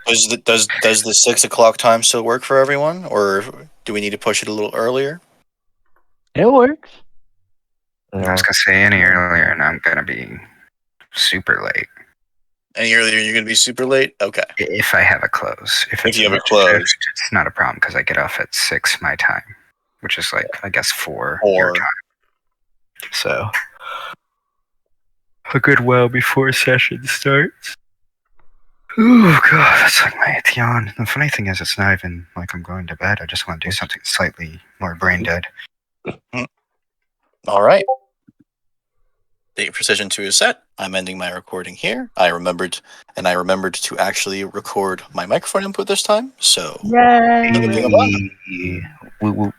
does the 6 o'clock time still work for everyone, or do we need to push it a little earlier? It works. I was gonna say any earlier, and I'm gonna be super late. Any earlier, you're gonna be super late. Okay. If I have a close. If you have a close. it's not a problem because I get off at 6 my time, which is like, I guess 4 your time. So a good while before session starts. Oh god, that's like my 8th yawn. The funny thing is, it's not even like I'm going to bed. I just want to do something slightly more brain dead. All right. Date Precision 2 is set. I'm ending my recording here. I remembered to actually record my microphone input this time. So, Yay! Another thing about Woo woo.